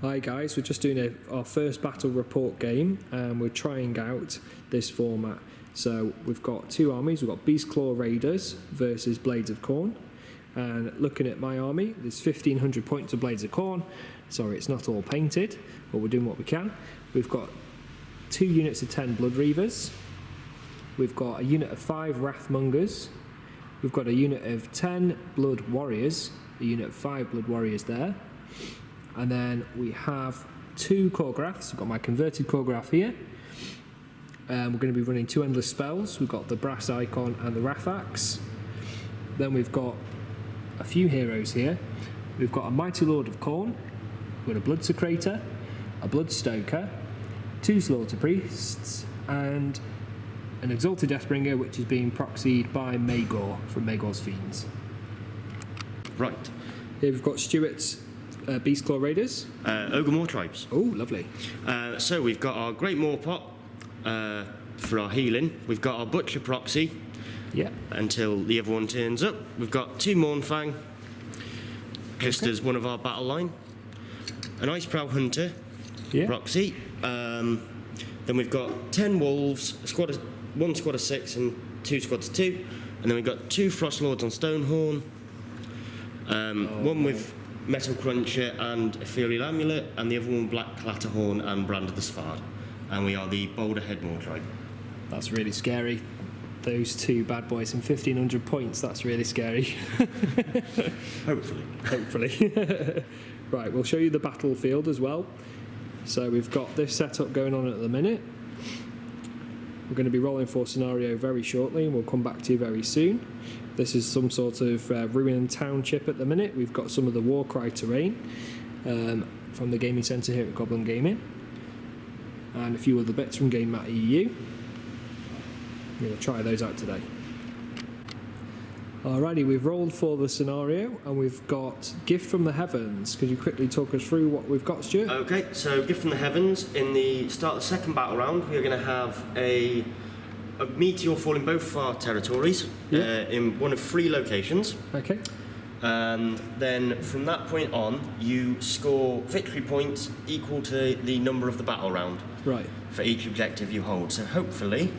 Hi guys, we're just doing our first battle report game and we're trying out this format. So we've got two armies, we've got Beastclaw Raiders versus Blades of Khorne. And looking at my army, there's 1500 points of Blades of Khorne. Sorry, it's not all painted, but we're doing what we can. We've got 2 units of 10 Blood Reavers. We've got a unit of 5 Wrathmongers. We've got a unit of 10 Blood Warriors, a unit of 5 Blood Warriors there. And then we have 2 Khorgraths. We've got my converted Khorgrath here. We're going to be running 2 endless spells. We've got the Brass Icon and the Wrath Axe. Then we've got a few heroes here. We've got a Mighty Lord of Khorne, we've got a Blood Secretor, a Blood Stoker, 2 Slaughter Priests, and an Exalted Deathbringer, which is being proxied by Magor from Magor's Fiends. Right. Here we've got Stuart's Beastclaw Raiders. Ogor Mawtribes. Oh, lovely. So we've got our Great Maw Pot for our healing. We've got our Butcher Proxy. Yeah. Until the other one turns up. We've got 2 Mournfang, just as one of our battle line. An Iceprow Hunter, Proxy. Then we've got 10 Wolves, one squad of 6 and 2 squads of 2. And then we've got 2 Frost Lords on Stonehorn. One with Metal Cruncher and Ethereal Amulet, and the other one Black Clatterhorn and Brand of the Svard. And we are the Boulder Head Mawtribe. That's really scary. Those 2 bad boys and 1500 points, that's really scary. Hopefully. Right, we'll show you the battlefield as well. So we've got this setup going on at the minute. We're going to be rolling for scenario very shortly and we'll come back to you very soon. This is some sort of ruined township at the minute. We've got some of the Warcry terrain from the gaming centre here at Goblin Gaming, and a few other bits from Game Mat EU. I'm going to try those out today. Alrighty, we've rolled for the scenario and we've got Gift from the Heavens. Could you quickly talk us through what we've got, Stuart? Okay, so Gift from the Heavens. In the start of the second battle round, we're going to have a meteor fall in both of our territories, in one of 3 locations. Okay. And then from that point on, you score victory points equal to the number of the battle round. Right. For each objective you hold. So hopefully,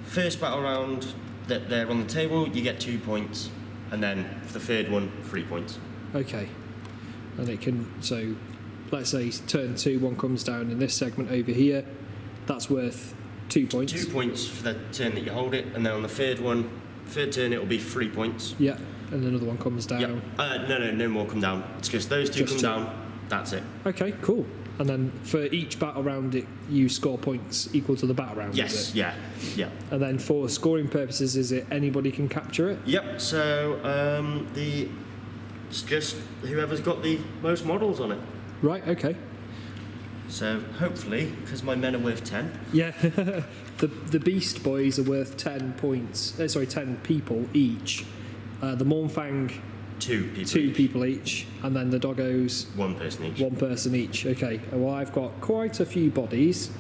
first battle round that they're on the table, you get 2 points, and then for the third one, 3 points. Okay. And it can, so let's say turn 2, one comes down in this segment over here, that's worth 2 points. 2 points for the turn that you hold it, and then on the third turn it will be 3 points. Yeah, and another one comes down. Yeah. No more come down. It's just those 2 come down, that's it. Okay, cool. And then for each battle round, you score points equal to the battle round. Yes, is it? yeah. And then for scoring purposes, is it anybody can capture it? Yep. So it's just whoever's got the most models on it. Right. Okay. So hopefully, because my men are worth 10. Yeah. the Beast Boys are worth 10 points. 10 people each. The Mournfang. 2 people each, and then the Doggos 1 person each. 1 person each. Okay. Well, I've got quite a few bodies,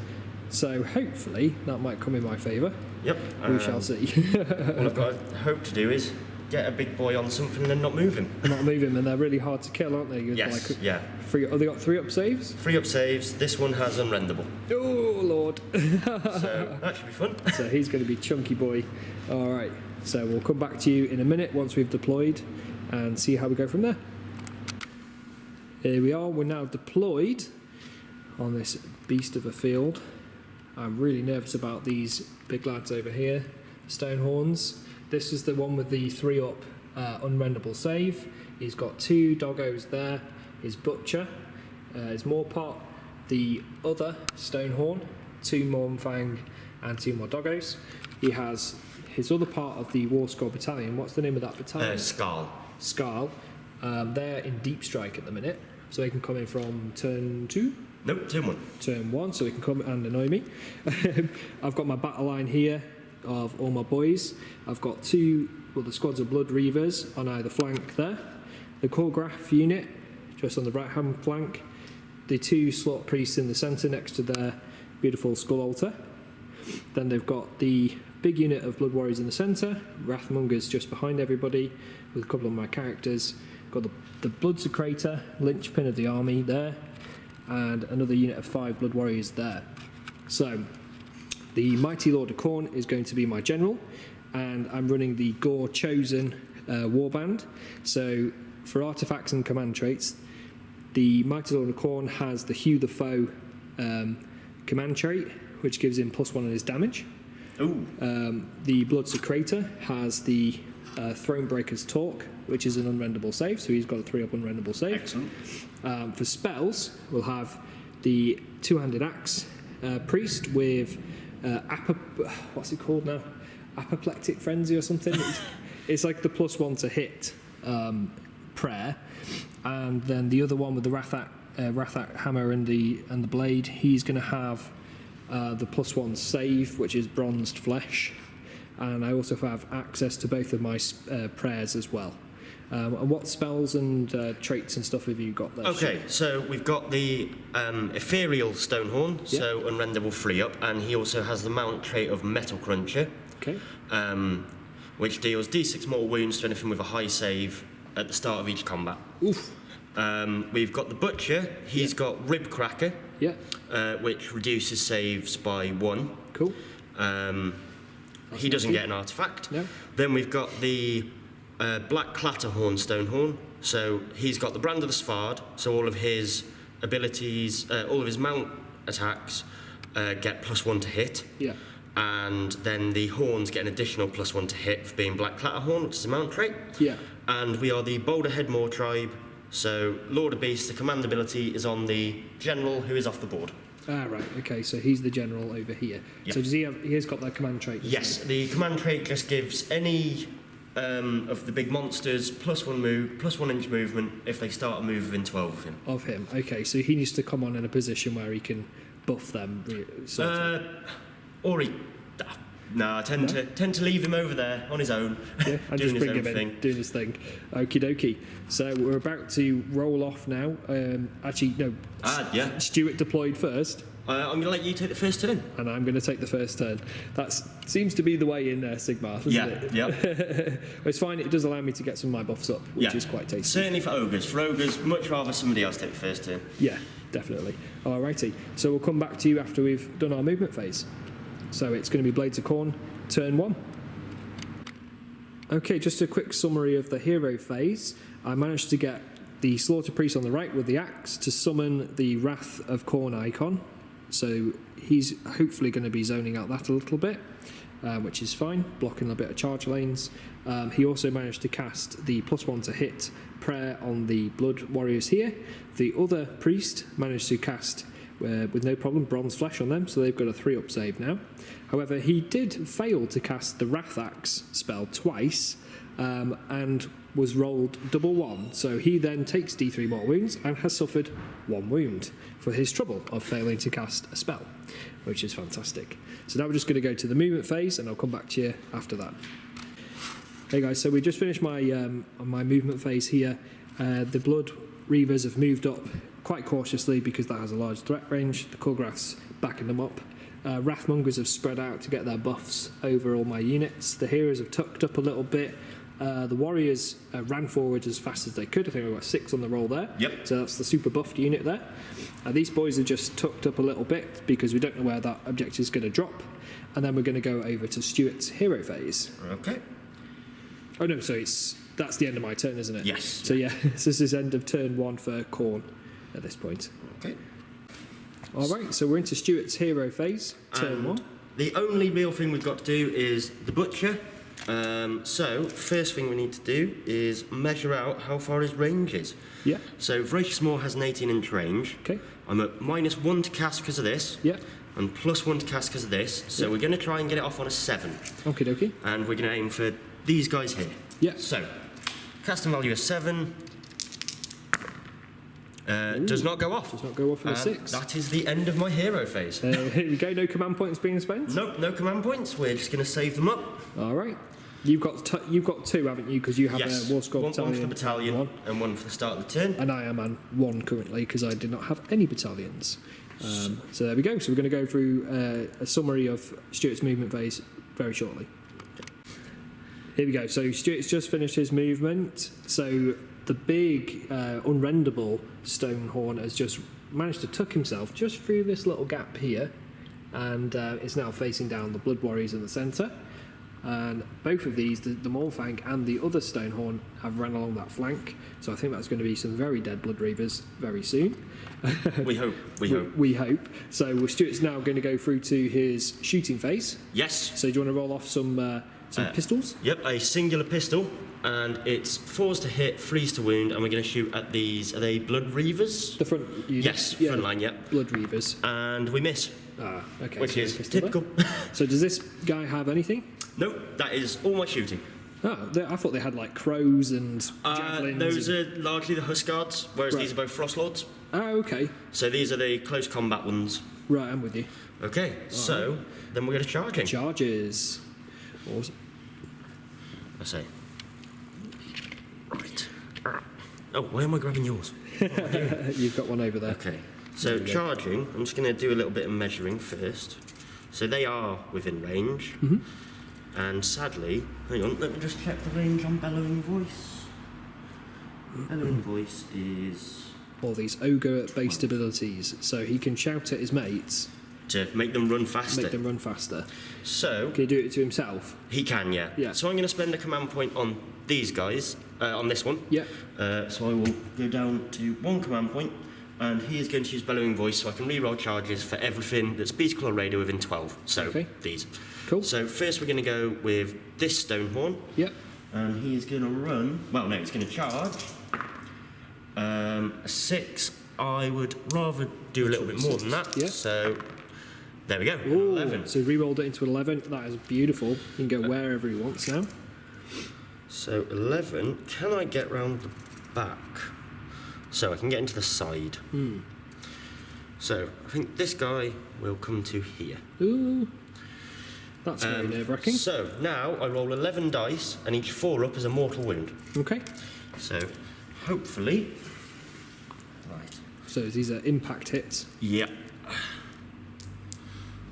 so hopefully that might come in my favour. Yep. We shall see. What I've got to hope to do is get a big boy on something and not move him. Not move him, and they're really hard to kill, aren't they? Yes. Yeah. Have they got 3 up saves? 3 up saves. This one has unrendable. Oh Lord. So that should be fun. So he's going to be chunky boy. All right. So we'll come back to you in a minute once we've deployed and see how we go from there. Here we are, we're now deployed on this beast of a field. I'm really nervous about these big lads over here, Stonehorns. This is the one with the 3 up unrendable save. He's got 2 Doggos there, his Butcher, his Moorpot, the other Stonehorn, 2 Mournfang and 2 more Doggos. He has his other part of the War Score Battalion. What's the name of that battalion? Scarl. They're in Deep Strike at the minute, so they can come in from turn 2? Nope, turn 1. Turn 1, so they can come and annoy me. I've got my battle line here of all my boys. I've got the squads of Blood Reavers on either flank there. The Khorgrath unit, just on the right hand flank. The 2 Slaughter Priests in the centre next to their beautiful Skull Altar. Then they've got the big unit of Blood Warriors in the centre, Wrathmongers just behind everybody, with a couple of my characters. Got the Blood Secretor, linchpin of the army there, and another unit of 5 Blood Warriors there. So the Mighty Lord of Khorne is going to be my general, and I'm running the Gore Chosen warband. So for artifacts and command traits, the Mighty Lord of Khorne has the Hew the Foe command trait, which gives him +1 on his damage. Ooh. The Blood Secretor has the Thronebreaker's Talk, which is an unrendable save, so he's got a 3-up unrendable save. Excellent. For spells, we'll have the Two-Handed Axe Priest with what's it called now? Apoplectic Frenzy or something. It's like the +1 to hit prayer, and then the other one with the Rathak Hammer and the blade, he's going to have the +1 save, which is Bronzed Flesh, and I also have access to both of my prayers as well. And what spells and traits and stuff have you got there? Okay, so we've got the Ethereal Stonehorn, so unrendable 3-up, and he also has the mount trait of Metal Cruncher, which deals D6 more wounds to anything with a high save at the start of each combat. Oof. We've got the Butcher, he's got Rib Cracker, which reduces saves by 1. Cool. He doesn't get an artifact. No. Then we've got the Black Clatterhorn Stonehorn, so he's got the Brand of the Svard, so all of his abilities, all of his mount attacks get +1 to hit. Yeah. And then the horns get an additional +1 to hit for being Black Clatterhorn, which is a mount trait. Yeah. And we are the Boulderhead Mawtribe, so Lord of Beasts, the command ability is on the general who is off the board. Ah, right, okay, so he's the general over here. Yep. So does he has got that command trait? Yes, the command trait just gives any of the big monsters +1 move, +1 inch movement if they start a move within 12 of him. Of him, okay, so he needs to come on in a position where he can buff them. I tend to leave him over there on his own, and doing just bring his him own thing. in, doing his thing. Okie dokie. So we're about to roll off now. Actually, no. Stuart deployed first. I'm going to let you take the first turn. And I'm going to take the first turn. That seems to be the way in Sigmar, doesn't it? Yeah. It's fine, it does allow me to get some of my buffs up, which is quite tasty. Certainly for ogres. For ogres, much rather somebody else take the first turn. Yeah, definitely. Alrighty, so we'll come back to you after we've done our movement phase. So it's going to be Blades of Khorne, turn 1. Okay, just a quick summary of the hero phase. I managed to get the Slaughter Priest on the right with the axe to summon the Wrath of Khorne icon. So he's hopefully going to be zoning out that a little bit, which is fine, blocking a bit of charge lanes. He also managed to cast the +1 to hit prayer on the Blood Warriors here. The other priest managed to cast, with no problem, Bronze Flesh on them, so they've got a 3-up save now. However, he did fail to cast the Wrath Axe spell twice, and was rolled double 1, so he then takes D3 more wounds and has suffered 1 wound for his trouble of failing to cast a spell, which is fantastic. So now we're just going to go to the movement phase, and I'll come back to you after that. Hey guys, so we just finished my my movement phase here. The Blood Reavers have moved up quite cautiously because that has a large threat range. The Kulgrath's backing them up. Wrathmongers have spread out to get their buffs over all my units. The heroes have tucked up a little bit. The warriors ran forward as fast as they could. I think we got 6 on the roll there. Yep. So that's the super buffed unit there. These boys are just tucked up a little bit because we don't know where that objective is going to drop. And then we're going to go over to Stuart's hero phase. Okay. Oh no, so that's the end of my turn, isn't it? Yes. So yeah, so this is end of turn 1 for Khorne at this point. Okay. All right, so we're into Stuart's hero phase, turn 1. The only real thing we've got to do is the Butcher. So, first thing we need to do is measure out how far his range is. Yeah. So, Voracious Maw has an 18-inch range. Okay. I'm at -1 to cast because of this. Yeah. And +1 to cast because of this. So, we're going to try and get it off on a 7. Okie dokie. And we're going to aim for these guys here. Yeah. So, casting value is 7. Does not go off. Does not go off on a 6. That is the end of my hero phase. Here we go, no command points being spent? Nope, no command points. We're just going to save them up. All right. You've got 2, haven't you? Because you have a War Squad battalion. One for the battalion and one for the start of the turn. And I am on 1 currently because I did not have any battalions. So there we go. So we're going to go through a summary of Stuart's movement phase very shortly. Here we go. So Stuart's just finished his movement. So the big unrendable Stonehorn has just managed to tuck himself just through this little gap here, and is now facing down the Blood Warriors in the centre. And both of these, the Mournfang and the other Stonehorn, have ran along that flank. So I think that's going to be some very dead Blood Reavers very soon. We hope. We hope. So Stuart's now going to go through to his shooting phase. Yes. So do you want to roll off some pistols? Yep, a singular pistol, and it's 4s to hit, 3s to wound, and we're going to shoot at these. Are they Blood Reavers? The front unit. Yes, front line. Yep. Blood Reavers. And we miss. Ah, okay. Which so is pistol typical. So does this guy have anything? No, that is all my shooting. Oh, I thought they had like crows and javelins. Those are largely the Hussguards, whereas these are both Frostlords. Oh, okay. So these are the close combat ones. Right, I'm with you. Okay, so then we're going to charging. Charges. Awesome. I say. Right. Oh, why am I grabbing yours? You've got one over there. Okay. So charging, I'm just going to do a little bit of measuring first. So they are within range. Mm-hmm. And sadly, hang on, let me just check the range on Bellowing Voice. Bellowing Voice is... All these ogre-based abilities. So he can shout at his mates. To make them run faster. Make them run faster. So... Can he do it to himself? He can, yeah. Yeah. So I'm going to spend a command point on these guys, on this one. Yeah. So I will go down to 1 command point, and he is going to use Bellowing Voice, so I can reroll charges for everything that's Beastclaw Raider within 12. So these. Cool. So first we're going to go with this Stonehorn. Yep. And he is going to run. Well, no, he's going to charge. A 6. I would rather do a little bit more than that. Yeah. So there we go. Ooh, 11. So he re-rolled it into an 11. That is beautiful. He can go wherever he wants now. So 11. Can I get round the back? So I can get into the side. So I think this guy will come to here. Ooh. That's very nerve-wracking. So now I roll 11 dice, and each 4 up is a mortal wound. Okay. So hopefully... Right. So these are impact hits. Yep.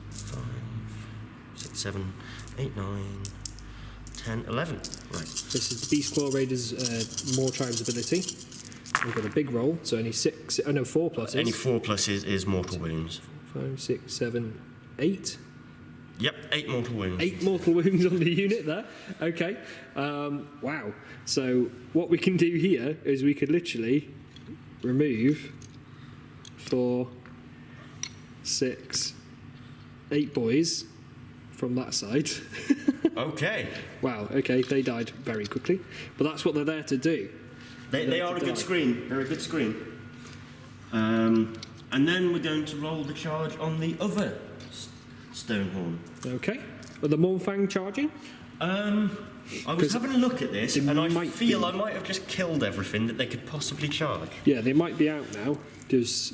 5, 6, 7, 8, 9, 10, 11. Right. This is the Beastclaw Raiders' Mawtribes ability. We've got a big roll, so only 6... Oh no, 4 pluses. Any 4 pluses is mortal wounds. 5, 6, 7, 8. Yep, 8 mortal wounds. 8 mortal wounds on the unit there. Okay. Wow. So what we can do here is we could literally remove 4, 6, 8 boys from that side. Okay. Wow. Okay, they died very quickly, but that's what they're there to do. They are a good screen. They're a good screen. And then we're going to roll the charge on the other Stonehorn. Okay. Are the Mournfang charging? I was having a look at this, and I feel be. I might have just killed everything that they could possibly charge. Yeah, they might be out now, because...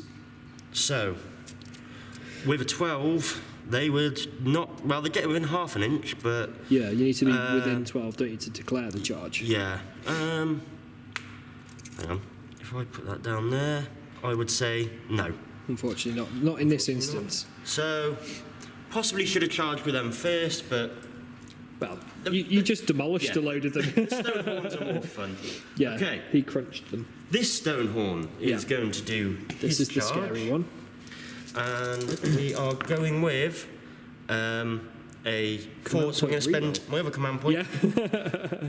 So, with a 12, they would not... Well, they get within half an inch, but... Yeah, you need to be within 12, don't you, to declare the charge? Yeah. Hang on. If I put that down there, I would say no. Unfortunately not in this instance. So, possibly should have charged with them first, but... Well, you just demolished a load of them. The Stonehorns are more fun. Yeah, okay. He crunched them. This Stonehorn is going to do This is charge, the scary one. and we are going with a 4, so I'm going to spend my other command point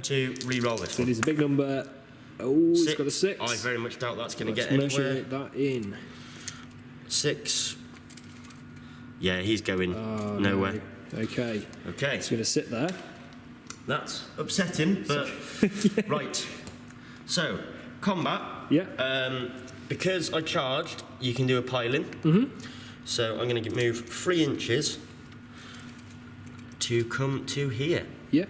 to re-roll this So one. it is a big number. Oh, it's got a 6. I very much doubt that's going to get Let's measure anywhere. that in. 6. Yeah, he's going nowhere. No. Okay. Okay. It's going to sit there. That's upsetting, but right. So, combat. Yeah. Because I charged, you can do a pile-in. So I'm going to move 3 inches to come to here. Yeah.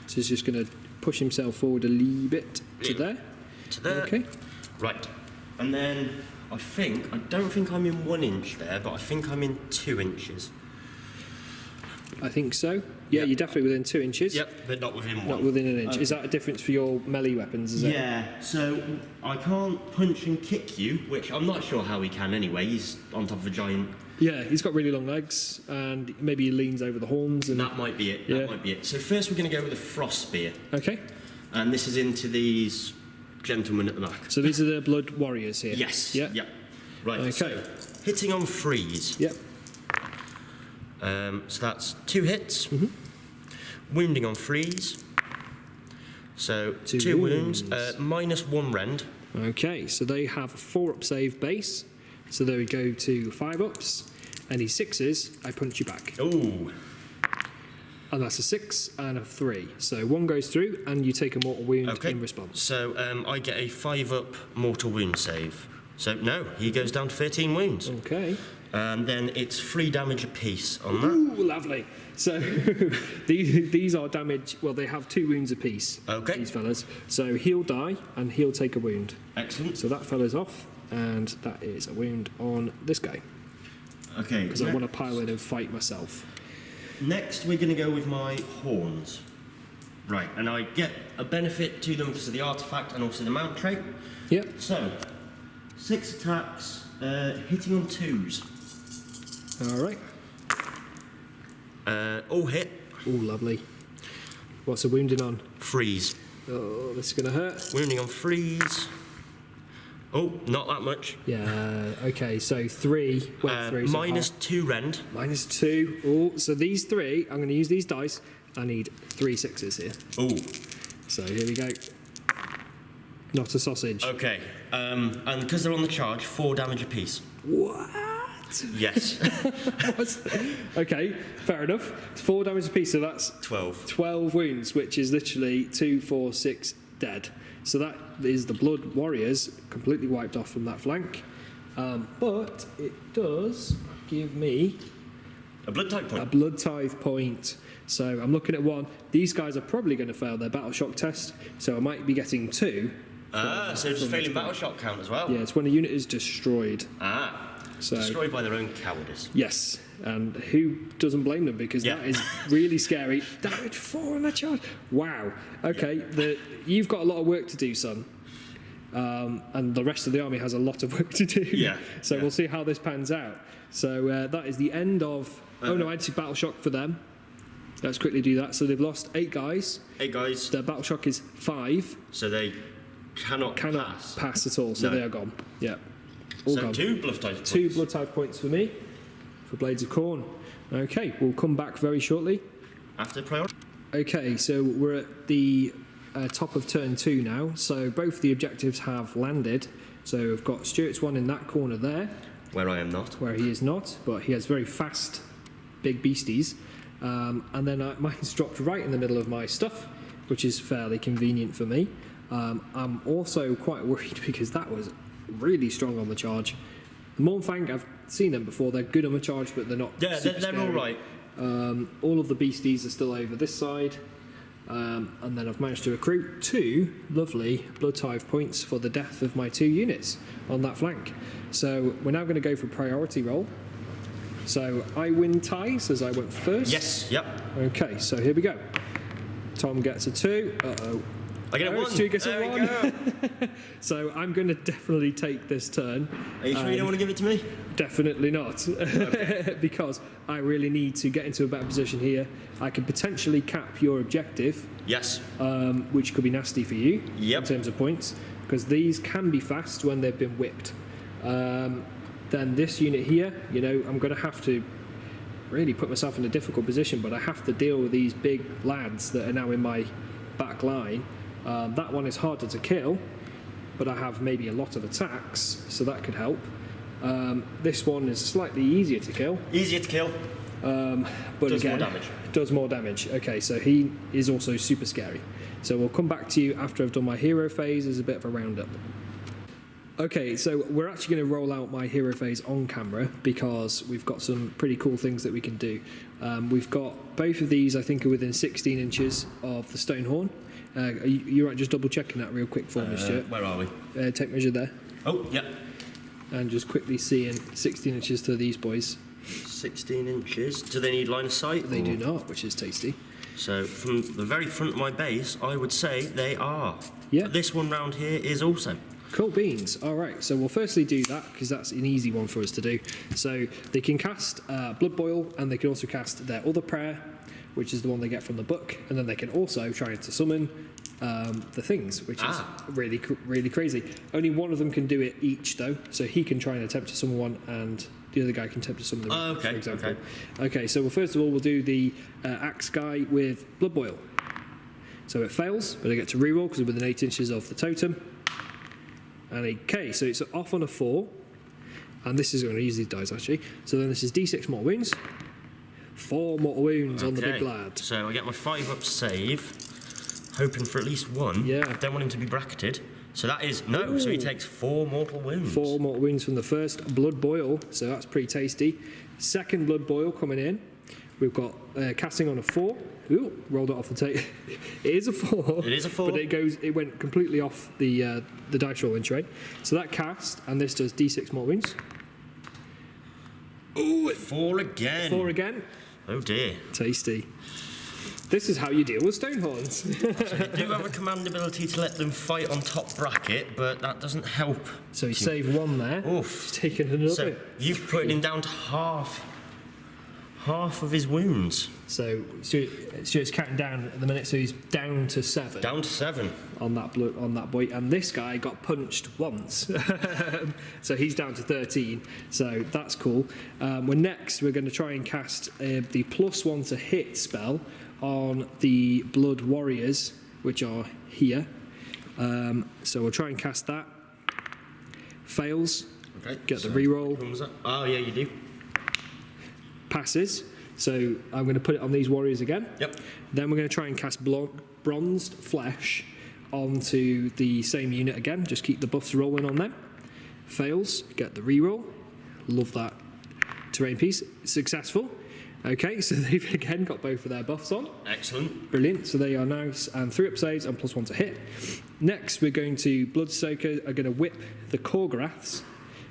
So he's just going to push himself forward a little bit to there. To there. Okay. Right. And then I don't think I'm in 1 inch there, but I think I'm in 2 inches. I think so. Yeah, you're definitely within 2 inches. Yep, but not within 1. Not within an inch. Is that a difference for your melee weapons, is it? Yeah, so I can't punch and kick you, which I'm not sure how he can anyway. He's on top of a giant. Yeah, he's got really long legs, and maybe he leans over the horns. And That might be it. That might be it. So first we're going to go with a frost spear. Okay. And this is into these gentlemen at the back. So these are the blood warriors here? Yes. Yeah. Yep. Right, Okay. so hitting on freeze. Yep. So that's 2 hits. Wounding on freeze. So 2 wounds, -1 rend. Okay, so they have a 4-up save base. So there we go to 5 ups. Any 6s, I punch you back. Ooh. And that's a 6 and a 3. So 1 goes through, and you take a mortal wound in response. So I get a 5-up mortal wound save. So no, he goes down to 13 wounds. Okay. And then it's 3 damage apiece on that. Ooh, lovely. So these are damage. Well, they have 2 wounds apiece. Okay. These fellas. So he'll die, and he'll take a wound. Excellent. So that fella's off, and that is a wound on this guy. Okay. Because I want to pile in and fight myself. Next, we're going to go with my horns. Right, and I get a benefit to them because of the artifact and also the mount trait. Yep. So, 6 attacks, hitting on 2s. All right. All hit. Oh, lovely. What's the wounding on? Freeze. Oh, this is going to hurt. Wounding on freeze. Oh, not that much. Yeah, okay, so 3. Well, 3 -2 rend. -2. Oh, so these 3, I'm going to use these dice. I need 3 6s here. Oh. So here we go. Not a sausage. Okay, and because they're on the charge, 4 damage apiece. What? Yes. Okay, fair enough. It's 4 damage apiece, so that's 12 wounds, which is literally 2, 4, 6 dead. So that is the Blood Warriors completely wiped off from that flank. But it does give me A blood type point. a blood tithe point. So I'm looking at 1. These guys are probably going to fail their battle shock test, so I might be getting 2. So just failing battle shock count as well. Yeah, it's when a unit is destroyed. So Destroyed by their own cowardice. yes, and who doesn't blame them, because Yeah. that is really scary. Damage 4 on the charge. Wow. Okay, you've got a lot of work to do, son. And the rest of the army has a lot of work to do. Yeah. So Yeah. we'll see how this pans out. So that is the end of. Oh no, I had to battle shock for them. Let's quickly do that. So they've lost 8 guys. 8 guys. Their battle shock is 5. So they cannot Cannot pass at all. So No. they are gone. Yeah. All So gone. 2 blood type points. 2 blood type points for me, for Blades of Khorne. Okay, we'll come back very shortly. After priority. Okay, so we're at the top of turn 2 now. So both the objectives have landed. So we've got Stuart's one in that corner there, Where I am not. where he is not, but he has very fast, big beasties. And then mine's dropped right in the middle of my stuff, which is fairly convenient for me. I'm also quite worried because that was really strong on the charge. The Mornfang, I've seen them before. They're good on the charge, but they're not. Yeah, super they're all scary. right. All of the beasties are still over this side. And then I've managed to recruit 2 lovely blood tithe points for the death of my 2 units on that flank. So we're now going to go for priority roll. So I win ties as I went first. Yes, yep. Okay, so here we go. Tom gets a 2. Uh-oh. I get a 1. Stu gets a There we 1. go. So I'm going to definitely take this turn. Are you sure you don't want to give it to me? Definitely not. Because I really need to get into a better position here. I could potentially cap your objective, Yes. which could be nasty for you Yep. in terms of points, because these can be fast when they've been whipped. Then this unit here, I'm going to have to really put myself in a difficult position, but I have to deal with these big lads that are now in my back line. That one is harder to kill, but I have maybe a lot of attacks, so that could help. This one is slightly easier to kill. Easier to kill. But Does again, more damage. Does more damage. Okay, so he is also super scary. So we'll come back to you after I've done my hero phase as a bit of a roundup. Okay, so we're actually going to roll out my hero phase on camera because we've got some pretty cool things that we can do. We've got both of these, I think, are within 16 inches of the stone horn. You're right, just double checking that real quick for me, Stuart. Where are we? Take measure there. Oh, yep. And just quickly seeing 16 inches to these boys. 16 inches. Do they need line of sight? They or- do not, which is tasty. So from the very front of my base, I would say they are. Yeah. But this one round here is also. Cool beans. All right, so we'll firstly do that because that's an easy one for us to do. So they can cast Blood Boil, and they can also cast their other prayer, which is the one they get from the book, and then they can also try to summon the things, which is really crazy. Only one of them can do it each, though, so he can try and attempt to summon one, and the other guy can attempt to summon them, for example. Okay, so first of all, we'll do the axe guy with Blood Boil. So it fails, but I get to reroll because I'm within 8 inches of the totem. And okay, so it's off on a 4, and this is going to use these dice actually. So then this is D6 mortal wounds, 4 mortal wounds on the big lad. So I get my 5-up save, hoping for at least 1. Yeah. I don't want him to be bracketed. So that is no. So he takes 4 mortal wounds. 4 mortal wounds from the first Blood Boil, so that's pretty tasty. Second Blood Boil coming in. We've got casting on a 4. Ooh, rolled it off the table. It is a 4. It is a 4. But it went completely off the dice rolling tray. So that cast, and this does D6 mortal wounds. Ooh, 4 again. 4 again. Oh dear. Tasty. This is how you deal with Stonehorns. So you do have a command ability to let them fight on top bracket, but that doesn't help. So he saved 1 there. Oof. He's taken another. So you've put him down to half of his wounds. So Stuart's counting down at the minute, so he's down to 7. Down to 7 on that boy, and this guy got punched once, so he's down to 13. So that's cool. We're going to try and cast the +1 to hit spell on the Blood Warriors, which are here. So we'll try and cast that. Fails. Okay. Get the reroll. Oh yeah, you do. Passes. So I'm going to put it on these warriors again. Yep. Then we're going to try and cast bronzed flesh onto the same unit again. Just keep the buffs rolling on them. Fails. Get the reroll. Love that terrain piece. Successful. Okay, so they've again got both of their buffs on. Excellent. Brilliant. So they are nice and 3-up saves and +1 to hit. Next, we're going to Bloodstoker are going to whip the Khorgraths,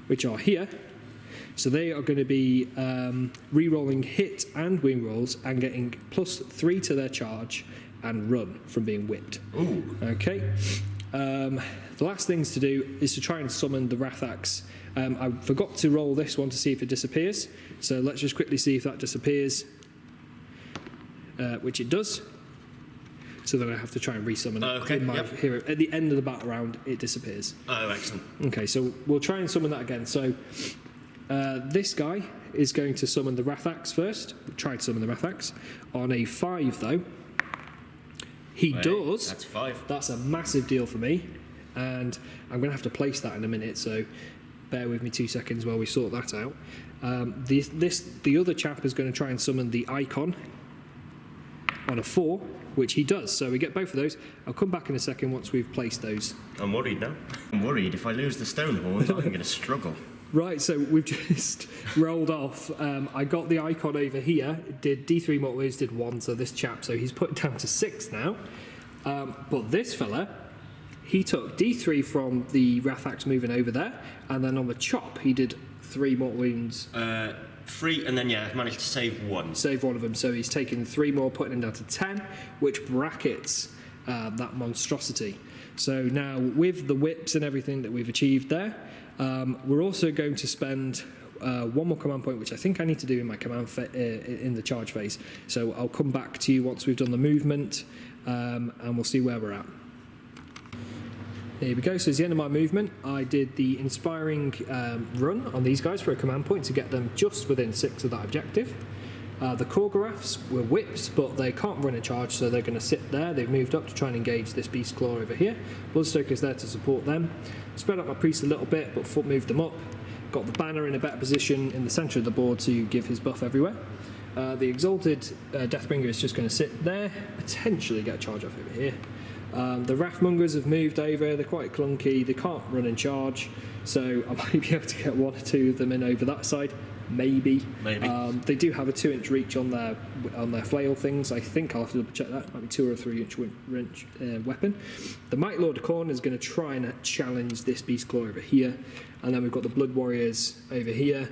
which are here. So they are going to be re-rolling hit and wing rolls and getting +3 to their charge and run from being whipped. Ooh. Okay. The last things to do is to try and summon the Rathax. I forgot to roll this one to see if it disappears. So let's just quickly see if that disappears, which it does. So then I have to try and resummon it. Okay, in my hero. At the end of the battle round, it disappears. Oh, excellent. Okay, so we'll try and summon that again. So this guy is going to summon the Rathax first. We'll try to summon the Rathax. On a 5, though, he does. That's 5. That's a massive deal for me. And I'm going to have to place that in a minute, so bear with me 2 seconds while we sort that out. The other chap is going to try and summon the Icon on a 4, which he does. So we get both of those. I'll come back in a second once we've placed those. I'm worried now. I'm worried if I lose the Stonehorns, I'm going to struggle. Right, so we've just rolled off. I got the Icon over here, did D3 mortal wounds, did 1, so this chap, so he's put down to 6 now. But this fella, he took D3 from the Rathax moving over there, and then on the chop, he did 3 mortal wounds. 3, and then, managed to save 1. Save 1 of them, so he's taken 3 more, putting him down to 10, which brackets that monstrosity. So now, with the whips and everything that we've achieved there, we're also going to spend 1 more command point, which I think I need to do in my command in the charge phase. So I'll come back to you once we've done the movement, and we'll see where we're at. Here we go. So it's the end of my movement. I did the inspiring run on these guys for a command point to get them just within 6 of that objective. The Khorgraths were whips, but they can't run a charge, so they're going to sit there. They've moved up to try and engage this Beast Claw over here. Bloodstoker's there to support them. Spread out my priest a little bit, but Foot moved them up. Got the banner in a better position in the centre of the board to give his buff everywhere. The Exalted Deathbringer is just going to sit there, potentially get a charge off over here. The Wrathmongers have moved over. They're quite clunky. They can't run and charge, so I might be able to get 1 or 2 of them in over that side. Maybe. They do have a 2-inch reach on their flail things. I think I'll have to double check that. Might be 2 or 3-inch weapon. The Might Lord Khorne is going to try and challenge this Beast Claw over here, and then we've got the Blood Warriors over here,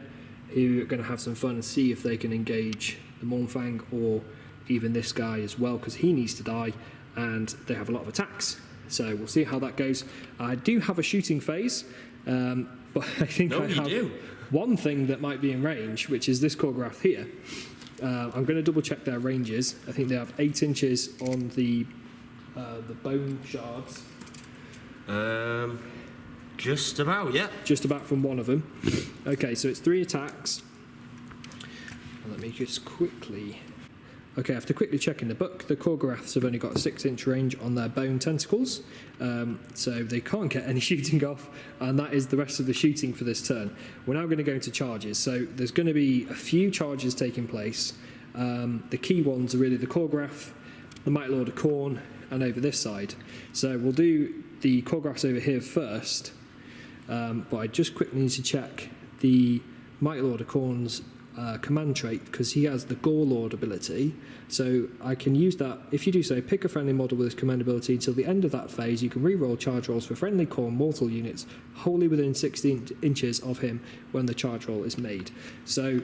who are going to have some fun and see if they can engage the Mournfang or even this guy as well, because he needs to die, and they have a lot of attacks. So we'll see how that goes. I do have a shooting phase, but I think I have one thing that might be in range, which is this Khorgrath here. I'm going to double check their ranges. I think they have 8 inches on the the bone shards. Just about, yeah. Just about from one of them. Okay, so it's 3 attacks. Let me just quickly... Okay, after quickly checking the book, the Khorgoraths have only got a 6-inch range on their bone tentacles, so they can't get any shooting off, and that is the rest of the shooting for this turn. We're now going to go into charges, so there's going to be a few charges taking place. The key ones are really the Khorgorath, the Mighty Lord of Khorne, and over this side. So we'll do the Khorgoraths over here first, but I just quickly need to check the Mighty Lord of Khorne's command trait, because he has the Gore Lord ability, so I can use that. If you do so, pick a friendly model with his command ability until the end of that phase. You can re-roll charge rolls for friendly Khorne mortal units wholly within 16 inches of him when the charge roll is made. So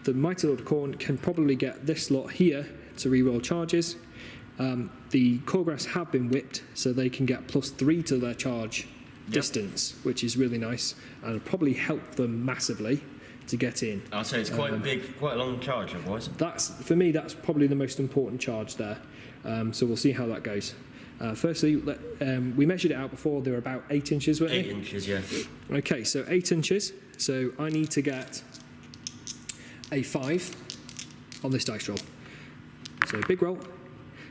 the Mighty Lord of Khorne can probably get this lot here to re-roll charges. The Khorgoraths have been whipped, so they can get +3 to their charge distance, which is really nice, and it'll probably help them massively to get in. I'd say it's quite a big, quite a long charge, otherwise. For me, that's probably the most important charge there. So we'll see how that goes. Firstly, we measured it out before. They were about 8 inches, weren't they? 8 inches, yeah. Okay, so 8 inches. So I need to get a 5 on this dice roll. So big roll.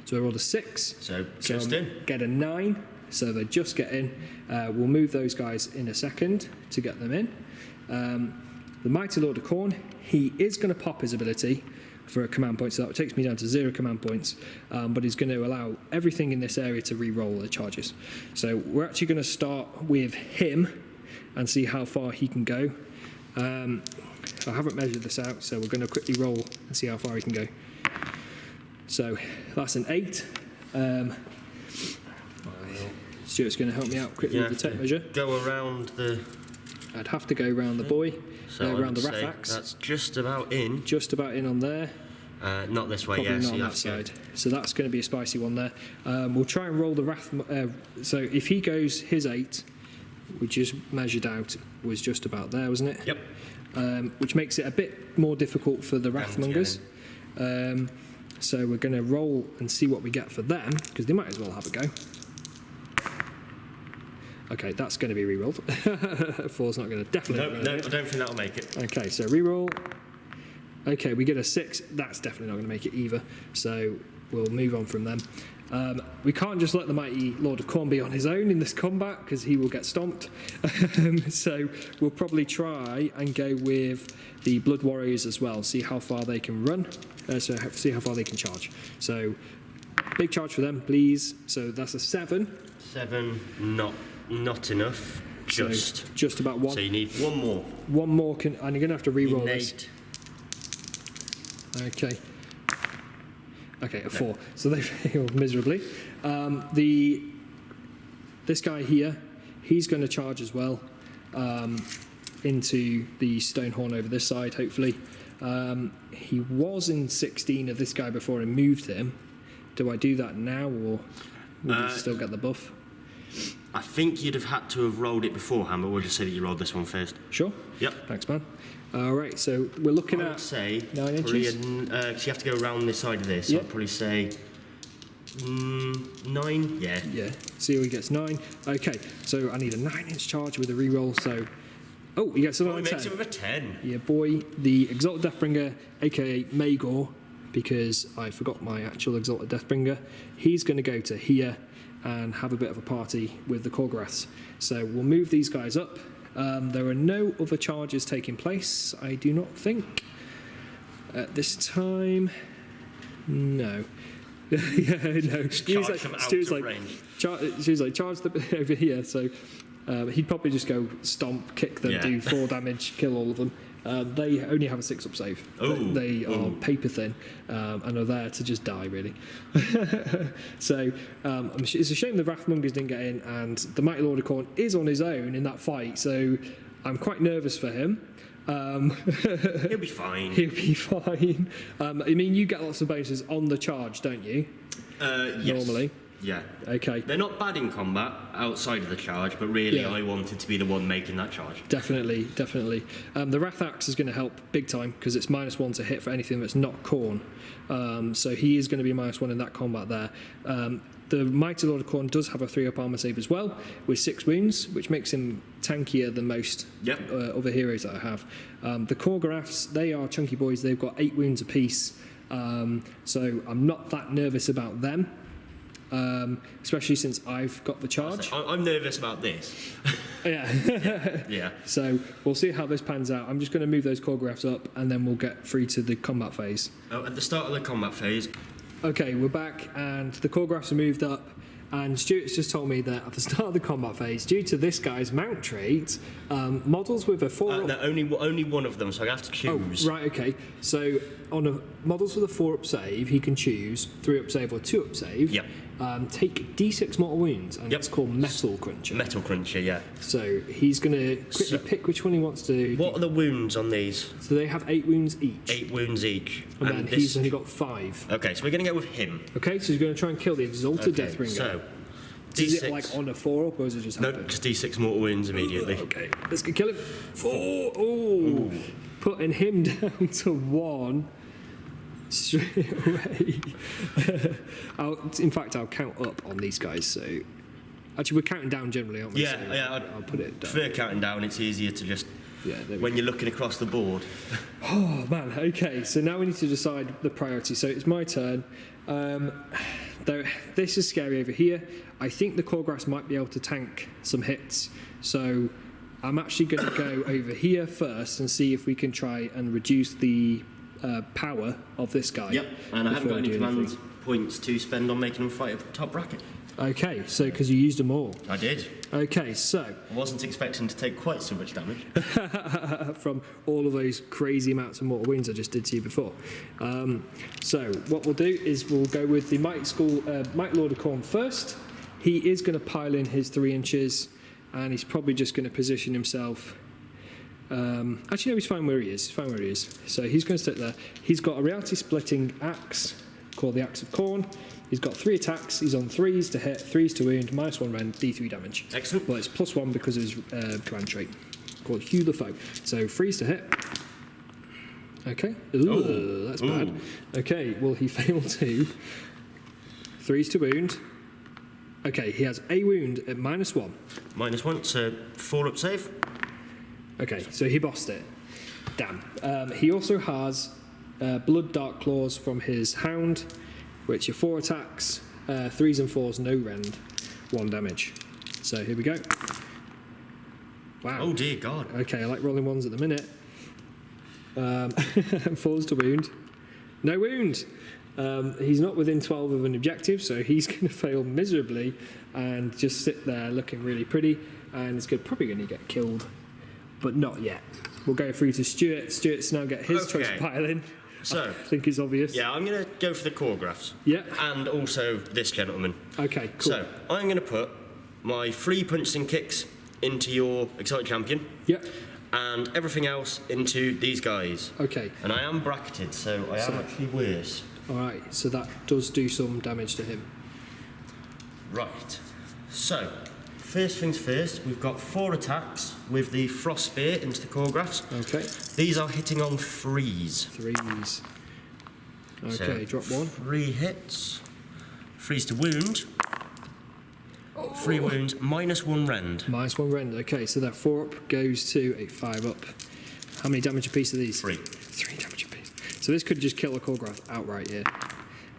So I rolled a 6. So just in. Get a 9. So they just get in. We'll move those guys in a second to get them in. The Mighty Lord of Khorne, he is going to pop his ability for a command point, so that takes me down to 0 command points, but he's going to allow everything in this area to re-roll the charges. So we're actually going to start with him and see how far he can go. I haven't measured this out, so we're going to quickly roll and see how far he can go. So that's an 8. Stuart's going to help me out quickly with the tape measure. Go around the... I'd have to go around the boy, around the Rathax. That's just about in. Just about in on there. Not this way, Probably yeah. not on that side. So that's going to be a spicy one there. We'll try and roll the Wrath. So if he goes his 8, we just measured out, was just about there, wasn't it? Yep. Which makes it a bit more difficult for the Wrathmongers. So we're going to roll and see what we get for them, because they might as well have a go. Okay, that's going to be re-rolled. 4's not going to definitely. No, I don't think that'll make it. Okay, so re-roll. Okay, we get a 6. That's definitely not going to make it either. So we'll move on from them. We can't just let the Mighty Lord of Khorne be on his own in this combat, because he will get stomped. So we'll probably try and go with the Blood Warriors as well. See how far they can run. See how far they can charge. So big charge for them, please. So that's a 7. 7, not enough. Just about 1. So you need 1 more. 1 more, and you're going to have to re-roll this. Okay. Okay, a 4. So they failed miserably. This guy here, he's going to charge as well into the stone horn over this side, hopefully. He was in 16 of this guy before I moved him. Do I do that now, or will he still get the buff? I think you'd have had to have rolled it beforehand, but we'll just say that you rolled this one first. Sure. Yep. Thanks, man. All right, so we're looking I would at say 9 inches. Because you have to go around this side of this. Yep. I'd probably say 9. Yeah. Yeah. See, he gets 9. Okay, so I need a 9-inch charge with a re-roll. So, he gets another 10. Makes it with a 10. Yeah, boy. The Exalted Deathbringer, aka Magor, because I forgot my actual Exalted Deathbringer. He's going to go to here and have a bit of a party with the Khorgoraths. So we'll move these guys up. There are no other charges taking place, I do not think. At this time, no. Yeah, no. Charge them out of range. She was like, charge them over here. So he'd probably just go stomp, kick them, do 4 damage, kill all of them. They only have a 6-up save. They are paper thin and are there to just die, really. So it's a shame the Wrathmongers didn't get in, and the Mighty Lord of Khorne is on his own in that fight, so I'm quite nervous for him. He'll be fine. He'll be fine. I mean, you get lots of bonuses on the charge, don't you? Yes. Normally. Yeah. Okay. They're not bad in combat outside of the charge, but really I wanted to be the one making that charge. Definitely. The Wrath Axe is going to help big time, because it's -1 to hit for anything that's not Khorne. So he is going to be -1 in that combat there. The Mighty Lord of Khorne does have a 3-up armor save as well, with 6 wounds, which makes him tankier than most other heroes that I have. The Khorgoraths, they are chunky boys. They've got 8 wounds apiece, so I'm not that nervous about them, especially since I've got the charge. I'm nervous about this. Yeah. So we'll see how this pans out. I'm just going to move those Khorgoraths up, and then we'll get through to the combat phase. Oh, at the start of the combat phase. Okay, we're back, and the Khorgoraths are moved up, and Stuart's just told me that at the start of the combat phase, due to this guy's mount trait, models with a 4-up... No, only one of them, so I have to choose. Oh, right, okay. So on models with a 4-up save, he can choose 3-up save or 2-up save. Yep. Take D6 mortal wounds, and it's called Metal Cruncher. Metal Cruncher, yeah. So he's going to quickly pick which one he wants to... What are the wounds on these? So they have 8 wounds each. 8 wounds each. And then he's only got 5. Okay, so we're going to go with him. Okay, so he's going to try and kill the Exalted Deathbringer. So, D6. Is it like on a 4-up, or is it just happen? No, just D6 mortal wounds immediately. Okay, let's go kill him. 4! Oh! Putting him down to 1. Straight away. In fact, I'll count up on these guys. So, actually, we're counting down generally, aren't we? Yeah, so yeah. I'll put it down. Prefer counting down. It's easier to just when you're looking across the board. Oh man. Okay. So now we need to decide the priority. So it's my turn. This is scary over here. I think the Khorgoraths might be able to tank some hits. So I'm actually going to go over here first and see if we can try and reduce the power of this guy. Yep, and I haven't got any command points to spend on making him fight a top bracket. Okay, so because you used them all. I did. Okay, so... I wasn't expecting to take quite so much damage. from all of those crazy amounts of mortal wounds I just did to you before. So what we'll do is we'll go with the Mighty Lord of Khorne first. He is going to pile in his 3 inches, and he's probably just going to position himself... actually, no, he's fine where he is. So he's going to sit there. He's got a reality-splitting axe called the Axe of Khorne. He's got 3 attacks. He's on 3s to hit, 3s to wound, -1 rend, D3 damage. Excellent. Well, it's +1 because of his command trait called Hew the Foe. So 3s to hit. Okay. Ooh, that's bad. Okay, will he fail to? 3s to wound. Okay, he has a wound at -1. -1, so 4-up save. Okay, so he bossed it. Damn. He also has Blood Dark Claws from his Hound, which are 4 attacks, 3s and 4s, no rend, 1 damage. So here we go. Wow. Oh dear God. Okay, I like rolling 1s at the minute. 4s to wound. No wound. He's not within 12 of an objective, so he's going to fail miserably and just sit there looking really pretty, and it's probably going to get killed. But not yet. We'll go through to Stuart. Stuart's now get his choice pile in. So, I think it's obvious. Yeah, I'm going to go for the Khorgoraths. Yeah. And also this gentleman. Okay, cool. So, I'm going to put my 3 punches and kicks into your Exotic Champion. Yeah. And everything else into these guys. Okay. And I am bracketed, so I am actually worse. All right, so that does do some damage to him. Right. So, first things first, we've got 4 attacks with the Frost Spear into the Khorgoraths. Okay. These are hitting on 3s. 3s. Okay, so, drop 1. 3 hits. 3s to wound. 3 wounds, -1 rend. -1 rend. Okay, so that 4-up goes to a 5-up. How many damage apiece are these? 3. 3 damage apiece. So this could just kill a Khorgorath outright here.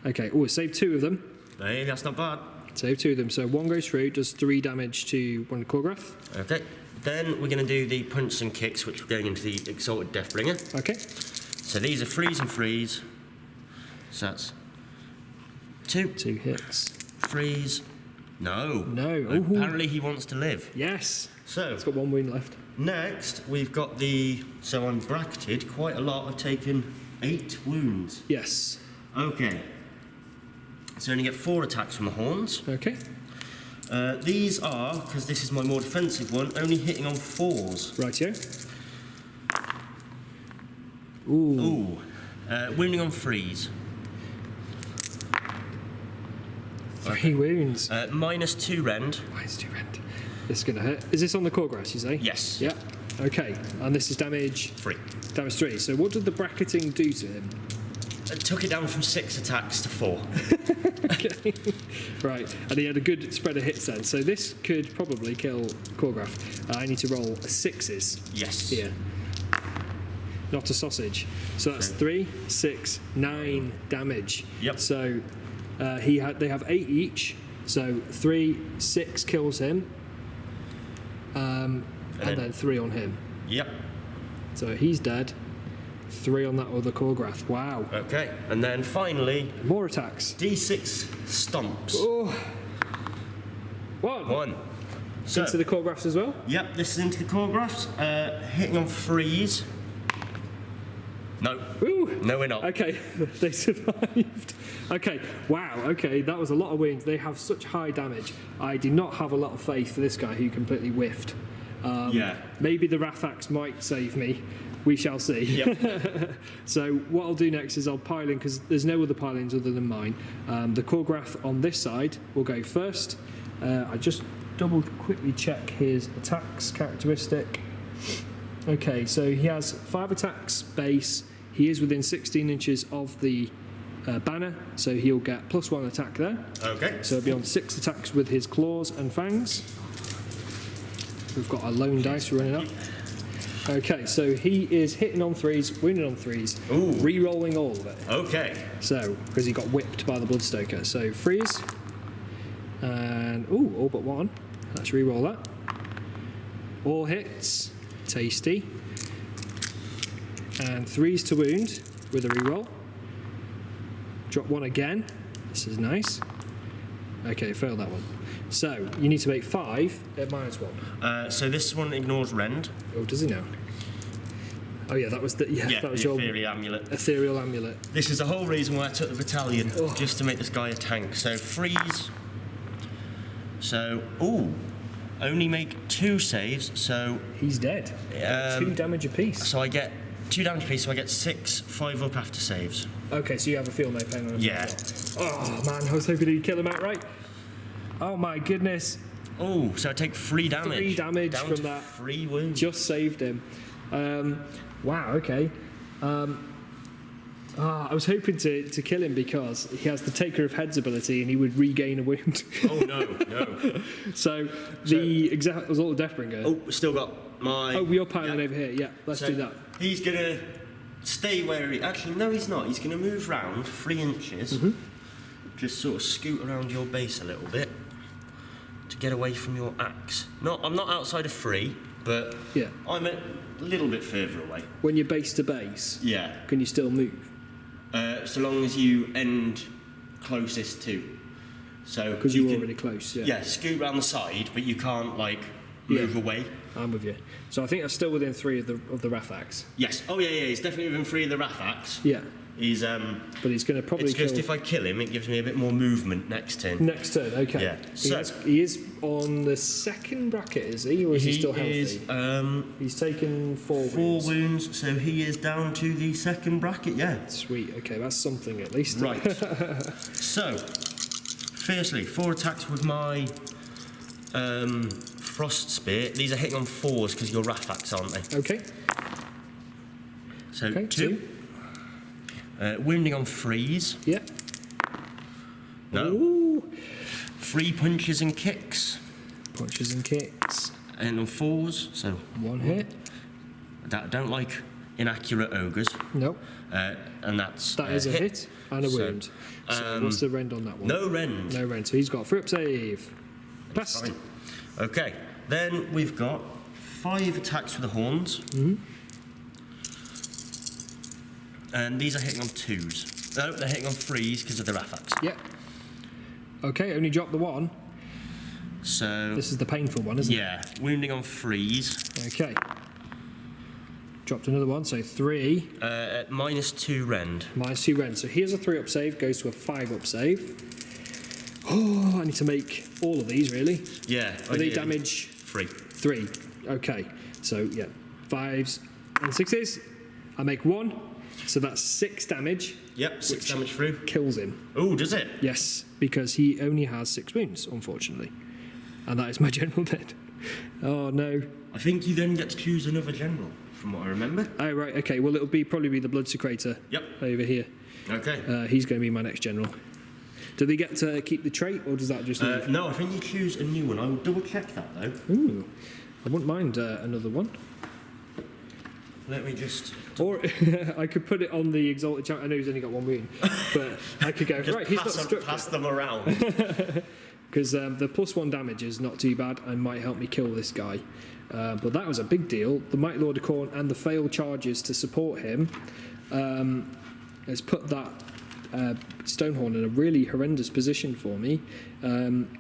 Okay, save 2 of them. Hey, that's not bad. Save 2 of them. So 1 goes through, does 3 damage to 1 Khorgorath. Okay. Then we're going to do the punch and kicks, which are going into the Exalted Deathbringer. Okay. So these are 3s and 3s. So that's 2. 2 hits. 3s. No. No. Apparently he wants to live. Yes. So it's got 1 wound left. Next, we've got so I'm bracketed quite a lot. I've taken 8 wounds. Yes. Okay. So only get 4 attacks from the horns. Okay. These are, because this is my more defensive one, only hitting on 4s. Rightio. Ooh. Wounding on 3s. 3 wounds. -2 rend. -2 rend. This is going to hurt. Is this on the Khorgoraths, you say? Yes. Yeah. Okay. And this is damage? 3. Damage 3. So what did the bracketing do to him? took it down from 6 attacks to 4. Okay. Right, and he had a good spread of hits then. So this could probably kill Khorne. I need to roll 6s. Yes. Here. Not a sausage. So that's 3, 6, 9 damage. Yep. So they have 8 each. So 3, 6 kills him. And then 3 on him. Yep. So he's dead. 3 on that other Khorne. Wow. Okay, and then finally... More attacks. D6 stomps. Oh. 1. So, Into the Khorne as well? Yep, this is into the Khorne. Hitting on freeze. No. Ooh. No, we're not. Okay, they survived. Okay, wow, okay, that was a lot of wounds. They have such high damage. I do not have a lot of faith for this guy who completely whiffed. Yeah. Maybe the Wrath-Axe might save me. We shall see. Yep. So what I'll do next is I'll pile in, because there's no other pilings other than mine. The Khorne on this side will go first. I just quickly check his attacks characteristic. Okay, so he has 5 attacks base. He is within 16 inches of the banner, so he'll get +1 attack there. Okay. So he'll be on 6 attacks with his claws and fangs. We've got our lone dice running up. Okay, so he is hitting on 3s, wounded on 3s, Ooh. re-rolling all of it. Okay. So, because he got whipped by the Bloodstoker. So freeze, and all but 1. Let's re-roll that. All hits, tasty. And 3s to wound with a re-roll. Drop 1 again. This is nice. Okay, failed that one. So you need to make 5 at -1. So this one ignores rend. Oh, does he now? Oh yeah, that was the that was the your ethereal amulet. ethereal amulet. This is the whole reason why I took the battalion, Oh. just to make this guy a tank. So freeze. So only make 2 saves. So He's dead. 2 damage apiece. So I get 2 damage apiece. So I get 6, 5 up after saves. Okay, so you have a feel no pain on him. Yeah. Oh man, I was hoping he'd kill him outright. Oh my goodness. Oh, so I take 3 damage. 3 damage down from to that. 3 wounds. Just saved him. Wow, okay. I was hoping to kill him because he has the Taker of Heads ability and he would regain a wound. Oh, no. So the exact result of Deathbringer. Oh, still got my... Oh, we're piling over here. Yeah, let's So do that. He's going to stay where he... Actually, no, he's not. He's going to move round 3 inches. Mm-hmm. Just sort of scoot around your base a little bit to get away from your axe. I'm not outside of 3, but Yeah. I'm a little bit further away. When you're base to base, Yeah. can you still move? So long as you end closest to. So Because you're already close, yeah. Yeah, scoot around the side, but you can't, move away. I'm with you. So I think that's still within 3 of the Wrath-Axe. Yes. Oh, yeah, he's definitely within 3 of the Wrath-Axe. Yeah. He's, But he's going to probably It's just kill... if I kill him, it gives me a bit more movement next turn. Next turn, okay. Yeah. He is on the 2nd bracket, is he? Or is he still healthy? Is, He's taken 4 4 wounds. wounds, so he is down to the 2nd bracket, yeah. Sweet, okay, that's something at least. Right. So, firstly, 4 attacks with my Frost Spear. These are hitting on 4s because you're Wrath-Axe, aren't they? Okay. So, Okay, 2. Wounding on 3s. Yeah. No. Ooh. 3 punches and kicks. Punches and kicks. And on 4s, so 1 hit. I don't like inaccurate ogres. Nope. And that's That is a hit and a wound. So what's the rend on that one? No rend. No rend. So he's got 3 up save. Passed. Fine. Okay, then we've got 5 attacks with the horns. Mm-hmm. And these are hitting on 2s. No, they're hitting on 3s because of the Wrath-Axe. Yeah. Okay, only dropped the 1. So... This is the painful one, isn't Yeah, wounding on 3s. it? Okay. Dropped another 1, so 3. At -2 rend. -2 rend. So here's a 3 up save, goes to a 5 up save. Oh, I need to make all of these, really. Yeah. Are they damage? 3. 3. Okay. So, yeah. 5s and 6s. I make 1. So that's 6 damage. Yep, 6 damage through. Kills him. Oh, does it? Yes, because he only has 6 wounds, unfortunately. And that is my general dead. Oh, no. I think you then get to choose another general, from what I remember. Oh, right, okay. Well, it'll probably be the Blood Secretor Yep. over here. Okay. He's going to be my next general. Do they get to keep the trait, or does that just leave? No, I think you choose a new one. I will double check that though. Ooh, I wouldn't mind another one. Let me just... Or I could put it on the Exalted Champion. I know he's only got one wound, but I could go, right, he's not struck. Pass them around. Because the +1 damage is not too bad and might help me kill this guy. But that was a big deal. The Mighty Lord of Khorne and the failed charges to support him has put that Stonehorn in a really horrendous position for me.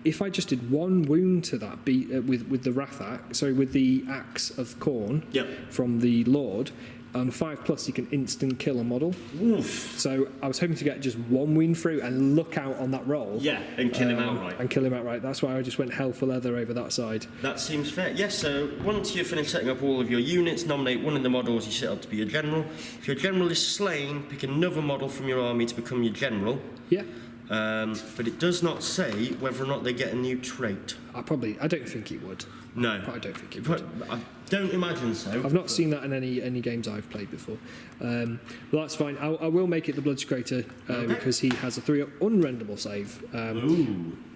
If I just did one wound to that with the with the axe of Khorne from the Lord, on 5+, you can instant kill a model. Oof. So I was hoping to get just one wound through and look out on that roll. Yeah, and kill him outright. And kill him outright. That's why I just went hell for leather over that side. That seems fair. Yes, so once you've finished setting up all of your units, nominate one of the models you set up to be your general. If your general is slain, pick another model from your army to become your general. Yeah. But it does not say whether or not they get a new trait. I don't think it would. No. I don't think it would. I don't imagine so. I've not seen that in any games I've played before. Well, that's fine. I will make it the Bloodsecrator because he has a 3-up unrendable save.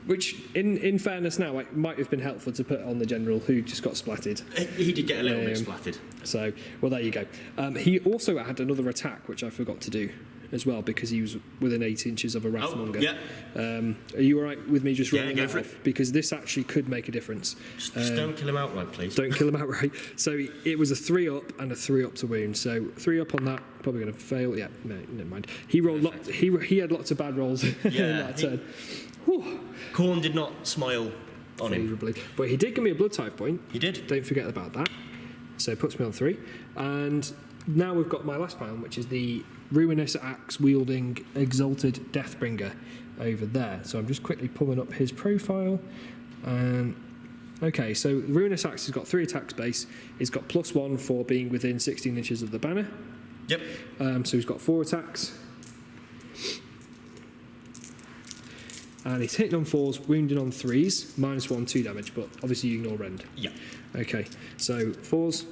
Which, in fairness now, it might have been helpful to put on the general who just got splatted. He did get a little bit splatted. So, well, there you go. He also had another attack, which I forgot to do as well, because he was within 8 inches of a Wrathmonger. Are you all right with me just rolling that off? Because this actually could make a difference. Just don't kill him outright, please. Don't kill him outright. So it was a 3-up and a 3-up to wound. So 3-up on that, probably going to fail. Yeah, no, never mind. He rolled he had lots of bad rolls in that turn. Khorne did not smile on favourably. But he did give me a blood type point. He did. Don't forget about that. So it puts me on 3. And now we've got my last pile, which is the Ruinous Axe wielding Exalted Deathbringer over there. So I'm just quickly pulling up his profile. And okay, so Ruinous Axe has got 3 attacks base. He's got +1 for being within 16 inches of the banner. Yep. So he's got 4 attacks. And he's hitting on 4s, wounding on 3s, -1, 2 damage, but obviously you ignore rend. Yeah. Okay, so 4s.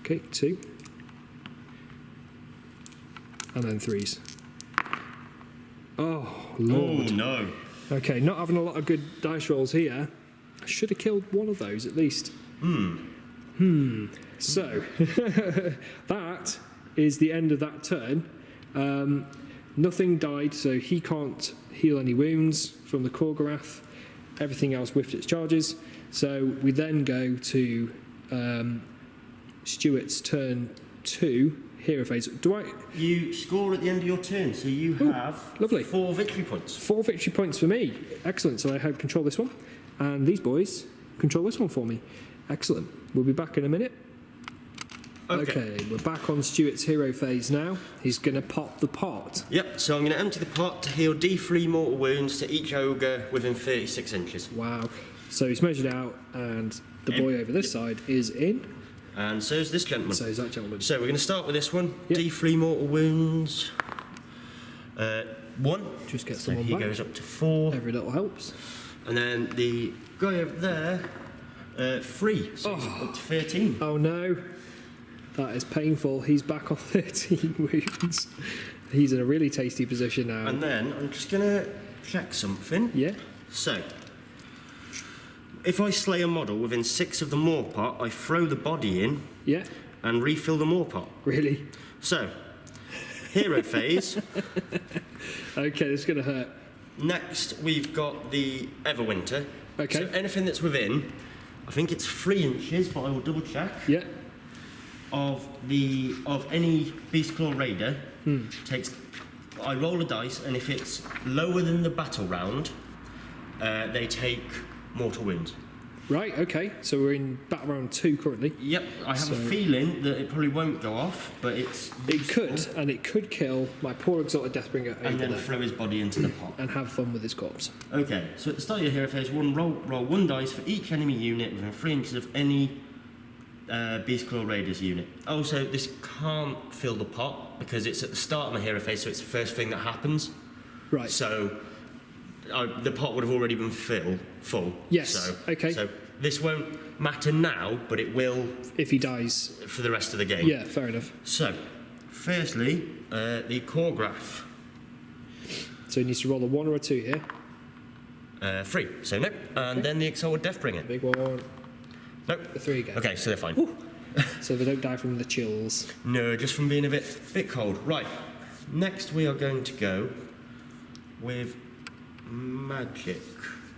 Okay, 2. And then 3s. Oh, Lord. Oh, no. Okay, not having a lot of good dice rolls here. I should have killed one of those at least. So, that is the end of that turn. Nothing died, so he can't heal any wounds from the Khorgorath. Everything else whiffed its charges. So we then go to Stuart's turn 2, hero phase. You score at the end of your turn, so you have lovely. 4 victory points. 4 victory points for me. Excellent. So I have control this one, and these boys control this one for me. Excellent. We'll be back in a minute. Okay, we're back on Stuart's hero phase now. He's going to pop the pot. Yep, so I'm going to empty the pot to heal D3 mortal wounds to each ogre within 36 inches. Wow. So he's measured out, and the boy over this side is in. And so is this gentleman. So is that gentleman. So we're going to start with this one. Yep. D3 mortal wounds. 1. Just get so someone he back. goes up to 4. Every little helps. And then the guy over there, 3. So he's up to 13. Oh no. That is painful. He's back on 13 wounds. He's in a really tasty position now. And then I'm just going to check something. Yeah. So, if I slay a model within 6 of the maw pot, I throw the body in Yeah. and refill the maw pot. Really? So, hero phase. Okay, this is going to hurt. Next, we've got the Everwinter. Okay. So anything that's within, I think it's 3 inches, but I will double check. Yeah. Of any Beastclaw Raider, I roll a dice, and if it's lower than the battle round, they take mortal wounds. Right, okay. So we're in battle round 2 currently. Yep, I have a feeling that it probably won't go off, but it could, and it could kill my poor Exalted Deathbringer and then there. throw his body into the pot. And have fun with his corpse. Okay, so at the start of your hero phase, roll 1 dice for each enemy unit within 3 inches of any Beastclaw Raiders unit. Also, this can't fill the pot because it's at the start of my hero phase, so it's the first thing that happens. Right. So the pot would have already been full. Yes. So, okay. So this won't matter now, but it will if he dies for the rest of the game. Yeah, fair enough. So Firstly, the core graph. So he needs to roll a 1 or a 2 here. 3, so no. And then the Exalted Deathbringer. Big one. Nope. A 3 again. Okay, so they're fine. So they don't die from the chills. No, just from being a bit cold. Right. Next, we are going to go with magic.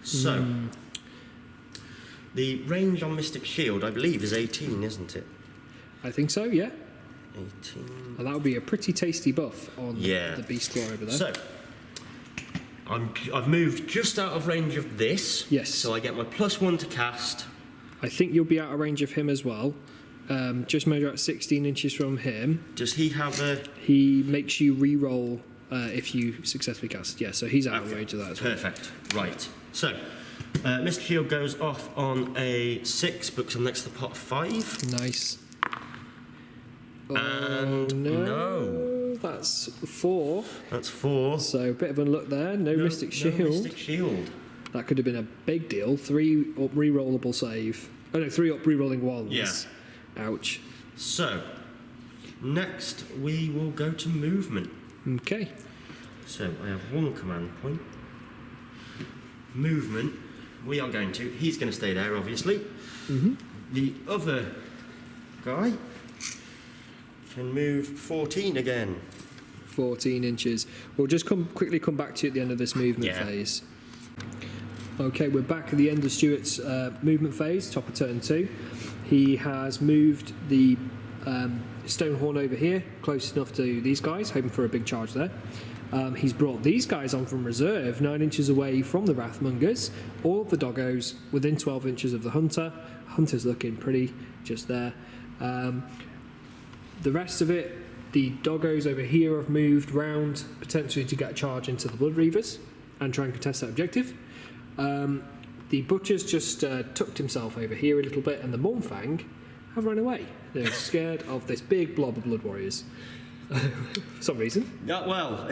So, the range on Mystic Shield, I believe, is 18, isn't it? I think so, yeah. 18. And that would be a pretty tasty buff on the Beast Claw over there. So, I've moved just out of range of this. Yes. So I get my +1 to cast. I think you'll be out of range of him as well. Just measure out 16 inches from him. Does he have a... He makes you re-roll if you successfully cast. Yeah, so he's out of range of that as well. Perfect. Right. So, Mr. Shield goes off on a 6, books him next to the pot of 5. Nice. And no. That's 4. That's 4. So a bit of unluck there. No Mystic Shield. No Mystic Shield. That could have been a big deal. 3 up re-rollable save. Oh no, 3 up re-rolling ones. Yeah. Ouch. So, next we will go to movement. Okay. So I have 1 command point. Movement. We are going to. He's going to stay there, obviously. The other guy can move 14 again. 14 inches. We'll just quickly come back to you at the end of this movement phase. Okay, we're back at the end of Stuart's movement phase, top of turn 2. He has moved the stone horn over here, close enough to these guys, hoping for a big charge there. He's brought these guys on from reserve, 9 inches away from the Wrathmongers. All of the doggos within 12 inches of the hunter. Hunter's looking pretty just there. The rest of it, the doggos over here have moved round potentially to get a charge into the Blood Reavers and try and contest that objective. The Butcher's just tucked himself over here a little bit, and the Mornfang have run away. They're scared of this big blob of Blood Warriors. For some reason. Yeah, well,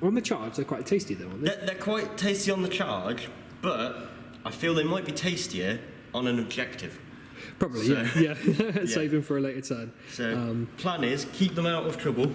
on the charge, they're quite tasty though, aren't they? They're quite tasty on the charge, but I feel they might be tastier on an objective. Probably, so, yeah. Save them for a later turn. So, plan is keep them out of trouble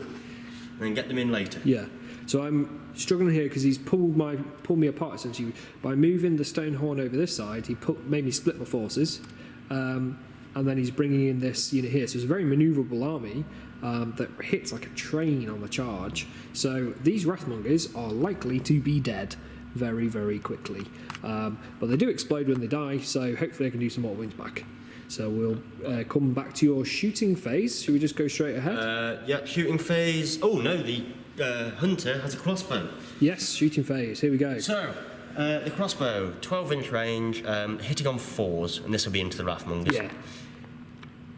and get them in later. Yeah. So I'm struggling here because he's pulled me apart essentially by moving the stone horn over this side. He made me split my forces, and then he's bringing in this unit here. So it's a very manoeuvrable army that hits like a train on the charge. So these Wrathmongers are likely to be dead very, very quickly, but they do explode when they die. So hopefully I can do some more wins back. So we'll come back to your shooting phase. Should we just go straight ahead? Yeah, shooting phase. Oh no, the hunter has a crossbow. Yes, shooting phase. Here we go. So, the crossbow, 12-inch range, hitting on 4s, and this will be into the Wrathmongers. Yeah.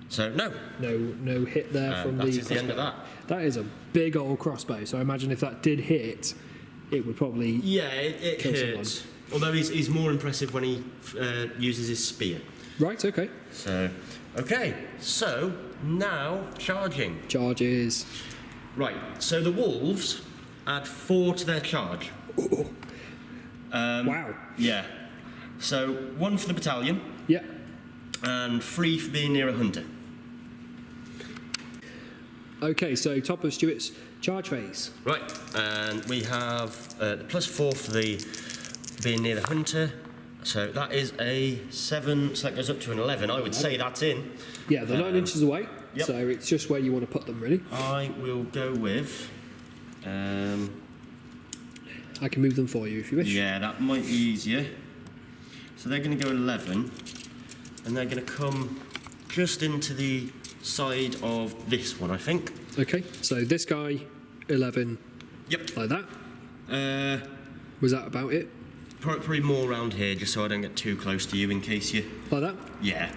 So, no. No hit there from the crossbow. That's the end of that. That is a big old crossbow, so I imagine if that did hit, it would probably it kill hurts. someone. Although he's more impressive when he uses his spear. Right, okay. So, now charging. Charges. Right, so the wolves add 4 to their charge. Wow. Yeah. So 1 for the battalion. Yeah. And 3 for being near a hunter. Okay, so top of Stuart's charge phase. Right, and we have the +4 for the being near the hunter. So that is a 7, so that goes up to an 11. I would say that's in. Yeah, they're 9 inches away, yep. so it's just where you want to put them, really. I will go with... I can move them for you if you wish. Yeah, that might be easier. So they're going to go 11, and they're going to come just into the side of this one, I think. Okay, so this guy, 11. Yep. Like that. Was that about it? Probably more around here, just so I don't get too close to you in case you... Like that? Yeah.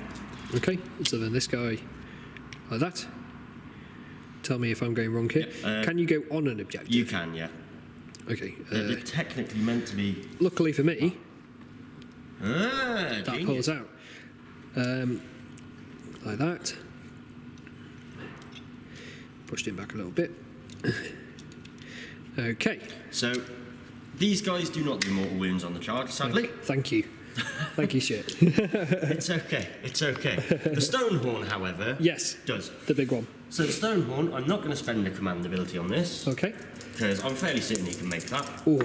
Okay, so then this guy, like that. Tell me if I'm going wrong here. Can you go on an objective? You can, yeah. Okay. They're technically meant to be... Luckily for me, that pulls out. Like that. Pushed him back a little bit. Okay. So, these guys do not do mortal wounds on the charge, sadly. Thank you. Thank you, shit. It's okay. The stone horn, however, yes, does. the big one. So the Stonehorn, I'm not going to spend a command ability on this. Okay. Because I'm fairly certain he can make that. Oh,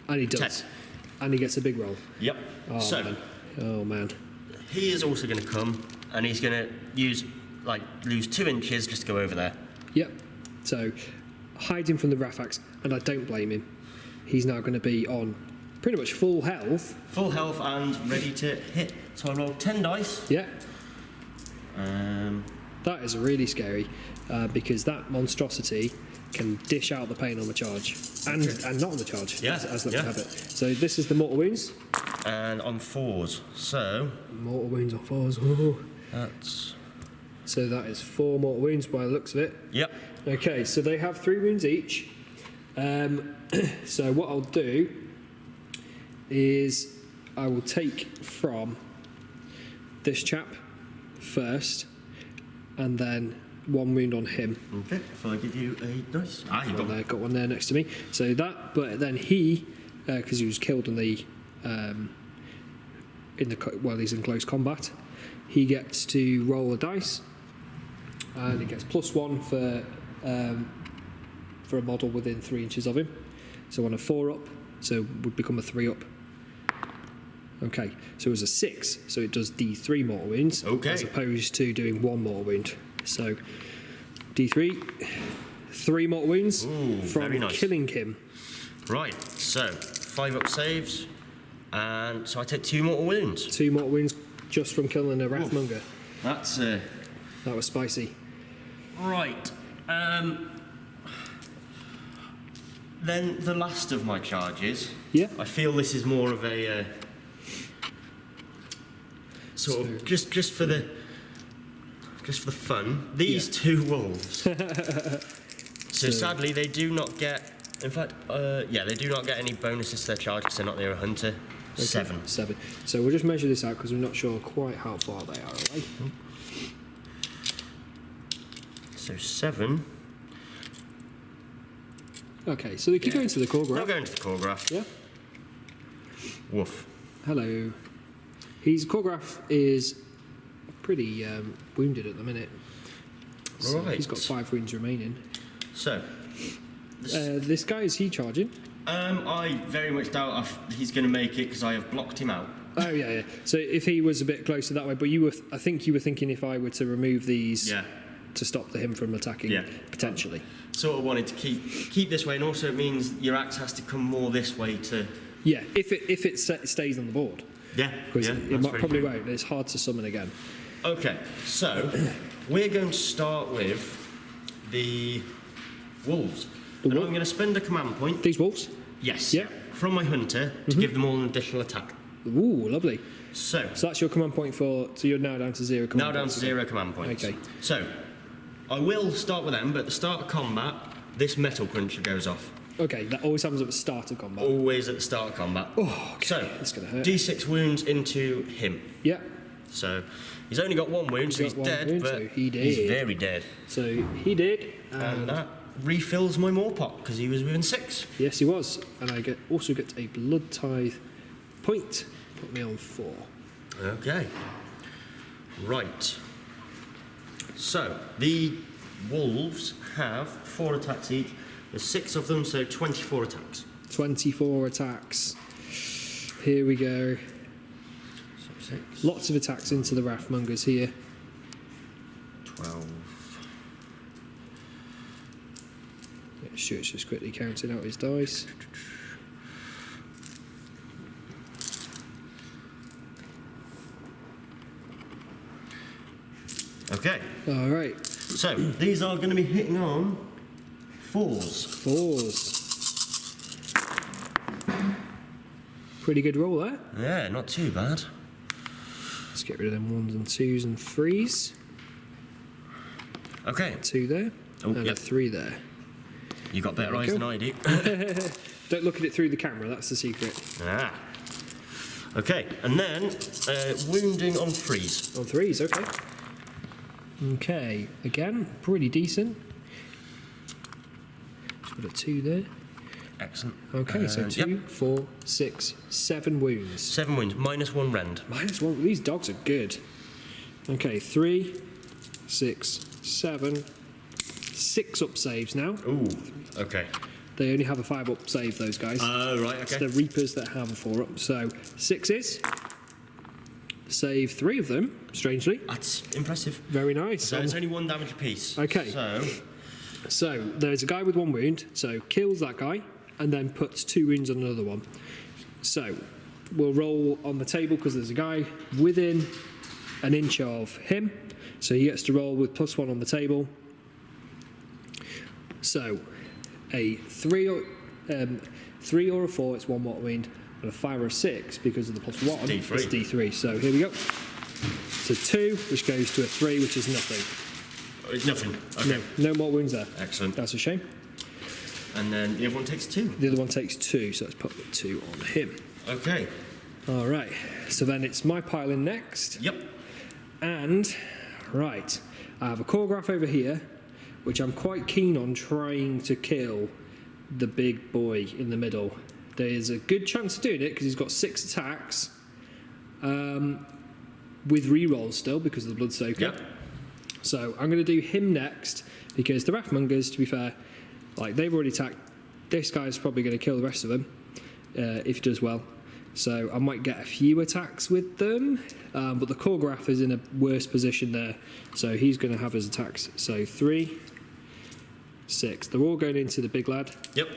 and he does. 10. And he gets a big roll. Yep. Oh, so, man. Oh, man. he is also going to come, and he's going to lose 2 inches just to go over there. Yep. So, hiding from the Rafax, and I don't blame him. He's now going to be on pretty much full health. Full health and ready to hit. So I roll 10 dice. Yeah. That is really scary because that monstrosity can dish out the pain on the charge and not on the charge. Yeah. As we have it. So this is the mortal wounds. And on 4s. So mortal wounds on 4s. Oh. That's. So that is 4 mortal wounds by the looks of it. Yep. Okay, so they have 3 wounds each. So what I'll do is I will take from this chap first, and then 1 wound on him. Okay, if I give you a dice. You've got one there next to me. So that, but then he, because he was killed in the, while he's in close combat, he gets to roll a dice, and he gets +1 for a model within 3 inches of him. So on a 4 up, so would become a 3 up. Okay, so it was a 6, so it does D3 mortal wounds, as opposed to doing 1 mortal wound. So D3, 3 mortal wounds from killing him. Right, so 5 up saves, and so I take 2 mortal wounds. 2 mortal wounds just from killing a Wrathmonger. That's that was spicy. Right. Then the last of my charges. Yeah. I feel this is more of a sort of just for the fun. These 2 wolves. So sadly, they do not get. In fact, they do not get any bonuses to their charge because they're not near a hunter. Okay. 7. So we'll just measure this out because we're not sure quite how far they are away. So 7. Okay, so they keep going to the core graph. They'll go into the core graph. Yeah. Woof. Hello. His core graph is pretty wounded at the minute. So right. He's got 5 wounds remaining. So. This guy, is he charging? I very much doubt he's going to make it because I have blocked him out. Oh yeah. So if he was a bit closer that way, but I think you were thinking if I were to remove these to stop him from attacking, potentially. Sort of wanted to keep this way, and also it means your axe has to come more this way to. Yeah, if it stays on the board. Yeah, because it probably won't. It's hard to summon again. Okay, so we're going to start with the wolves. I'm going to spend a command point. These wolves? Yes. Yeah. From my hunter to give them all an additional attack. Ooh, lovely. So that's your command point so you're now down to 0 command points. Now down to 0 command points. Okay. So I will start with them, but at the start of combat, this metal cruncher goes off. Okay, that always happens at the start of combat. Always at the start of combat. Oh, okay. So that's going to hurt. D6 wounds into him. Yeah. So he's only got 1 wound, so he's dead, but he's very dead. So he did. And that refills my more pot because he was within 6. Yes, he was. And I also get a blood tithe point. Put me on 4. Okay. Right. So the wolves have 4 attacks each. There's 6 of them, so 24 attacks. 24 attacks. Here we go. So 6. Lots of attacks into the Wrathmongers here. 12. Stuart's just quickly counting out his dice. Okay. All right. So these are going to be hitting on 4s. 4s. Pretty good roll there. Yeah, not too bad. Let's get rid of them 1s and 2s and 3s. Okay. 2 there. And a 3 there. You got better eyes than I do. Don't look at it through the camera, that's the secret. Ah. Okay, and then wounding on 3s. On 3s, okay. Okay, again, pretty decent. Just got a 2 there. Excellent. Okay, so 2, 4, 6, 7 wounds. 7 wounds, -1 rend. -1, these dogs are good. Okay, 3, 6, 7, 6 up saves now. Ooh, okay. They only have a 5 up save, those guys. Oh, right, okay. It's the Reapers that have a 4 up. So 6s. Save 3 of them, strangely. That's impressive. Very nice. So it's only 1 damage apiece. Okay. So there's a guy with 1 wound, so kills that guy, and then puts 2 wounds on another one. So we'll roll on the table because there's a guy within an inch of him, so he gets to roll with +1 on the table. So a 3 or a 4, it's 1 mortal wound, and a 5 or a 6 because of the +1. D3. It's D3. So here we go. So 2, which goes to a 3, which is nothing. It's nothing. Okay. No more wounds there. Excellent. That's a shame. And then the other one takes 2. The other one takes 2, so let's put the 2 on him. Okay. All right. So then it's my pile in next. Yep. And, right, I have a Khorne over here, which I'm quite keen on trying to kill the big boy in the middle. There's a good chance of doing it because he's got 6 attacks with rerolls still because of the Bloodsoaker. Yep. So I'm going to do him next because the Wrathmongers, to be fair, like they've already attacked. This guy's probably going to kill the rest of them if he does well. So I might get a few attacks with them, but the Khorne is in a worse position there, so he's going to have his attacks. So 3, 6. They're all going into the big lad. Yep.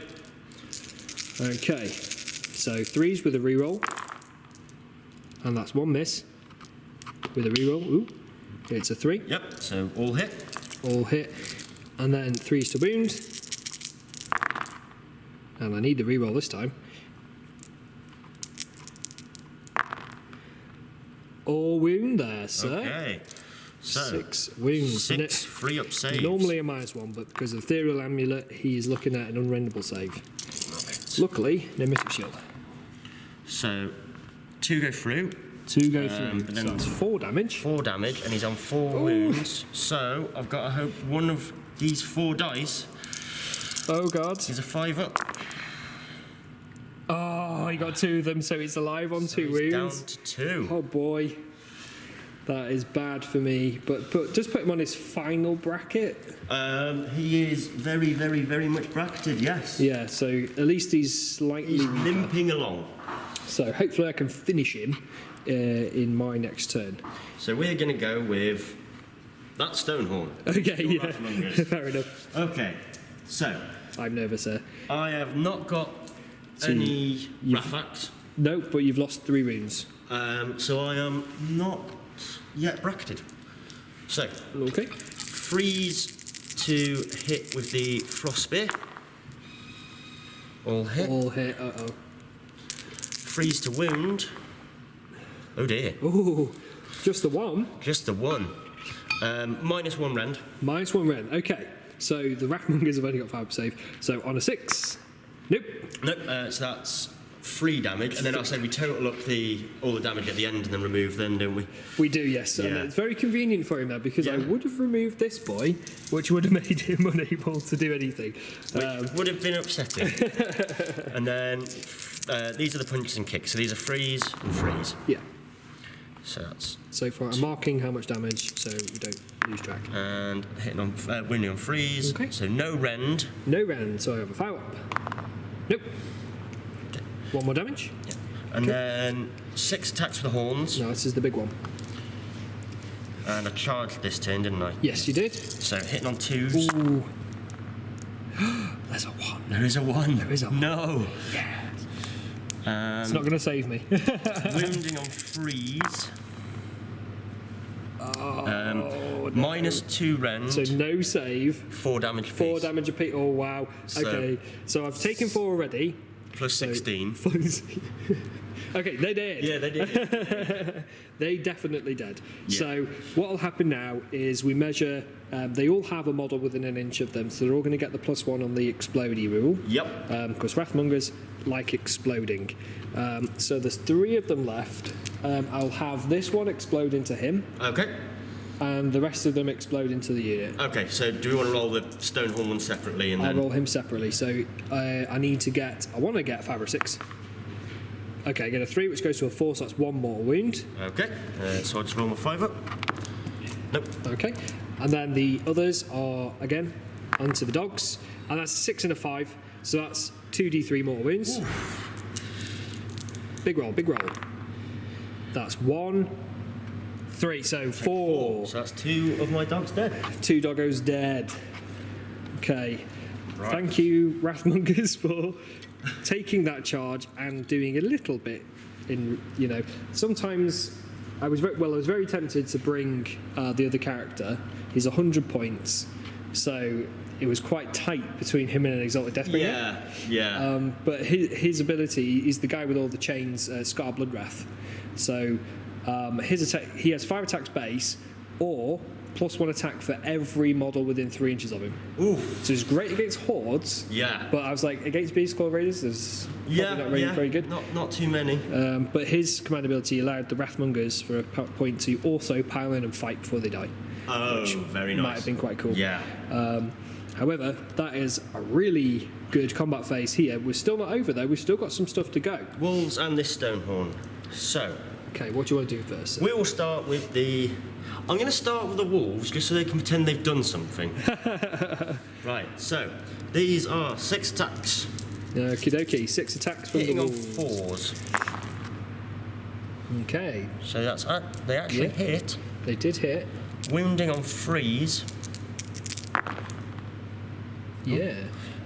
Okay. So 3s with a reroll, and that's 1 miss with a reroll. Ooh, it's a 3. Yep. So all hit. All hit, and then 3s to wound, and I need the reroll this time. All wound there, sir. Okay. So 6 wounds. 6 free up saves. Normally a -1, but because of the Ethereal Amulet, he's looking at an unrendable save. Right. Luckily, no Mystic Shield. So 2 go through. 2 go through. but then So that's 4 damage. 4 damage, and he's on 4 wounds. So I've got to hope one of these 4 dice Oh god. is a 5 up. Oh, he got 2 of them, so he's alive on 2 He's wounds. down to 2. Oh boy. That is bad for me. But just put him on his final bracket. He is very, very, very much bracketed, yes. Yeah, so at least he's slightly He's weaker. limping along. So hopefully I can finish him in my next turn. So we're going to go with that Stonehorn. Okay, Your yeah. Wrathmongers. Fair enough. Okay, so I'm nervous here. I have not got any Rafax. Nope, but you've lost 3 wounds. So I am not yet bracketed. So, Okay. freeze to hit with the Frost Spear. All hit. All hit. Uh-oh. Freeze to wound. Oh dear. Oh, just the 1. Just the 1. -1 rend. -1 rend. Okay. So the Wrathmongers have only got 5 save. So on a 6. Nope. Nope, so that's 3 damage, and then I'll say we total up all the damage at the end and then remove them, don't we? We do, yes. And Yeah. it's very convenient for him there because I Yeah. would have removed this boy, which would have made him unable to do anything. Which would have been upsetting. And then these are the punches and kicks, so these are freeze and freeze. Yeah. So that's... So far, I'm marking how much damage so we don't lose track. And hitting on, winning on freeze, Okay. so no rend. No rend, so I have a foul up. Nope. 1 more damage. Yeah. And then 6 attacks with the horns, No, this is the big one. and I charged this turn, didn't I? Yes, you did. So hitting on 2s. Ooh. There's a 1. There is a 1. There is a 1. No. It's not going to save me. Wounding on freeze. -2 rend. So no save. 4 damage. 4 apiece. damage a piece. Oh, wow. So- Okay. So I've taken 4 already. Plus 16. Okay, they did. Yeah, they did. They definitely did. Yeah. So what will happen now is we measure. They all have a model within an inch of them, so they're all going to get the +1 on the explodey rule. Yep. Because Wrathmongers like exploding. So there's 3 of them left. I'll have this one explode into him, Okay. and the rest of them explode into the unit. Okay, so do we want to roll the Stonehorn one separately and I'll then... roll him separately. So I want to get 5 or 6. Okay, I get a 3, which goes to a 4, so that's 1 more wound. Okay, so I'll just roll my 5 up. Nope. Okay. And then the others are, again, onto the dogs. And that's a 6 and a 5, so that's 2d3 mortal wounds. Ooh. Big roll, big roll. That's 1, 3, so 4. So that's 2 of my dogs dead. 2 doggos dead. Okay. Right. Thank you, Wrathmongers, for taking that charge and doing a little bit in, you know, sometimes I was very tempted to bring the other character. He's 100 points, so it was quite tight between him and an Exalted Deathbringer. Yeah. But his ability is the guy with all the chains, Scar Bloodwrath. So his attack, he has 5 attacks base, or +1 attack for every model within 3 inches of him. Oof. So it's great against hordes. Yeah. But I was like, against Beast Claw Raiders, there's probably not really very good. Not too many. But his command ability allowed the Wrathmongers for a point to also pile in and fight before they die. Oh, which very nice. Might have been quite cool. Yeah. However, that is a really good combat phase here. We're still not over though. We've still got some stuff to go. Wolves and this Stonehorn. So. Okay, what do you want to do first? We will start with the. I'm going to start with the wolves just so they can pretend they've done something. Right. So these are 6 attacks. Okie dokie. 6 attacks from hitting the on wolves. 4s. Okay. So that's they actually hit. They did hit. Wounding on 3s. Yeah.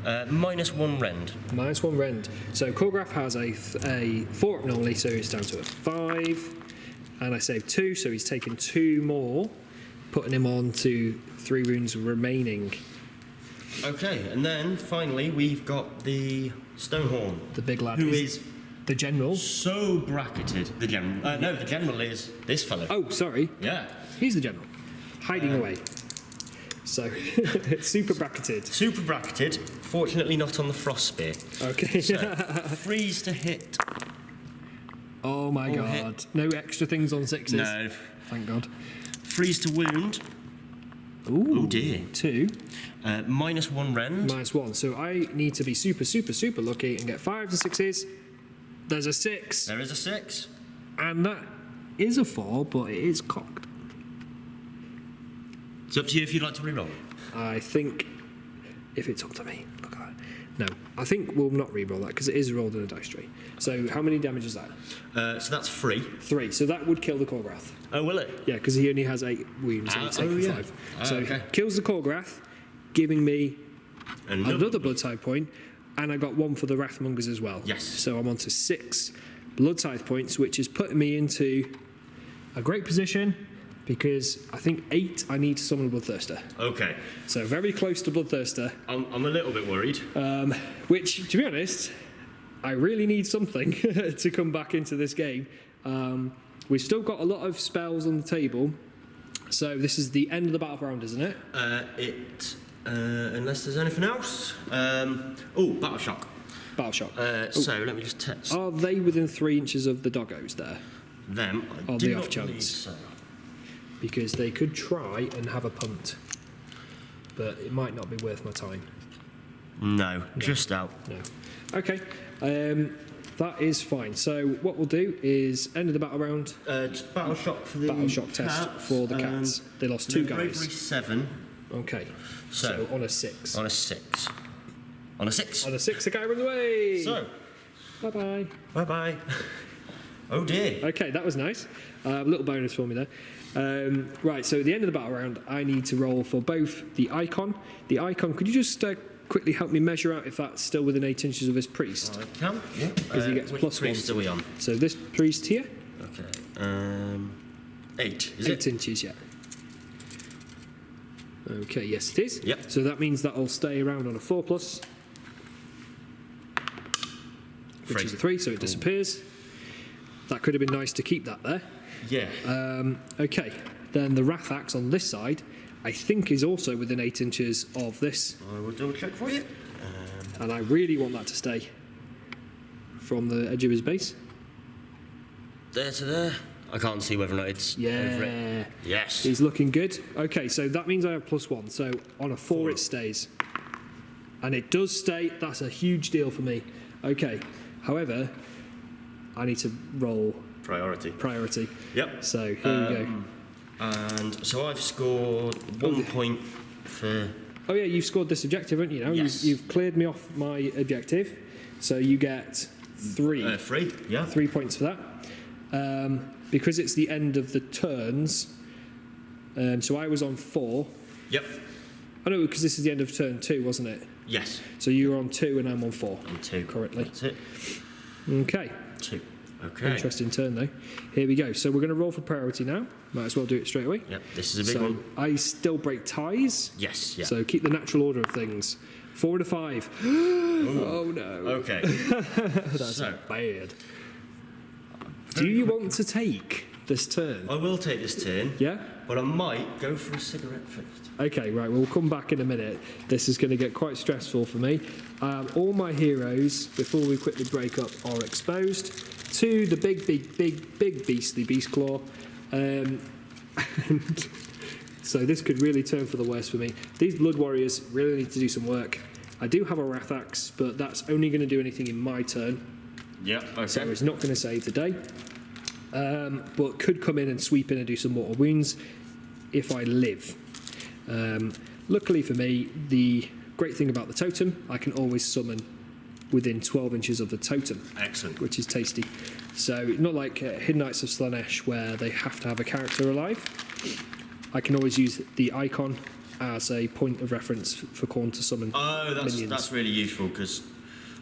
-1 rend. -1 rend. So Khorne has a 4 normally, so he's down to a 5. And I saved 2, so he's taken 2 more, putting him on to 3 wounds remaining. Okay, and then finally we've got the Stonehorn. The big lad. Who is the general. So bracketed. The general. No, the general is this fellow. Oh, sorry. Yeah. He's the general. Hiding away. So, super bracketed. Super bracketed. Fortunately not on the frost spear. Okay. So, freeze to hit. Oh my god. Hit. No extra things on 6s. No. Thank god. Freeze to wound. Ooh. Oh dear. 2. -1 rend. -1. So I need to be super, super, super lucky and get 5s and 6s. There's a 6. There is a 6. And that is a 4, but it is cocked. It's up to you if you'd like to reroll. I think if it's up to me, look at that. No, I think we'll not reroll that because it is rolled in a dice tree. So how many damage is that? So that's 3. 3. So that would kill the Khorne. Oh, will it? Yeah, because he only has 8 wounds and he's taken 5. So okay. kills the Khorne, giving me another blood type point, and I got 1 for the Wrathmongers as well. Yes. So I'm on to 6 blood type points, which is putting me into a great position. Because I think 8, I need to summon a Bloodthirster. Okay. So very close to Bloodthirster. I'm a little bit worried. Which, to be honest, I really need something to come back into this game. We've still got a lot of spells on the table. So this is the end of the battle round, isn't it? Unless there's anything else. Battle Shock. Battle Shock. So let me just test. Are they within 3 inches of the doggos there? Them? I On do the not off believe chance. so. Because they could try and have a punt. But it might not be worth my time. No, just out. No. Okay. That is fine. So what we'll do is end of the battle round. Just Battle Shock for the Battle Shock test for the cats. They lost 2 guys. Bravery 7. Okay. So on a 6. On a 6. On a 6. On a 6, the guy runs away. So. Bye-bye. Bye-bye. Oh dear. Okay, that was nice. A little bonus for me there. Right, so at the end of the battle round, I need to roll for both the icon. The icon, could you just quickly help me measure out if that's still within 8 inches of his priest? I can, yeah. Because he gets which +1. priest are we on? So this priest here? Okay. 8, is it? 8 inches, yeah. Okay, yes it is. Yep. So that means that'll stay around on a 4+. Which is a 3, so it disappears. That could have been nice to keep that there. Yeah. Okay, then the Wrath Axe on this side, I think is also within 8 inches of this. I will double check for you. And I really want that to stay from the edge of his base. There to there. I can't see whether or not it's over it. Yes. He's looking good. Okay, so that means I have +1. So on a 4 it stays. And it does stay. That's a huge deal for me. Okay, however, I need to roll Priority. priority. Yep. So here we go. And so I've scored 1 point for... Oh yeah, you've scored this objective, haven't you? Now Yes. you've cleared me off my objective, so you get 3. 3, yeah. 3 points for that. Because it's the end of the turns, so I was on 4. Yep. Oh no, because this is the end of turn 2, wasn't it? Yes. So you're on 2 and I'm on 4. On 2. Currently. That's it. Okay. 2. Okay. Interesting turn though. Here we go. So we're going to roll for priority now. Might as well do it straight away. Yep, this is a big one. I still break ties. Yes, yeah. So keep the natural order of things. 4 and a 5. Oh no. Okay. That's bad. Do you want to take this turn? I will take this turn. Yeah? But I might go for a cigarette first. Okay, right, we'll come back in a minute. This is going to get quite stressful for me. All my heroes, before we quickly break up, are exposed to the big beastly beast claw. And so this could really turn for the worse for me. These blood warriors really need to do some work. I do have a wrath axe, but that's only going to do anything in my turn. Yeah, okay. So it's not going to save today. But could come in and sweep in and do some mortal wounds if I live. Luckily for me, the great thing about the totem, I can always summon within 12 inches of the totem. Excellent. Which is tasty. So not like Hidden Knights of Slaanesh where they have to have a character alive. I can always use the icon as a point of reference for Khorne to summon minions. That's really useful because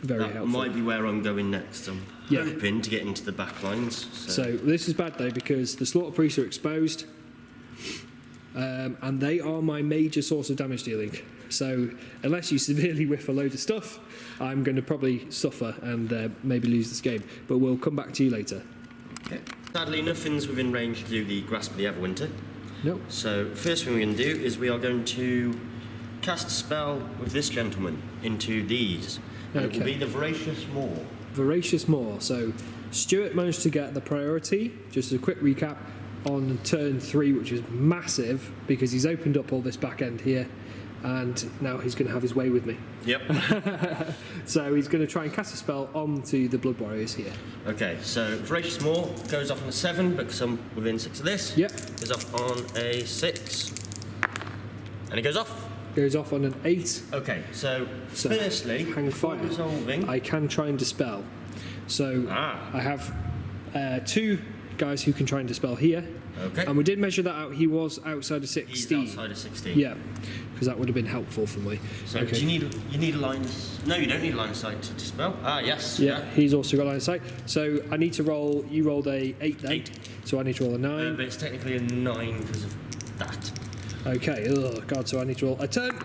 that helpful. might be where I'm going next. I'm hoping to get into the back lines. So this is bad though because the Slaughter Priests are exposed. And they are my major source of damage dealing. So unless you severely whiff a load of stuff, I'm going to probably suffer and maybe lose this game. But we'll come back to you later. Okay. Sadly, nothing's within range to do the Grasp of the Everwinter. No. So first thing we're going to do is we are going to cast a spell with this gentleman into these. And it will be the Voracious Maw. Voracious Maw. So Stuart managed to get the priority. Just a quick recap. On turn 3, which is massive because he's opened up all this back end here and now he's going to have his way with me. Yep. So he's going to try and cast a spell onto the Blood Warriors here. Okay, so Voracious Maw goes off on a 7 because I'm within 6 of this. Yep. Goes off on a 6 and it goes off. Goes off on an 8. Okay, so firstly, hang fire. Resolving, I can try and dispel. So I have 2 guys who can try and dispel here. Okay. And we did measure that out. He was outside of 16. He's outside of 16. Yeah, because that would have been helpful for me. So do you need a line? No, you don't need a line of sight to dispel. Yes. Yeah, he's also got line of sight. So I need to roll. You rolled a 8 then. 8. So I need to roll a 9. But it's technically a 9 because of that. Okay. Oh god. So I need to roll a 10.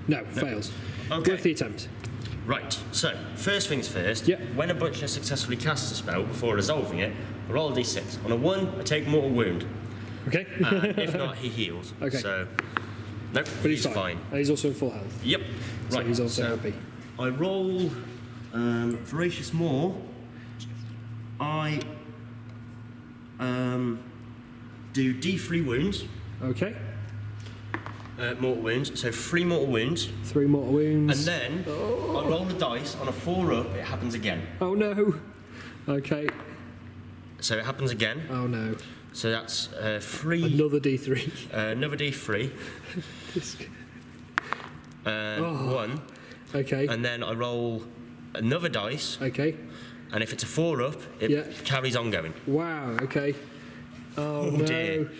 No, fails. Okay. Worth the attempt. Right, so first things first, Yeah. when a butcher successfully casts a spell before resolving it, I roll a d6. On a 1, I take mortal wound. Okay. If not, he heals. Okay. So, nope, But he's fine. And he's also in full health. Yep. So Right, he's also so happy. I roll Voracious Maw. I do d3 wounds. Okay. Mortal wounds, so 3 mortal wounds. 3 mortal wounds. And then I roll the dice. On a 4 up, it happens again. Oh no. Okay. So it happens again. Oh no. So that's 3. Another D3. Another d3. 1. Okay. And then I roll another dice. Okay. And if it's a 4 up, it carries on going. Wow. Okay. Oh no. Dear.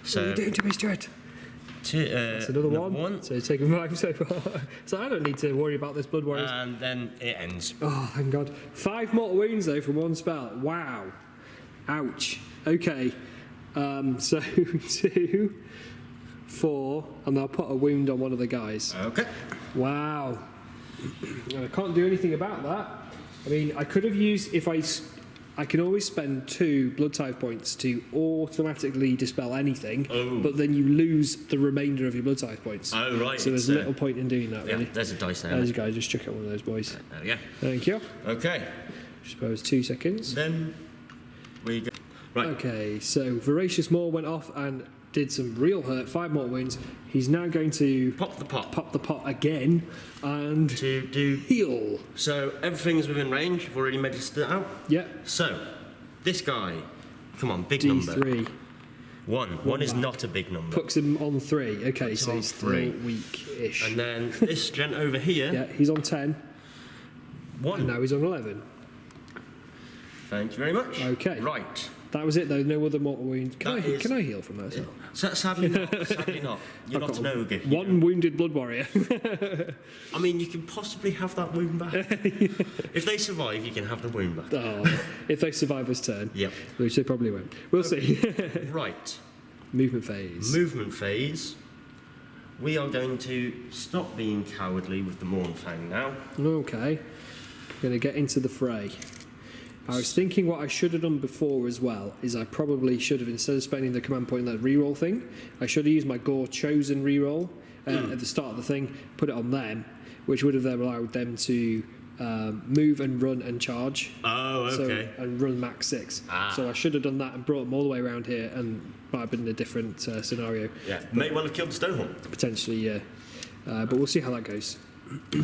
So what are you doing to me, Stuart? That's another one. So it's taken 5 so far. So I don't need to worry about this Blood Warriors. And then it ends. Oh, thank God. 5 mortal wounds, though, from 1 spell. Wow. Ouch. Okay. So 2, 4, and I'll put a wound on one of the guys. Okay. Wow. And I can't do anything about that. I mean, I could have used, I can always spend 2 blood type points to automatically dispel anything, but then you lose the remainder of your blood type points. Oh, right. So there's little point in doing that, really. Yeah, there's a dice there. There's a guy, just chuck out one of those boys. There we go. Thank you. Okay. I suppose 2 seconds. Then we go. Right. Okay, so Voracious Maw went off and did some real hurt, 5 mortal wounds. He's now going to Pop the pot again and to do heal. So everything's within range. I've already measured it out. Yeah. So this guy, come on, big D3. number. One is not a big number. Puts him on 3. Okay, Puts so him on he's 3. still weak-ish. And then this gent over here. Yeah, he's on 10. 1. And now he's on 11. Thank you very much. Okay. Right. That was it though, no other mortal wounds. Can I heal from that as well? Sadly not. Sadly not. You're not an ogre. One wounded blood warrior. I mean, you can possibly have that wound back. If they survive, you can have the wound back. Oh, if they survive this turn. Yep. Which they probably won't. We'll see. Right. Movement phase. Movement phase. We are going to stop being cowardly with the Mournfang now. Okay. Going to get into the fray. I was thinking what I should have done before as well is I probably should have, instead of spending the command point on that reroll thing, I should have used my Gore chosen reroll at the start of the thing, put it on them, which would have then allowed them to move and run and charge. Oh, okay. So, and run max 6. So I should have done that and brought them all the way around here, and might have been a different scenario. Yeah, may well have killed Stonehorn. Potentially, yeah. But we'll see how that goes.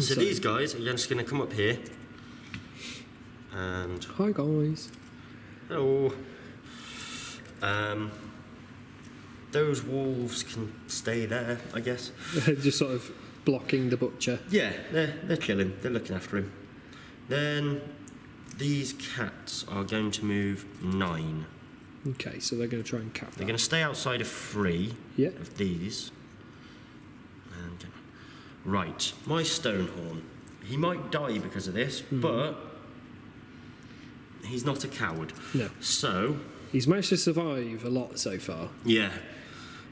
So these guys are just going to come up here. And hi guys. hello. Those wolves can stay there, I guess. Just sort of blocking the butcher. Yeah, they're chilling. They're looking after him. Then these cats are going to move 9. Okay, so they're going to try and cap that. They're going to stay outside of 3 of these. And right, my Stonehorn. He might die because of this, but he's not a coward. No. So he's managed to survive a lot so far. yeah,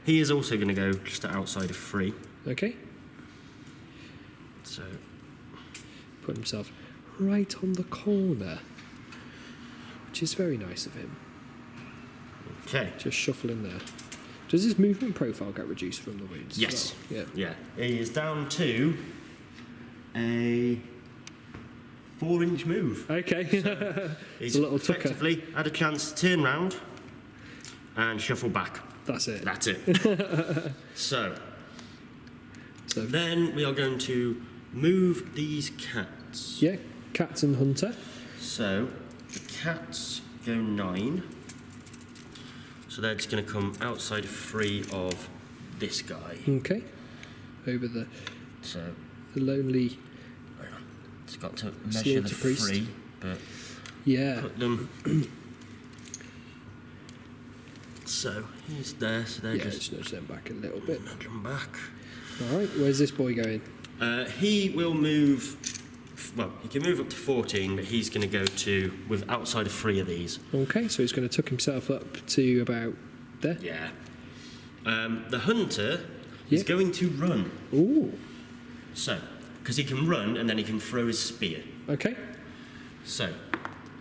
he is also going to go just outside of 3. Okay. So put himself right on the corner, which is very nice of him. okay. Just shuffle in there. Does his movement profile get reduced from the wounds? Yes. As well? Yeah. He is down to a 4-inch move. Okay. So he's a little tucker. effectively had a chance to turn round and shuffle back. That's it. That's it. So then we are going to move these cats. Yeah, cats and hunter. So the cats go 9. So they're just going to come outside of 3 of this guy. Okay. Over the lonely. It's got to measure the priest. 3, but Yeah. put them. So he's there. So they're Just just nudge them back a little bit. nudge them back. All right. Where's this boy going? He will move. Well, he can move up to 14, but he's going to go to with outside of 3 of these. Okay, so he's going to tuck himself up to about there. Yeah. The hunter is going to run. Ooh. So, because he can run and then he can throw his spear. Okay. So,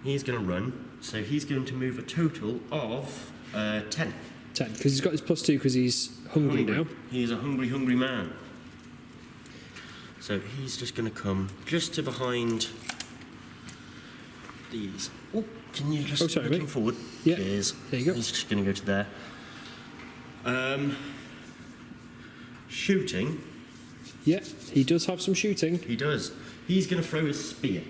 he's going to run. So he's going to move a total of 10. 10, because he's got his +2 because he's hungry now. He is a hungry, hungry man. So he's just going to come just to behind these. Oh, can you just sorry, look him mate. forward? Yeah. Cheers. There you go. He's just going to go to there. Shooting. Yeah, he does have some shooting. He does. He's going to throw his spear.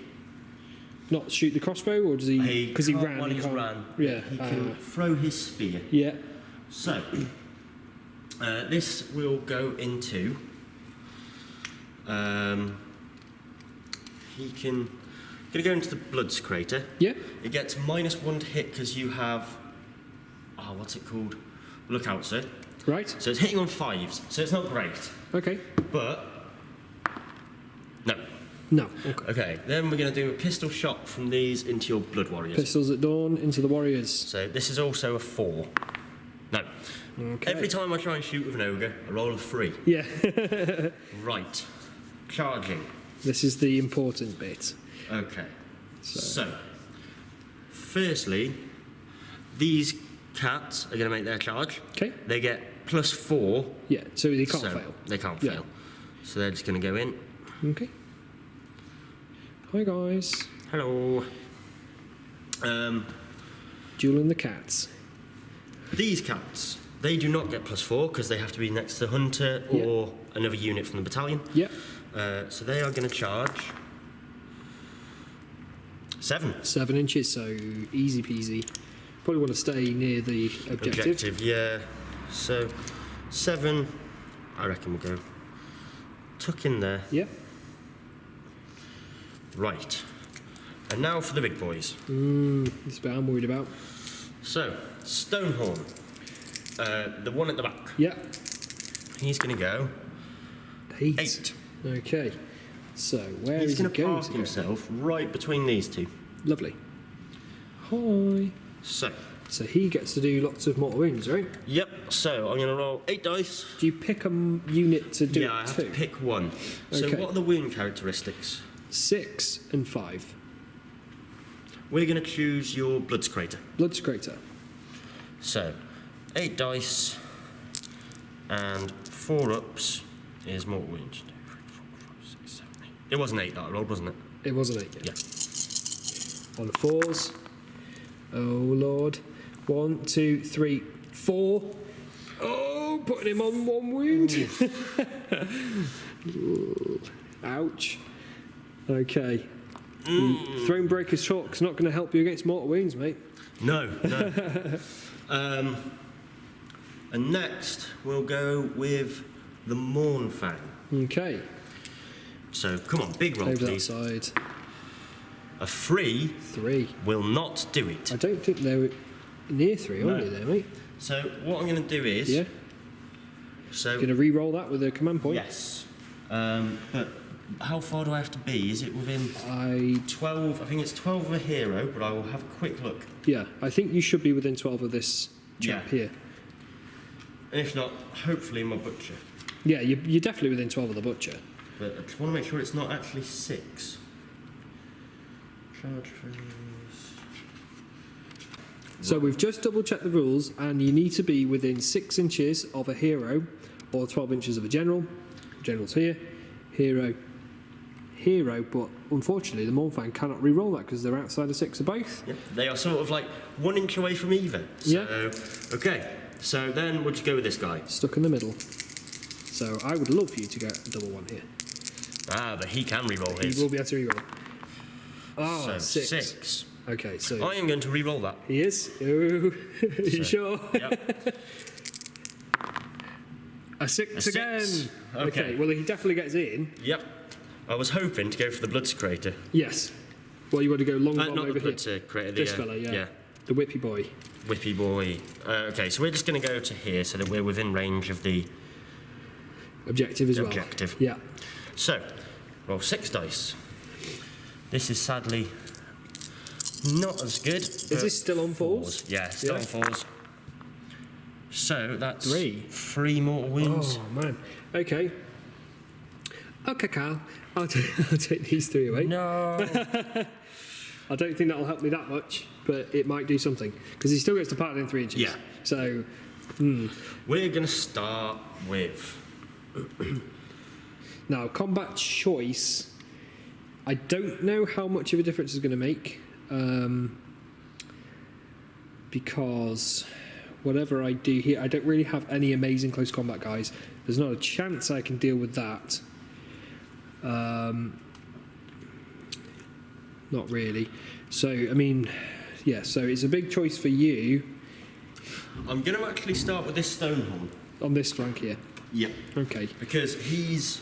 Not shoot the crossbow, or does he? Because he ran. While He he's can't. ran. Yeah. He can throw his spear. Yeah. So, this will go into. He can. Gonna go into the Bloods crater. Yeah. It gets -1 to hit because you have. Oh, what's it called? Lookout, sir. Right. So it's hitting on 5s. So it's not great, Okay. but no. No. Okay. Okay. Then we're gonna do a pistol shot from these into your Blood Warriors. Pistols at dawn into the warriors. So this is also a 4. No. Okay. Every time I try and shoot with an ogre, I roll a 3. Yeah. Right. Charging. This is the important bit. Okay. So, firstly, these cats are going to make their charge. Okay. They get +4. Yeah. So they can't so fail. They can't Yeah. fail. So they're just going to go in. Okay. Hi guys. Hello. Dueling the cats. These cats, they do not get +4 because they have to be next to the hunter or another unit from the battalion. Yeah. So they are going to charge 7. 7 inches, so easy peasy. Probably want to stay near the objective. Yeah. So 7, I reckon we'll go tuck in there. Yep. Right. And now for the big boys. This bit I'm worried about. So, Stonehorn. The one at the back. Yep. He's going to go 8. Okay. So, where is He's he going to going park to go? himself right between these two. Lovely. Hi. So he gets to do lots of mortal wounds, right? yep. So I'm going to roll 8 dice. Do you pick a unit to do Yeah, it I have too? to pick one. So Okay. what are the wound characteristics? 6 and 5. We're going to choose your Blood Crater. Blood Scrater. So 8 dice and 4 ups is mortal wounds. 2, 3, 4, 5, 6, 7, 8. It was an 8 that I rolled, wasn't it? It was an 8. Yeah. On the 4s. Oh Lord. 1, 2, 3, 4. Oh, putting him on 1 wound. Ooh. Ouch. Okay. Thronebreaker's Chalk's not going to help you against mortal wounds, mate. No. And next we'll go with the Mournfang. Okay. So come on, big roll, Over that please. side. A 3 3. will not do it. I don't think they were near 3, are they there, mate? So what I'm going to do is... Yeah. So Going to re-roll that with a command point? yes. But how far do I have to be? Is it within 12? I think it's 12 of a hero, but I will have a quick look. Yeah, I think you should be within 12 of this chap Yeah. here. And if not, hopefully my butcher. Yeah, you're definitely within 12 of the butcher. But I just want to make sure it's not actually 6. Charge phase. So we've just double-checked the rules, and you need to be within 6 inches of a hero, or 12 inches of a general. General's here. Hero. But unfortunately, the Mournfang cannot re-roll that because they're outside of 6 of both. Yep. They are sort of like 1 inch away from either. So, Yeah. Okay. So then we'll just go with this guy. Stuck in the middle. So I would love for you to get a double 1 here. Ah, but he can re-roll He his. will be able to re-roll. Oh, So 6. 6. Okay, so I am going to re-roll that. he is. Ooh, you sure? Yep. A 6 again. 6. Okay, well he definitely gets in. Yep. I was hoping to go for the Blood Crater. Yes. Well, you want to go long bomb Not over the here. Blood Crater. This fella, yeah. The whippy boy. Whippy boy. Okay, so we're just going to go to here so that we're within range of the Objective as well. objective. Yeah. So, roll 6 dice. This is sadly not as good. Is this still on 4s? Yeah, still Yeah. on 4s. So that's 3. 3 mortal wounds. Oh man. Okay. Okay, Carl. I'll take these 3 away. No. I don't think that'll help me that much, but it might do something because he still gets to part in 3 inches. Yeah. So We're going to start with. now combat choice. I don't know how much of a difference it's going to make because whatever I do here, I don't really have any amazing close combat guys. There's not a chance I can deal with that. Not really. So, I mean, yeah, so it's a big choice for you I'm going to actually start with this Stonehorn. on this flank here. Yeah. Okay. Because he's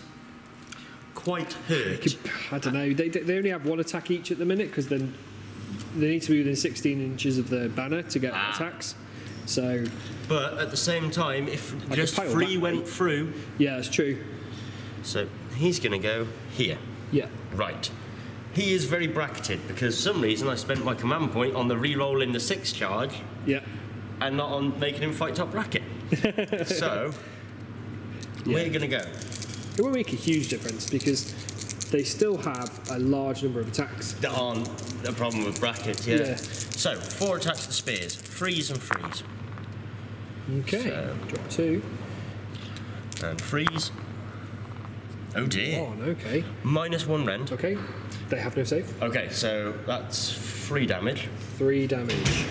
quite hurt. I don't know. They only have 1 attack each at the minute because then they need to be within 16 inches of the banner to get attacks. So, But at the same time, if Like a just pile 3 back. went through, yeah, it's true. so he's going to go here. Yeah. Right. He is very bracketed because for some reason I spent my command point on the re-roll in the 6 charge Yeah. and not on making him fight top bracket. So, we're going to go. It won't make a huge difference because they still have a large number of attacks. That aren't a problem with brackets, yeah. Yeah. So, 4 attacks to spears, freeze and freeze. Okay. So- Drop 2. And freeze. Oh dear. On. Okay. -1 rend. Okay. They have no save. Okay, so that's 3 damage. 3 damage.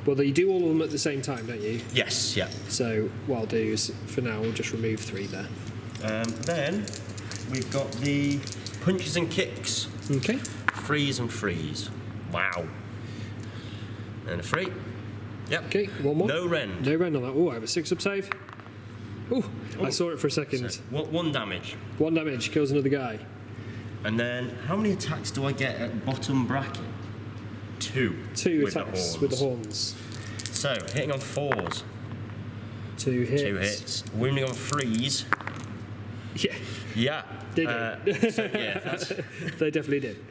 Well, you do all of them at the same time, don't you? Yes, yeah. So what I'll do is, for now, we'll just remove 3 there. Then we've got the punches and kicks. Okay. Freeze and freeze. Wow. And a 3. Yep. Okay, one more. No rend. No rend on that. Oh, I have a 6-up save. Oh, I saw it for a second. So, 1 damage. 1 damage, kills another guy. And then, how many attacks do I get at bottom bracket? 2. 2 with attacks the with the horns. So, hitting on 4s. 2 hits. 2 hits. Wounding on 3s. Yeah. Yeah. Did it? So, yeah, that's... They definitely did.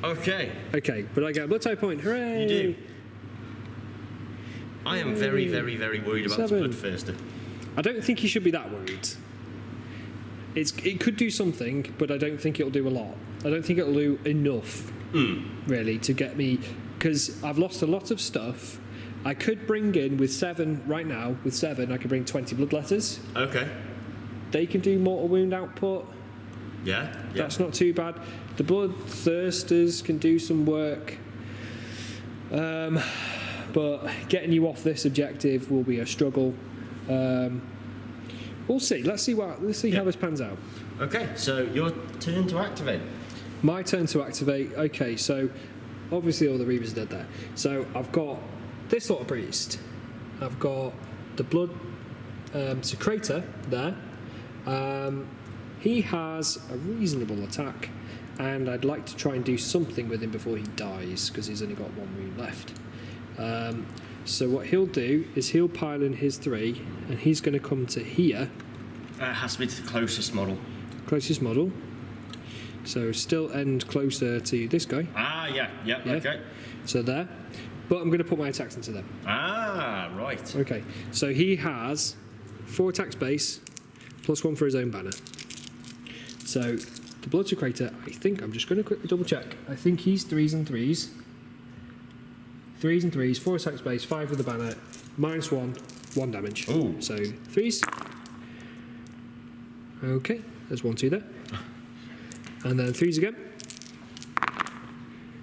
Okay. Okay, but I get a blood type point. Hooray! You do. I am very, very, very worried about 7. this Bloodthirster. I don't think you should be that worried. It could do something, but I don't think it'll do a lot. I don't think it'll do enough, really, to get me... Because I've lost a lot of stuff. I could bring in, with 7 right now, with 7, I could bring 20 bloodletters. Okay. They can do mortal wound output. Yeah. That's not too bad. The Bloodthirsters can do some work. But getting you off this objective will be a struggle. We'll see. Let's see how this pans out. Okay, so your turn to activate. My turn to activate. Okay, so obviously all the Reavers are dead there. So I've got this sort of priest. I've got the Blood Secretor there. He has a reasonable attack, and I'd like to try and do something with him before he dies, because he's only got 1 wound left. So what he'll do is he'll pile in his 3, and he's going to come to here. It has to be to the closest model. Closest model. So still end closer to this guy. Ah, yeah, okay. So there. But I'm going to put my attacks into them. Ah, right. Okay. So he has 4 attacks base, +1 for his own banner. So the Blood Secretor, I think, I'm just going to quickly double check. I think he's 3s and 3s. 3s and 3s, 4 attacks base, 5 with the banner, -1, 1 damage. Ooh. So 3s. Okay, there's 1, 2 there. And then 3s again.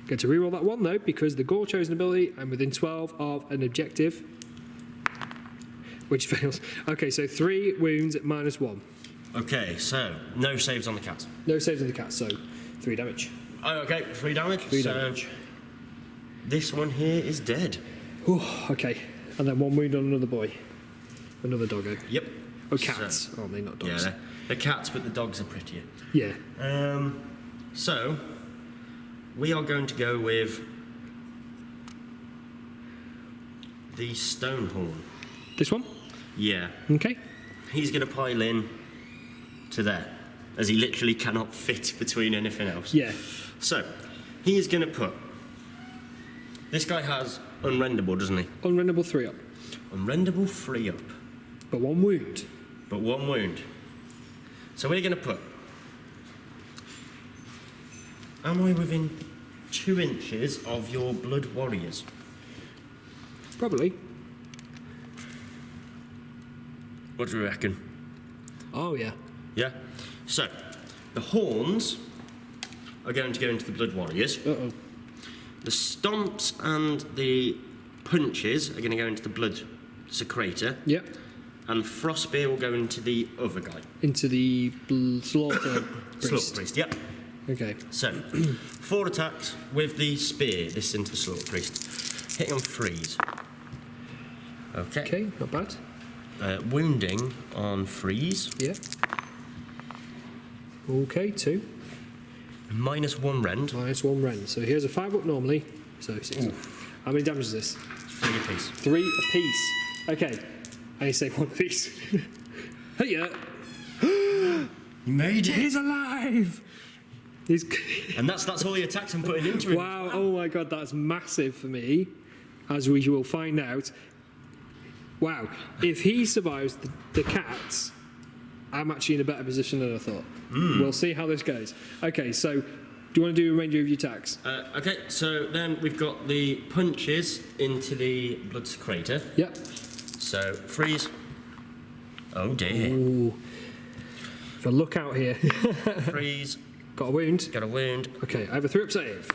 Get to reroll that 1 though, because the Gore chosen ability, I'm within 12 of an objective, which fails. Okay, so 3 wounds at -1. Okay, so no saves on the cat. No saves on the cat, so 3 damage. Oh, okay, 3 damage. 3 damage. This one here is dead. Ooh, okay, and then 1 wound on another boy. Another doggo. Yep. Oh, cats, aren't they? Not dogs. Yeah, they're cats, but the dogs are prettier. Yeah. So, we are going to go with the Stonehorn. This one? Yeah. Okay. He's going to pile in to there, as he literally cannot fit between anything else. Yeah. So, he is going to put... This guy has unrendable, doesn't he? Unrendable 3 up. Unrendable 3 up, But 1 wound. but 1 wound. So we're going to put... Am I within 2 inches of your Blood Warriors? Probably. What do you reckon? Oh, yeah. Yeah? So, the horns are going to go into the Blood Warriors. Uh-oh. The stomps and the punches are going to go into the Blood Secretor. Yep. And Frostbeard will go into the other guy. Into the Slaughter Priest. Slaughter Priest, yep. Okay. So, 4 attacks with the spear. This into the Slaughter Priest. Hitting on 3s. Okay. Okay, not bad. Wounding on 3s. Yeah. Okay, 2. -1 rend. -1 rend. So here's a 5 up normally. So 6. How many damage is this? 3 apiece. 3 apiece. Okay. I say 1 apiece. Hey, yeah. You made it! He's alive! He's... And that's all the attacks I'm putting into him. Wow, oh my god, that's massive for me, as we will find out. Wow, if he survives the cats, I'm actually in a better position than I thought. We'll see how this goes. Okay, so do you want to do a range of your attacks? Okay, so then we've got the punches into the Blood Secretor. Yep. So, freeze. Oh dear. Ooh. For look out here. Freeze. Got a wound. Got a wound. Okay, I have a 3-up save.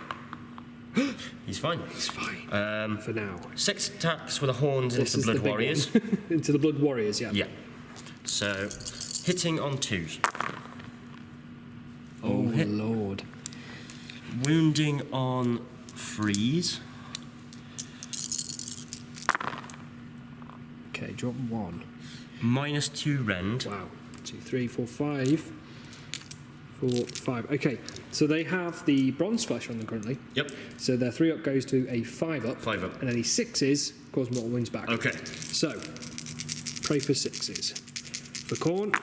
He's fine. It's fine. For now. 6 attacks with the horns into the Blood Warriors. Into the Blood Warriors, yeah. Yeah. So, hitting on 2s. Oh, Lord. Wounding on 3s. Okay, drop 1. -2 rend. Wow. 2, 3, 4, 5. 4, 5. Okay, so they have the bronze flesh on them currently. Yep. So their 3 up goes to a 5 up. 5 up. And any 6s cause mortal wounds back. Okay. So, pray for 6s. For Khorne.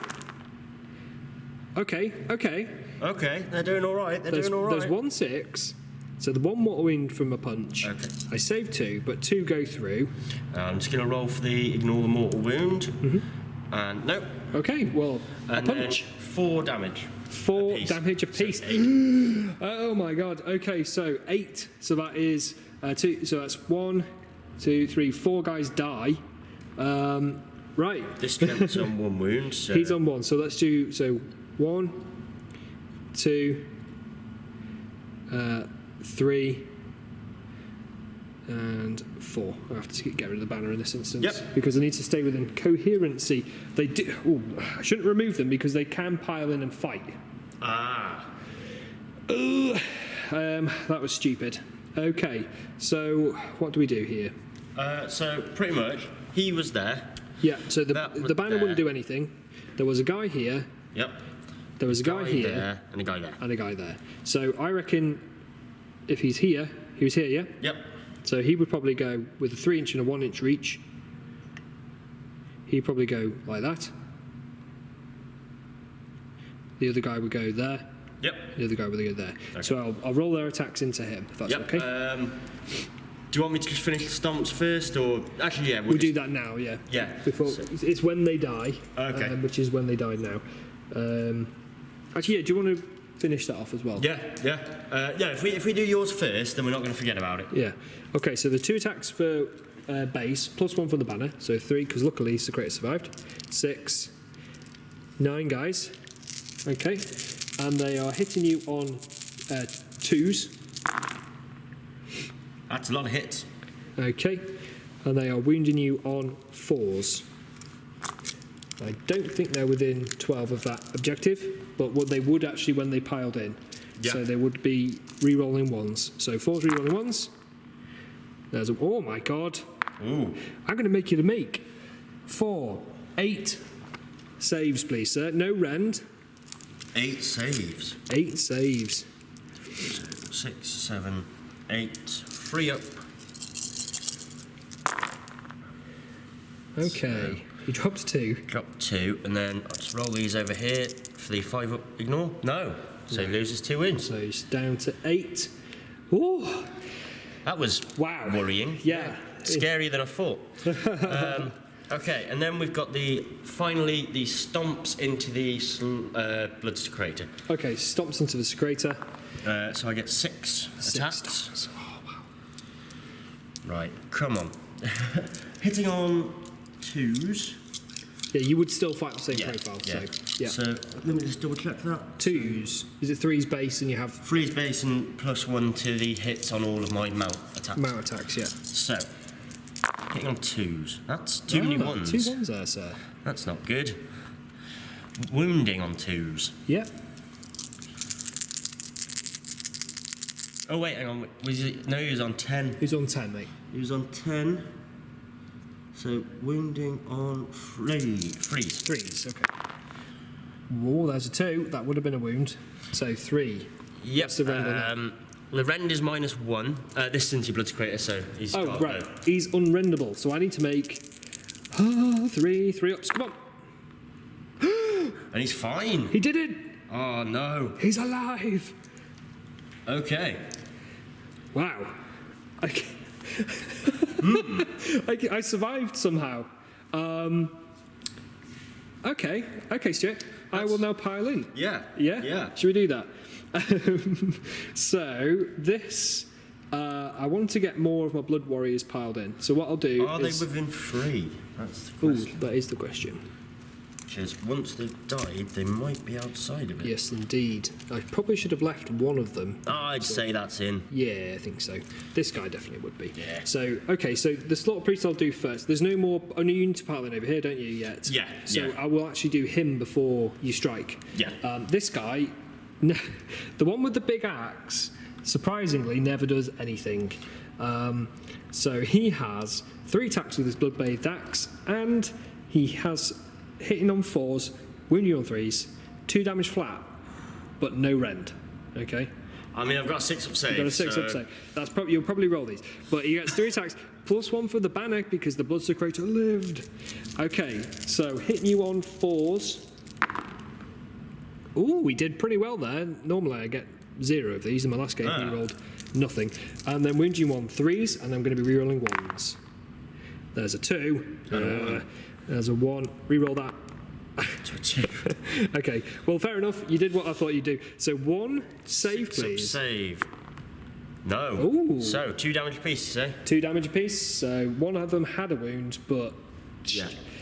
Okay. Okay, they're doing all right. There's 1 6. So the 1 mortal wound from a punch. Okay. I saved 2, but 2 go through. I'm just going to roll for the ignore the mortal wound. Mm-hmm. And nope. Okay, well, And a punch. 4 damage. 4 damage apiece. So 8. Oh my god. Okay, so 8. So that is 2. So that's 1, 2, 3, 4 guys die. Right. This gent's on 1 wound. So He's on 1. So let's do 1, 2, 3, and 4. I have to get rid of the banner in this instance. Yep. Because I need to stay within coherency. They do. Ooh, I shouldn't remove them because they can pile in and fight. Ah. That was stupid. Okay, so what do we do here? So pretty much, he was there. Yeah, so the banner there. wouldn't do anything. There was a guy here. Yep. There was a guy here. There, and a guy there. And a guy there. So I reckon if he's here, he was here, yeah? Yep. So he would probably go with a 3-inch and a 1-inch reach. He'd probably go like that. The other guy would go there. Yep. The other guy would go there. Okay. So I'll roll their attacks into him, if that's Yep. okay. Do you want me to just finish the stomps first, or actually, yeah, We'll do that now, yeah. Yeah. Before it's when they die. Okay. Which is when they die now. Actually, yeah. Do you want to finish that off as well? Yeah. If we do yours first, then we're not going to forget about it. Yeah. Okay. So the 2 attacks for base plus 1 for the banner. So 3 because luckily Secreta survived. 6, 9 guys. Okay. And they are hitting you on 2s. That's a lot of hits. Okay. And they are wounding you on 4s. I don't think they're within 12 of that objective, but what they would actually when they piled in. Yeah. So they would be re-rolling 1s. So 4s re-rolling 1s. There's oh my god. Ooh. I'm going to make you to make 4, 8 saves, please, sir. No rend. 8 saves. 8 saves. 6, 7, 8. 3 up. Okay. He dropped 2. Drop 2, and then I'll just roll these over here for the 5 up. Ignore. No. So he loses 2 wins. So he's down to 8. Ooh. That was Wow. worrying. Yeah. Scarier than I thought. Okay, and then we've got finally the stomps into the blood secretor. Okay, stomps into the secretor. So I get 6 attacks. Stomps. Oh, wow. Right, come on. Hitting on 2s. Yeah, you would still fight the same Yeah, profile. yeah. So, yeah. So let me just double check that. 2s. Is it 3's base and you have 3's base and +1 to the hits on all of my mount attacks. mount attacks, yeah. So, hitting on 2s. That's too many 1s. 2 1s there, sir. That's not good. Wounding on 2s. Yeah. Oh wait, hang on. No, he was on 10. Who's on 10, mate? He was on 10. So wounding on 3. 3s, okay. Whoa, there's a 2. That would have been a wound. So 3. Yep. What's the rend on that? The rend is -1. This is into blood secretor, so he's Oh, got right. He's unrendable. So I need to make 3 ups. Come on. And he's fine. He did it. Oh no. He's alive. Okay. Wow. I survived somehow. Okay, Stuart. I will now pile in. Yeah. Yeah? Yeah. Should we do that? So, this... I want to get more of my Blood Warriors piled in. So what I'll do Are is... they within 3? That's the Ooh, question. that is the question. Because once they've died, they might be outside of it. Yes, indeed. I probably should have left one of them. I'd say that's in. Yeah, I think so. This guy definitely would be. Yeah. So, okay, so the Slaughter Priest I'll do first. There's no more... Only you need to pile in over here, don't you, yet? Yeah, So yeah. I will actually do him before you strike. Yeah. This guy, the one with the big axe, surprisingly, never does anything. So he has 3 attacks with his Blood-Bathed Axe, and he has hitting on 4s, wounding on 3s, 2 damage flat, but no rend. Okay. I mean, I've got a 6-up save. You've got a 6-up save. That's probably, you'll probably roll these, but he gets 3 attacks +1 for the banner because the Blood Secretor lived. Okay, so hitting you on 4s. Ooh, we did pretty well there. Normally I get 0 of these. In my last game, we rolled nothing. And then wounding you on 3s, and I'm going to be rerolling 1s. There's a 2. There's a 1. Reroll that. Okay, well, fair enough. You did what I thought you'd do. So 1 save, please. Save. No. Ooh. So 2 damage apiece, you say? 2 damage apiece. So one of them had a wound, but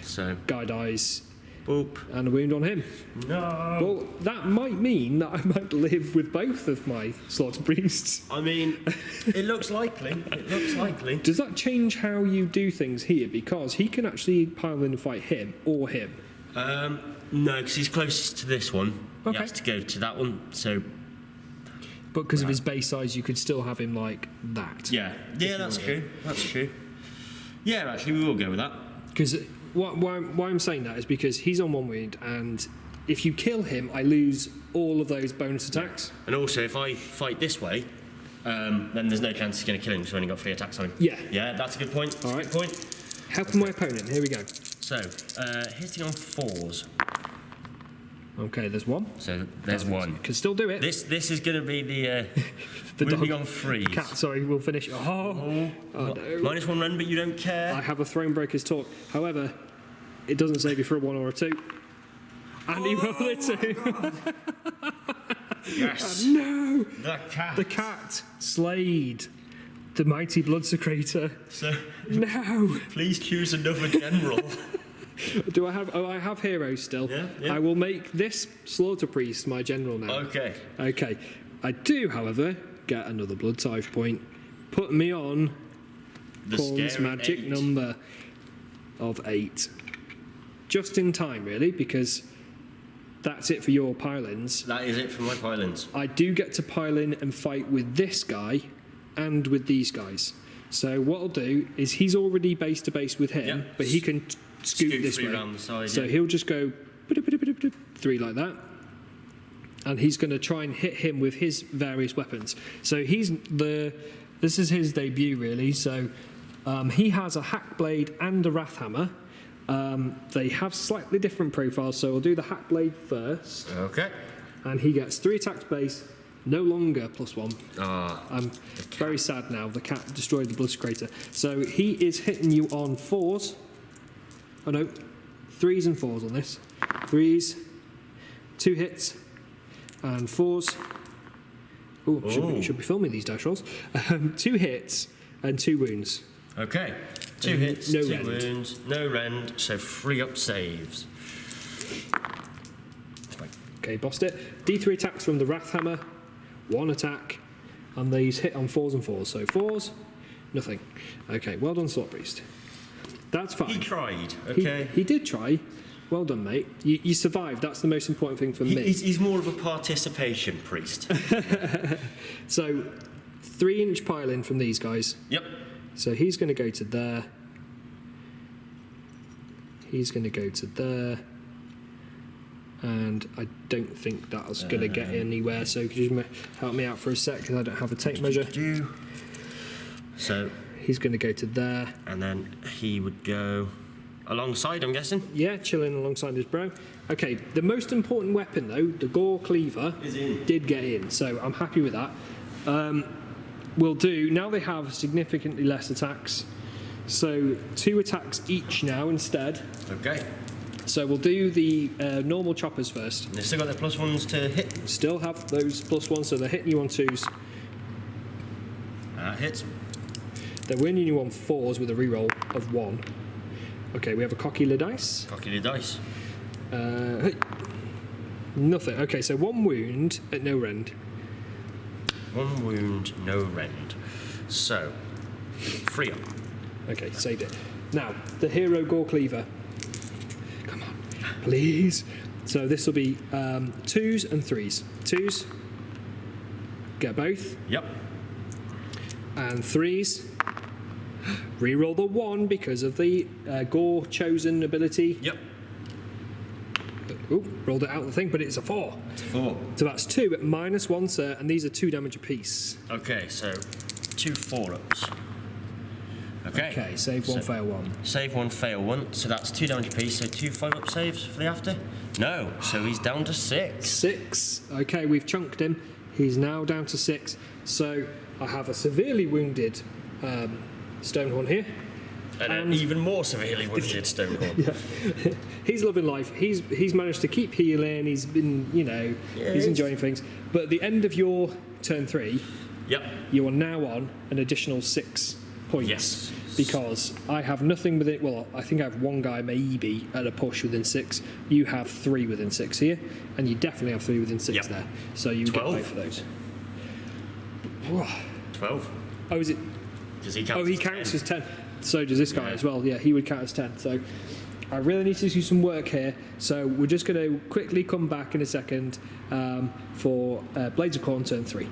So guy dies. Boop. And a wound on him. No. Well, that might mean that I might live with both of my slaughter priests. I mean, it looks likely. It looks likely. Does that change how you do things here? Because he can actually pile in and fight him or him. No, because he's closest to this one. Okay. He has to go to that one. So. But because of his base size, you could still have him like that. Yeah. Yeah, that's true. That's true. Yeah, actually, we will go with that. Because why I'm saying that is because he's on 1 wound, and if you kill him, I lose all of those bonus attacks. And also, if I fight this way, then there's no chance he's going to kill him because I've only got 3 attacks on him. Yeah. Yeah, that's a good point. All right. Good point. Helping my opponent. Here we go. So, hitting on 4s. Okay, there's 1. So there's 1. Can still do it. This is going to be the dog on 3s. Cat, sorry, we'll finish. Oh no. -1 run, but you don't care. I have a Thronebreaker's Talk. However, it doesn't save you for a 1 or a 2. And he rolled a 2. Yes. No! The cat. The cat slayed the mighty Blood Secretor. So, No! please choose another general. Do I have... Oh, I have heroes still. Yeah. I will make this Slaughter Priest my general now. Okay. Okay. I do, however, get another Blood Tithe point, putting me on The Khorne's scary magic 8. number of 8. Just in time, really, because that's it for your pile-ins. That is it for my pylons. I do get to pile in and fight with this guy and with these guys. So what I'll do is he's already base to base with him, Yep. but he can scoot this 3 way. around the side, So yeah. he'll just go 3 like that. And he's going to try and hit him with his various weapons. So this is his debut, really. So he has a hack blade and a wrath hammer. They have slightly different profiles, so we'll do the hack blade first. Okay. And he gets 3 attacks base, no longer +1. Ah. I'm very sad now. The cat destroyed the Blood Secretor. So he is hitting you on 4s. Oh no, 3s and 4s on this. 3s, 2 hits, and 4s. Oh, should be filming these dash rolls. 2 hits and 2 wounds. Okay. 2 hits, no 2 rend. wounds, no rend, so 3-up saves. Okay, bossed it. D3 attacks from the Wrath Hammer, 1 attack, and these hit on 4s and 4s. So 4s, nothing. Okay, well done, Slaughter Priest. That's fine. He tried, okay? He did try. Well done, mate. You survived. That's the most important thing for me. He's more of a participation priest. So, 3-inch pile-in from these guys. Yep. So he's going to go to there. He's going to go to there. And I don't think that's going to get anywhere. So could you help me out for a sec, because I don't have a tape measure. So he's going to go to there. And then he would go alongside, I'm guessing? Yeah, chilling alongside his bro. Okay, the most important weapon, though, the Gore Cleaver, did get in. So I'm happy with that. Will do. Now they have significantly less attacks. So 2 attacks each now instead. Okay. So we'll do the normal choppers first. They've still got their +1s to hit. Still have those +1s, so they're hitting you on 2s. Hits. They're winning you on 4s with a reroll of 1. Okay, we have a cocky lid dice. Cocky the dice. Nothing. Okay, so 1 wound at no rend. 1 wound, no rend. So, 3-up. Okay, saved it. Now, the hero Gore Cleaver. Come on, please. So this will be 2s and 3s. 2s, get both. Yep. And 3s. Reroll the 1 because of the Gore chosen ability. Yep. Oh, rolled it out of the thing, but it's a 4. It's a 4. So that's 2 at -1, sir, and these are 2 damage apiece. Okay, so 2 4-ups. Okay, save 1, fail 1. Save 1, fail 1. So that's 2 damage apiece. So 2 5-up saves for the after? No, so he's down to 6. 6. Okay, we've chunked him. He's now down to 6. So I have a severely wounded Stonehorn here. And an even more severely wounded Stonehorn. Yeah. He's loving life. He's managed to keep healing. He's been, he's enjoying things. But at the end of your turn 3, yep, you are now on an additional 6 points. Yes. Because I have nothing within. Well, I think I have 1 guy maybe at a push within 6. You have 3 within 6 here, and you definitely have 3 within 6 there. So you 12. get paid for those. 12. Oh, is it? Does he count? Oh, he counts as 10. So does this guy as well. Yeah, he would count as 10. So I really need to do some work here. So we're just going to quickly come back in a second for Blades of Khorne turn 3.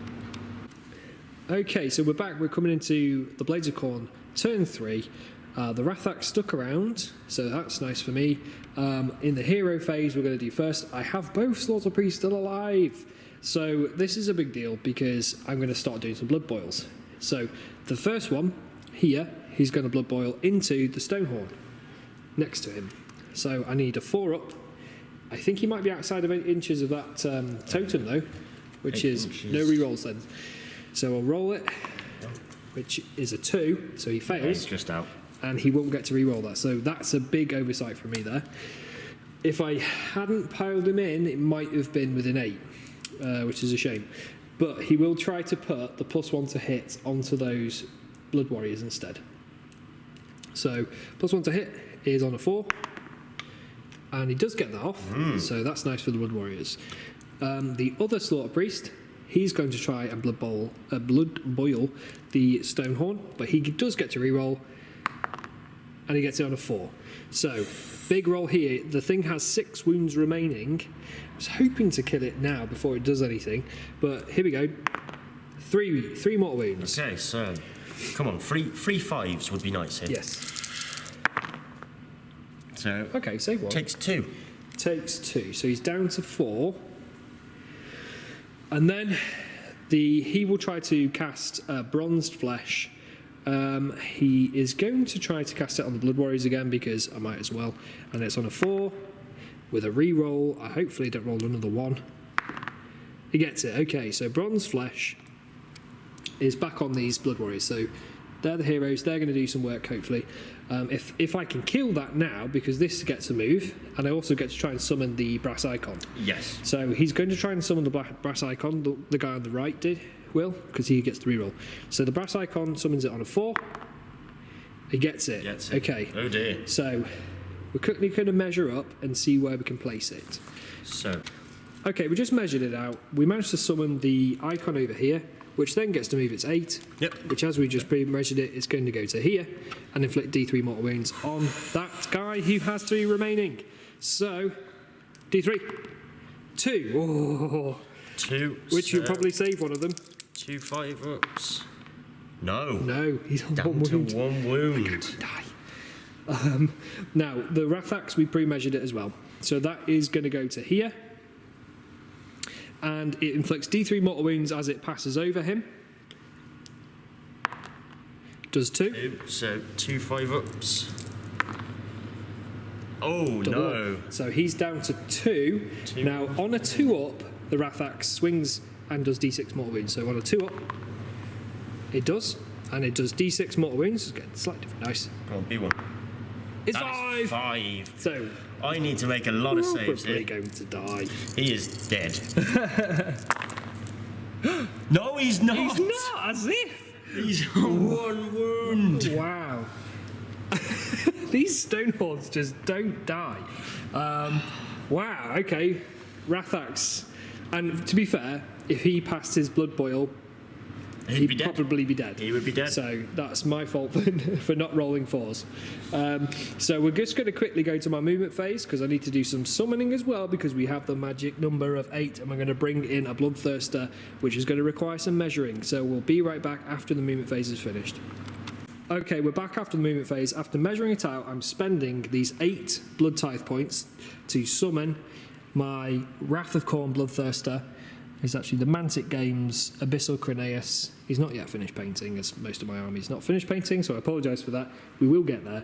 Okay, so we're back. We're coming into the Blades of Khorne turn 3. The Rathak stuck around, so that's nice for me. In the hero phase, we're going to do first. I have both Slaughter Priests still alive. So this is a big deal because I'm going to start doing some blood boils. So the first one here, he's going to blood boil into the Stonehorn next to him. So I need a 4-up. I think he might be outside of 8 inches of that totem though, which is no rerolls then. So I'll roll it, which is a 2, so he fails. He's just out. And he won't get to reroll that. So that's a big oversight for me there. If I hadn't piled him in, it might have been within 8, which is a shame. But he will try to put the +1 to hit onto those Blood Warriors instead. So +1 to hit is on a 4. And he does get that off, so that's nice for the Blood Warriors. The other Slaughter Priest, he's going to try and blood boil the Stonehorn, but he does get to reroll, and he gets it on a 4. So, big roll here. The thing has 6 wounds remaining. I was hoping to kill it now before it does anything, but here we go. 3 mortal wounds. Okay, so come on, 3 5s would be nice here. Yes. So okay, save 1. Takes 2. Takes 2. So he's down to 4. And then he will try to cast Bronzed Flesh. He is going to try to cast it on the Blood Warriors again because I might as well. And it's on a 4 with a reroll. I hopefully don't roll another 1. He gets it. Okay, so Bronzed Flesh is back on these Blood Warriors. So they're the heroes. They're going to do some work, hopefully. If I can kill that now, because this gets a move, and I also get to try and summon the Brass Icon. Yes. So he's going to try and summon the Brass Icon. The guy on the right will, because he gets the reroll. So the Brass Icon summons it on a 4. He gets it. Okay. Oh dear. So we're quickly going to measure up and see where we can place it. So. Okay, we just measured it out. We managed to summon the icon over here, which then gets to move its 8. Yep. Which, as we just pre-measured it, is going to go to here and inflict D3 mortal wounds on that guy who has 3 remaining. So, D3. 2. Oh. 2. Which you'll probably save one of them. 2 5-ups. No. No, he's on Down 1 to wound. 1 wound. Die. Now, the Rathax, we pre-measured it as well. So that is going to go to here. And it inflicts D3 mortal wounds as it passes over him. Does 2. So 2 5-ups. Oh, Double no. Up. So he's down to 2. Now, on a 2-up, the Rathax swings and does D6 mortal wounds. So on a 2-up, it does. And it does D6 mortal wounds. It's getting slightly different. Nice. Come on, B1. It's That is 5. 5. So I need to make a lot of saves probably here. going to die. He is dead. No, he's not. He's not, as if. He's on 1 wound. Wow. These Stonehorns just don't die. Wow, okay. Rathax. And to be fair, if he passed his blood boil he'd probably be dead. He would be dead. So that's my fault for not rolling 4s. So we're just going to quickly go to my movement phase because I need to do some summoning as well because we have the magic number of 8 and we're going to bring in a Bloodthirster, which is going to require some measuring. So we'll be right back after the movement phase is finished. Okay, we're back after the movement phase. After measuring it out, I'm spending these 8 Blood Tithe points to summon my Wrath of Khorne Bloodthirster. Is actually the Mantic Games Abyssal Croneus. He's not yet finished painting, as most of my army's not finished painting, so I apologise for that. We will get there.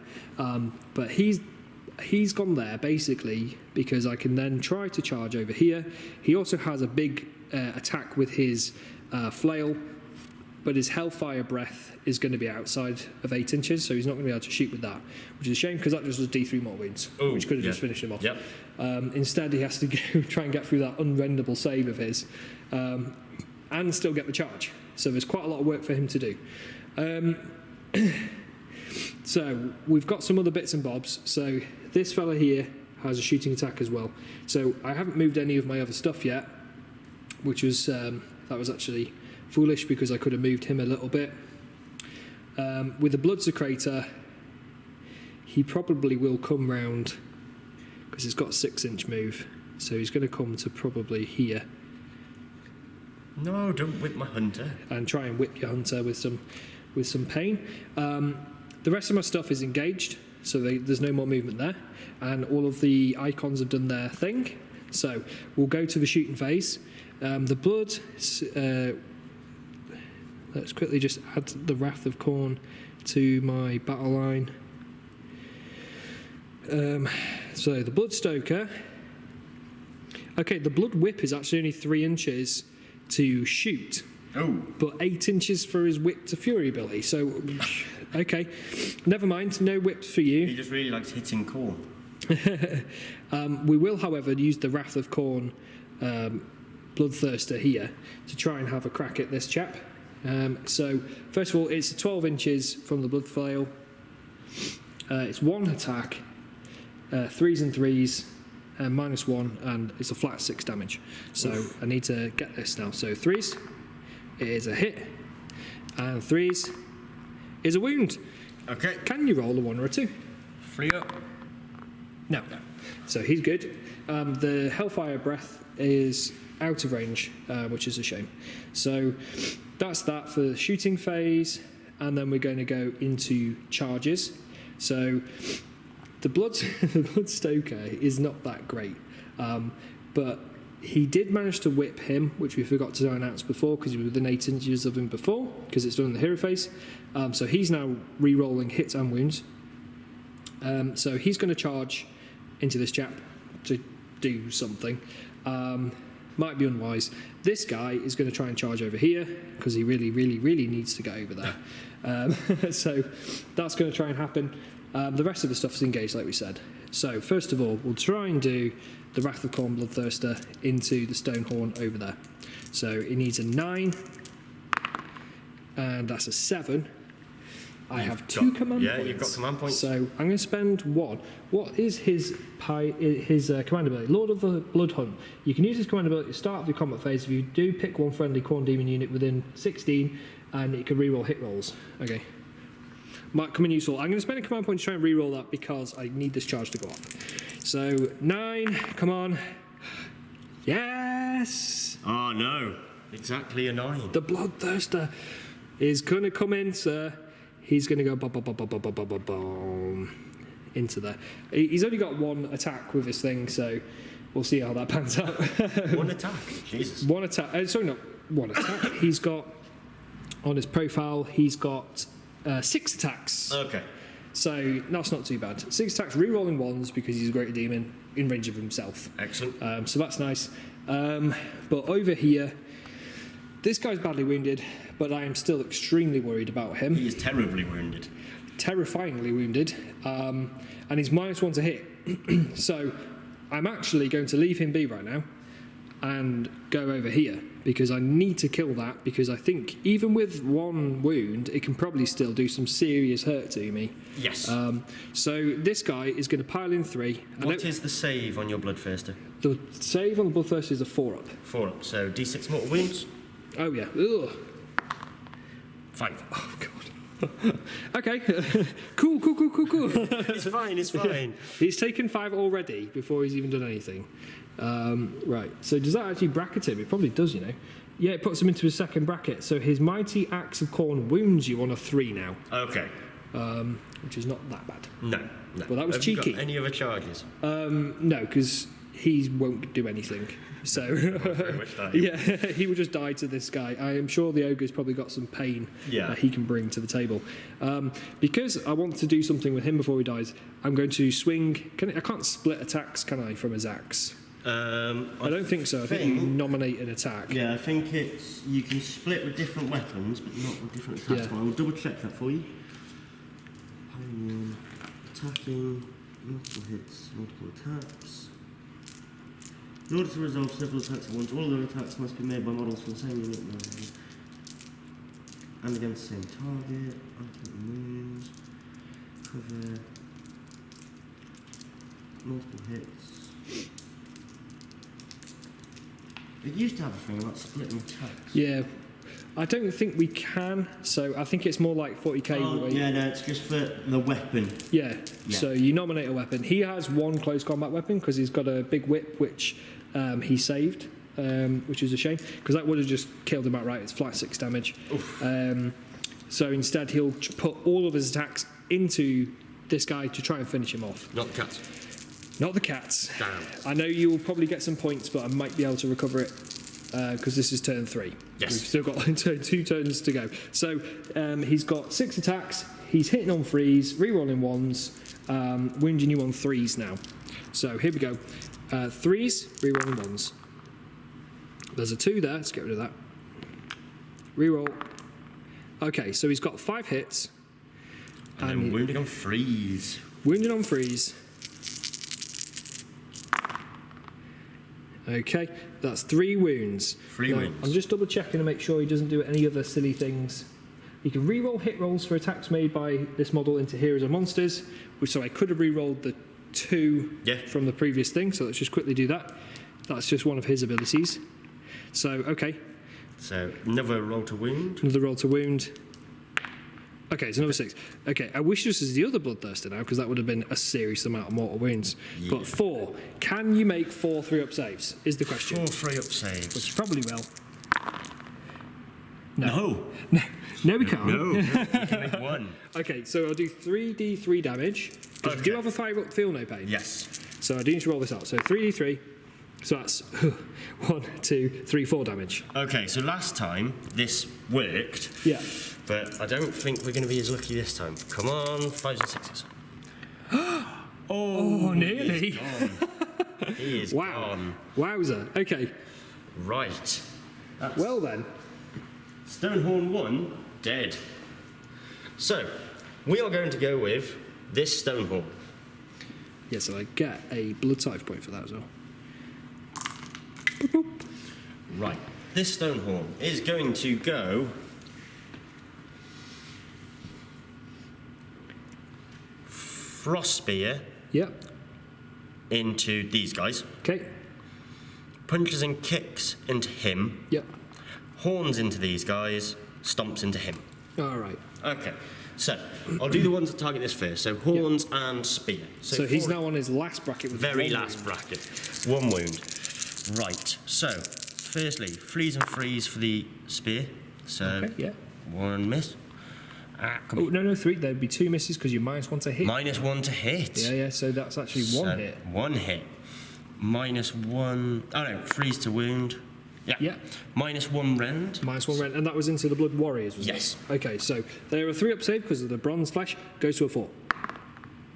But he's gone there, basically, because I can then try to charge over here. He also has a big attack with his flail, but his Hellfire Breath is going to be outside of 8 inches, so he's not going to be able to shoot with that, which is a shame because that just does D3 more wounds, which could have just finished him off. Yep. Instead, he has to go try and get through that unrendable save of his and still get the charge. So there's quite a lot of work for him to do. So we've got some other bits and bobs. So this fella here has a shooting attack as well. So I haven't moved any of my other stuff yet, which was that was actually foolish because I could have moved him a little bit. With the Bloodsecrator, he probably will come round because he's got a 6-inch move, so he's going to come to probably here. No, don't whip my hunter. And try and whip your hunter with some pain. The rest of my stuff is engaged, so there's no more movement there, and all of the icons have done their thing. So we'll go to the shooting phase. The blood. Let's quickly just add the Wrath of Khorne to my battle line. So the Bloodstoker. Okay, the Blood Whip is actually only 3 inches to shoot. Oh. But 8 inches for his whip to fury ability. So, okay, never mind. No whips for you. He just really likes hitting Khorne. We will, however, use the Wrath of Khorne Bloodthirster here to try and have a crack at this chap. So, first of all, it's 12 inches from the Blood Flail. It's 1 attack, 3s and 3s, -1, and it's a flat 6 damage. So, oof. I need to get this now. So, 3s, it is a hit, and 3s is a wound. Okay. Can you roll a 1 or a 2? Free up. No. So, he's good. The Hellfire Breath is out of range, which is a shame. So, that's that for the shooting phase, and then we're going to go into charges. So the Bloodstoker is not that great, but he did manage to whip him, which we forgot to announce before because he was within 8 inches of him before, because it's done in the hero phase. So he's now re-rolling hits and wounds. So he's going to charge into this chap to do something. Might be unwise. This guy is going to try and charge over here because he really, really, really needs to get over there. So that's going to try and happen. The rest of the stuff is engaged, like we said. So first of all, we'll try and do the Wrath of Khorne Bloodthirster into the Stonehorn over there. So he needs a 9, and that's a 7. I have 2 command points. Yeah, you've got command points. So I'm going to spend 1. What is his command ability? Lord of the Blood Hunt. You can use his command ability at the start of your combat phase if you do pick one friendly Khorne Demon unit within 16, and it can reroll hit rolls. Okay. Might come in useful. I'm going to spend a command point to try and reroll that because I need this charge to go off. So 9, come on. Yes! Oh no, exactly a 9. The Bloodthirster is going to come in, sir. He's going to go into there. He's only got 1 attack with this thing, so we'll see how that pans out. 1 attack? Jesus. 1 attack. Sorry, not 1 attack. He's got, on his profile, he's got 6 attacks. Okay. So that's not too bad. 6 attacks, re-rolling 1s because he's a greater demon in range of himself. Excellent. So that's nice. But over here, this guy's badly wounded, but I am still extremely worried about him. He is terribly wounded. Terrifyingly wounded. And he's -1 to hit. So I'm actually going to leave him be right now and go over here because I need to kill that because I think even with 1 wound, it can probably still do some serious hurt to me. Yes. So this guy is going to pile in 3. What is the save on your Bloodthirster? The save on the Bloodthirster is a 4-up. 4-up, so D6 mortal wounds. Oh, yeah. Ugh. 5. Oh, God. Okay. Cool. It's fine, it's fine. He's taken 5 already before he's even done anything. Right, so does that actually bracket him? It probably does, you know. Yeah, it puts him into his second bracket. So his Mighty Axe of Khorne wounds you on a 3 now. Okay. Which is not that bad. No. Well, that was Have cheeky. You got any other charges? No, because he won't do anything. So, yeah, he will just die to this guy. I am sure the ogre's probably got some pain that he can bring to the table. Because I want to do something with him before he dies, I'm going to swing. I can't split attacks, can I, from his axe? I don't think so. I think you nominate an attack. Yeah, I think it's you can split with different weapons, but not with different attacks. Yeah. I will double check that for you. Attacking, multiple hits, multiple attacks. In order to resolve several attacks at once, all of the attacks must be made by models from the same unit and against the same target. Ultimate wounds, cover, multiple hits. It used to have a thing about splitting attacks. Yeah. I don't think we can, so I think it's more like 40k. Oh, yeah, no, it's just for the weapon. Yeah, so you nominate a weapon. He has 1 close combat weapon because he's got a big whip, which he saved, which is a shame, because that would have just killed him outright. It's flat 6 damage. So instead, he'll put all of his attacks into this guy to try and finish him off. Not the cats. Not the cats. Damn. I know you will probably get some points, but I might be able to recover it. Because this is turn 3. Yes. We've still got 2 turns to go. So he's got 6 attacks. He's hitting on 3s, rerolling 1s, wounding you on 3s now. So here we go. 3s, rerolling 1s. There's a 2 there. Let's get rid of that. Reroll. Okay, so he's got 5 hits. And then wounding on 3s. Wounding on 3s. Okay, that's 3 wounds. 3 wounds. I'm just double checking to make sure he doesn't do any other silly things. You can re-roll hit rolls for attacks made by this model into heroes and monsters, so I could have re-rolled the 2 from the previous thing, so let's just quickly do that. That's just one of his abilities. So, okay. So, another roll to wound. Another roll to wound. Okay, it's another 6. Okay, I wish this was the other Bloodthirster now, because that would have been a serious amount of mortal wounds. Yeah. But 4. Can you make 4 3-up saves, is the question. 4 3-up saves. Which you probably will. No, we can't. No, you can make 1. Okay, so I'll do 3d3 damage. Because you do have a 5-up feel no pain. Yes. So I do need to roll this out. So 3d3. So that's 1, 2, 3, 4 damage. Okay, so last time this worked. Yeah. But I don't think we're going to be as lucky this time. Come on, 5s and 6s. Oh, nearly. He is gone. Wowzer. Okay. Right. Well then. Stonehorn 1, dead. So, we are going to go with this Stonehorn. Yeah, so I get a blood type point for that as well. Right. This Stonehorn is going to go... Frost Spear. Yep. Into these guys. Okay. Punches and kicks into him. Yep. Horns into these guys. Stomps into him. All right. Okay. So, I'll do the ones that target this first. So, horns and spear. So he's now on his last bracket. With very last bracket. 1 wound. Right. So, firstly, fleas and freeze for the spear. So, okay, yeah. 1 miss. No, 3. There'd be 2 misses because you're -1 to hit. -1 to hit. Yeah, so that's actually 1 hit. 1 hit. -1. Oh no, freeze to wound. Yeah. -1 rend. -1 rend, and that was into the Blood Warriors, was it? Yes. Okay, so they're a 3-up save because of the bronze flesh. Goes to a 4.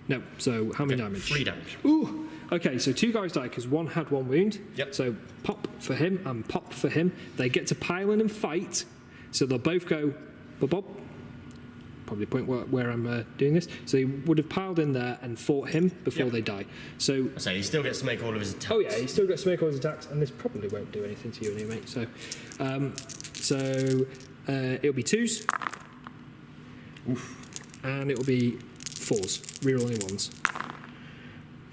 No, so how many damage? 3 damage. Ooh. Okay, so 2 guys died because 1 had 1 wound. Yep. So pop for him and pop for him. They get to pile in and fight. So they'll both go bop bop. Probably the point where I'm doing this. So he would have piled in there and fought him before they die. So he still gets to make all of his attacks. Oh yeah, he still gets to make all his attacks, and this probably won't do anything to you anyway, mate. So, it'll be 2s. Oof. And it'll be 4s, rerolling 1s.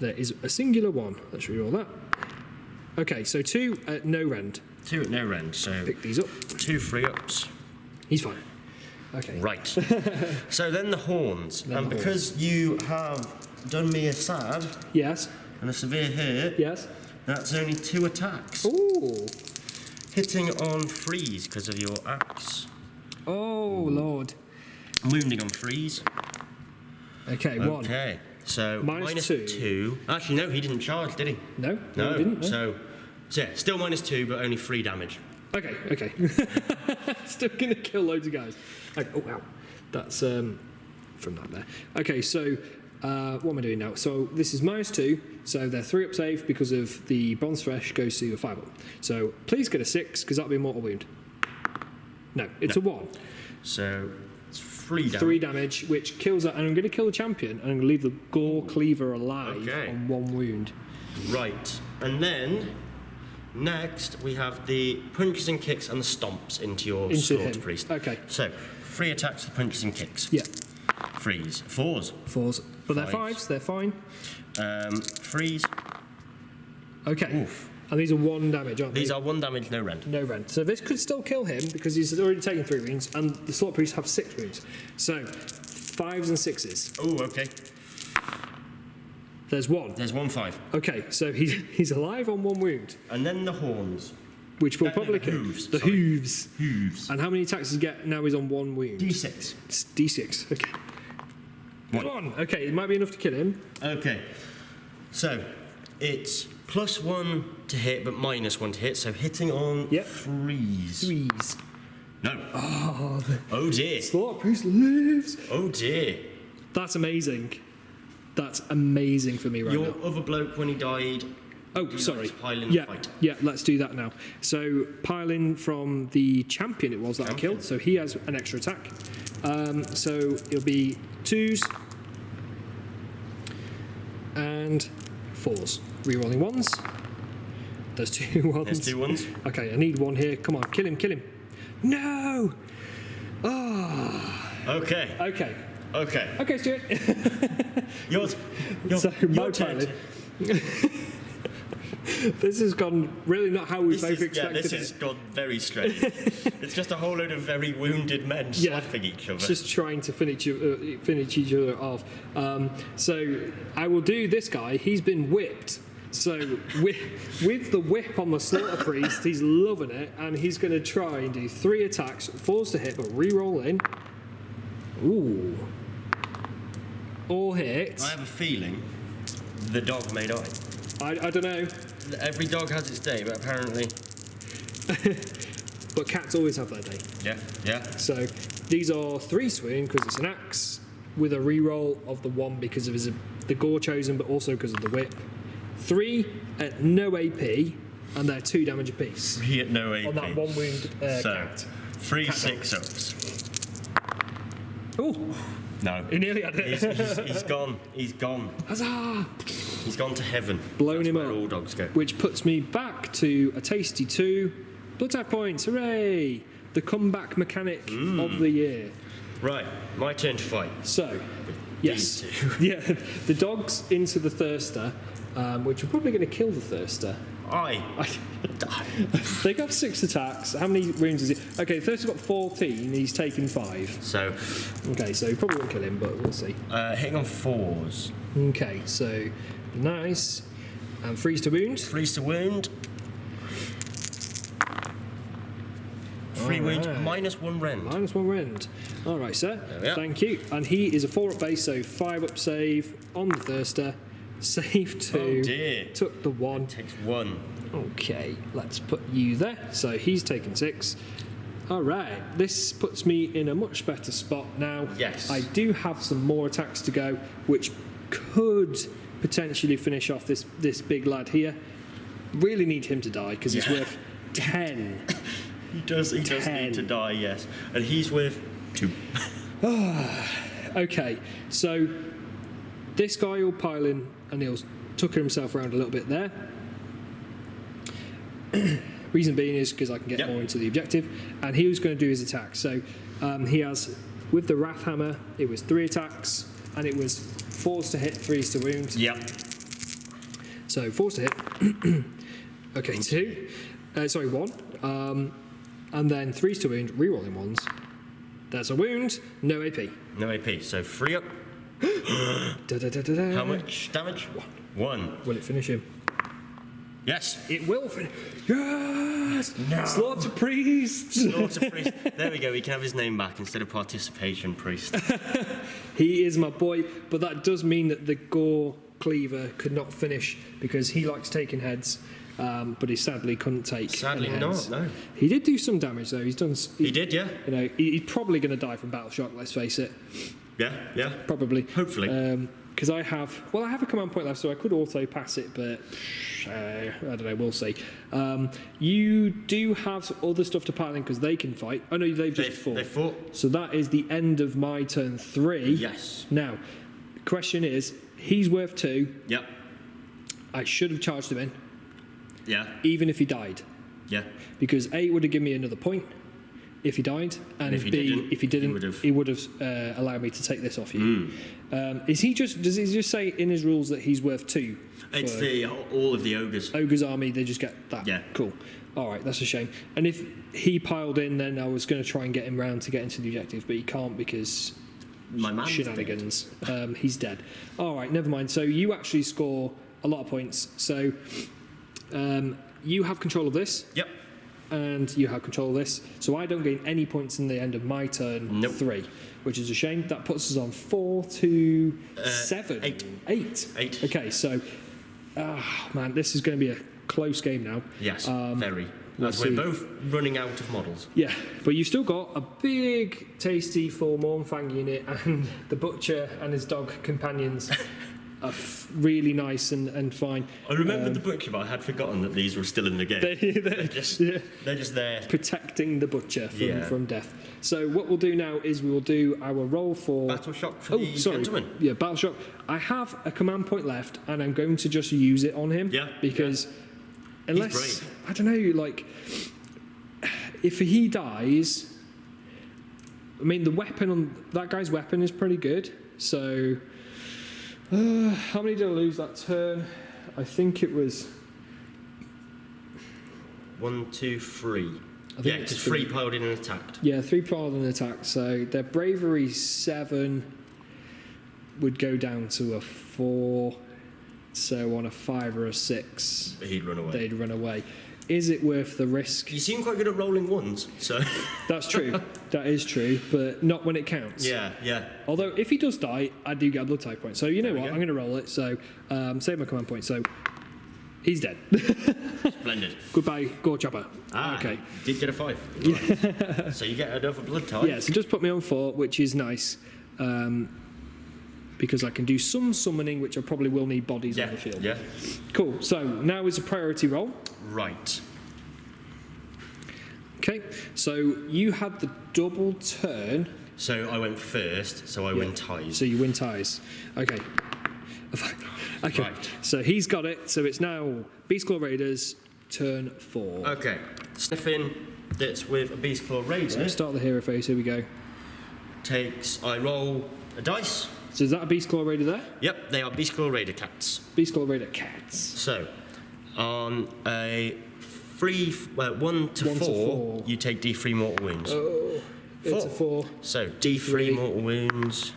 There is a singular 1. Let's reroll that. Okay, so 2 at no rend. 2 at no rend. So pick these up. 2 free ups. He's fine. Okay. Right. So then the horns. And because you have done me a sad Yes. and a severe hit, Yes. that's only 2 attacks. Ooh. Hitting on freeze because of your axe. Oh, Lord. Wounding on freeze. Okay, 1. Okay. So Minus 2. Actually, no, he didn't charge, did he? No? No. He didn't. No? So yeah, still -2, but only 3 damage. Okay. Still going to kill loads of guys. Okay, oh, wow. That's from that there. Okay, so what am I doing now? So this is -2, so they're 3 up save because of the Bronze Thresh goes to a 5 up. So please get a 6, because that'll be a mortal wound. No, it's a 1. So it's 3 damage. 3 damage, which kills it, and I'm going to kill the champion, and I'm going to leave the Gore Cleaver alive on 1 wound. Right, and then next we have the punches and kicks and the stomps into your Slaughter Priest. Okay. So 3 attacks, the punches and kicks. Yeah. Freeze. 4s. 4s. But they're 5s, they're fine. Freeze. Okay. Oof. And these are 1 damage, aren't they? These are 1 damage, no rend. No rend. So this could still kill him because he's already taken 3 wounds, and the Slaughter Priests have 6 wounds. So 5s and 6s. Oh, okay. There's 1. There's 1 5. Okay, so he's alive on 1 wound. And then the horns. Which will probably kill. Hooves. The hooves. Hooves. And how many attacks does he get now he's on 1 wound? D6. It's D6. Okay. 1. Okay, it might be enough to kill him. Okay. So it's +1 to hit, but -1 to hit. So hitting on freeze. 3s. No. Oh dear. Slaughter Priest lives. Oh dear. That's amazing. That's amazing for me right now. Your other bloke, when he died. Oh, sorry. Pile in the fight. Yeah, let's do that now. So, pile in from the champion it was that I killed, so he has an extra attack. So, it'll be 2s and 4s. Rerolling 1s. There's 2 1s. There's 2 1s. Okay, I need 1 here. Come on, kill him. No! Oh. Okay. Okay, Stuart. Yours. So, my piling. This has gone really not how we both expected it. This has gone very strange. It's just a whole load of very wounded men slapping each other. Just trying to finish each other off. So I will do this guy. He's been whipped. So with the whip on the Slaughter Priest, he's loving it, and he's going to try and do 3 attacks, 4s to hit, but re-roll in. Ooh. All hits. I have a feeling the dog may die. I don't know. Every dog has its day, but apparently. But cats always have their day. Yeah. So these are 3 swing because it's an axe with a reroll of the 1 because of the gore chosen, but also because of the whip. 3 at no AP, and they're 2 damage apiece. 3 at no AP. On that 1 wound cat. 3 6-ups. Oh. No. He nearly had it. He's gone. Huzzah! He's gone to heaven. Blown him where up. all dogs go. Which puts me back to a tasty 2. Blood tap points, hooray! The comeback mechanic of the year. Right, my turn to fight. So, yes. These 2. Yeah, the dog's into the Thirster, which are probably going to kill the Thirster. They got 6 attacks. How many wounds is it? Okay, Thirster's got 14. He's taken 5. So. Okay, so he probably won't kill him, but we'll see. Hitting on 4s. Okay, so nice. And freeze to wound. Freeze to wound. 3 wounds, -1 rend. -1 rend. All right, sir. Thank you. And he is a 4 up base, so 5 up save on the Thirster. Save 2. Oh dear. Took the 1. Takes 1. Okay, let's put you there. So he's taken 6. All right, this puts me in a much better spot now. Yes. I do have some more attacks to go, which could potentially finish off this big lad here. Really need him to die because he's worth 10. He does need to die, yes. And he's worth 2. Okay, so this guy will pile in and he'll tucker himself around a little bit there. Reason being is because I can get more into the objective. And he was going to do his attack. So he has, with the Wrath Hammer, it was 3 attacks and it was 4s to hit, 3s to wound. Yep. So 4s to hit. Okay, 2. 1. And then 3s to wound, rerolling 1s. That's a wound. No AP. No AP. So 3 up. Da-da-da-da-da. How much damage? 1. Will it finish him? Yes. It will finish. Yes! No. Slaughter Priest! Slaughter Priest. There we go. He can have his name back instead of Participation Priest. He is my boy, but that does mean that the Gore Cleaver could not finish because he likes taking heads, but he sadly couldn't take. Sadly any heads. not. No. He did do some damage though. He's done. He did, yeah. You know, he's probably going to die from battle shock. Let's face it. Yeah, yeah. Probably. Hopefully. Because I have a command point left, so I could auto pass it, but I don't know. We'll see. You do have other stuff to pile in because they can fight. Oh no, they've just fought. They fought. So that is the end of my turn 3. Yes. Now, the question is, he's worth 2. Yep. I should have charged him in, Yeah. even if he died, Yeah. because A, it would have given me another point if he died, and if he B, didn't, if he didn't, he would have allowed me to take this off you. Does he just say in his rules that he's worth 2? It's all of the ogres. Ogre's army, they just get that. Yeah. Cool. All right, that's a shame. And if he piled in, then I was going to try and get him round to get into the objective, but he can't because My man's shenanigans. He's dead. All right, never mind. So you actually score a lot of points. So you have control of this. Yep. And you have control of this. So I don't gain any points in the end of my turn Nope. 3, which is a shame. That puts us on 4 to 7. 8. 8. Okay, so, man, this is going to be a close game now. Yes, very. let's As we're see. both running out of models. Yeah, but you've still got a big, tasty 4 Mornfang unit, and the Butcher and his dog companions are really nice and fine. I remembered the Butcher, but I had forgotten that these were still in the game. They're just there. Protecting the Butcher Yeah. from death. So what we'll do now is we will do our roll for... Battle Shock for the gentleman. Yeah, Battle Shock. I have a command point left, and I'm going to just use it on him. Yeah, Because unless... He's brave. I don't know, like... If he dies... I mean, the weapon on... That guy's weapon is pretty good, so... how many did I lose that turn? I think it was... 1, 2, 3. think Yeah, it's because 3. 3 piled in and attacked. Yeah, 3 piled and attack. So their bravery 7 would go down to a 4. So on a 5 or a 6, He'd run away. they'd run away. Is it worth the risk? You seem quite good at rolling ones, so... That's true. That is true, but not when it counts. yeah, yeah. Although if he does die, I do get a blood type point. So you know There we what? go. I'm going to roll it. So save my command point. So he's dead. Splendid. Goodbye, Gore Chopper. Okay. Did get a 5. Right. So you get another blood type. Yeah, so just put me on 4, which is nice. Because I can do some summoning, which I probably will need bodies on the field. Yeah. Cool. So now is a priority roll. Right. Okay. So you had the double turn. So I went first, so I win ties. So you win ties. Okay. Okay. Right. So he's got it. So it's now Beast Claw Raiders turn 4. Okay. Sniffing that's with a Beast Claw Raider So start the hero phase. Here we go. I roll a dice. So is that a Beast Claw Raider there? Yep, they are Beast Claw Raider cats. Beast Claw Raider cats. So, on a 1 to 1 to 4, 4. you take D3 mortal wounds. Oh, it's a 4. So, D3 3. mortal wounds.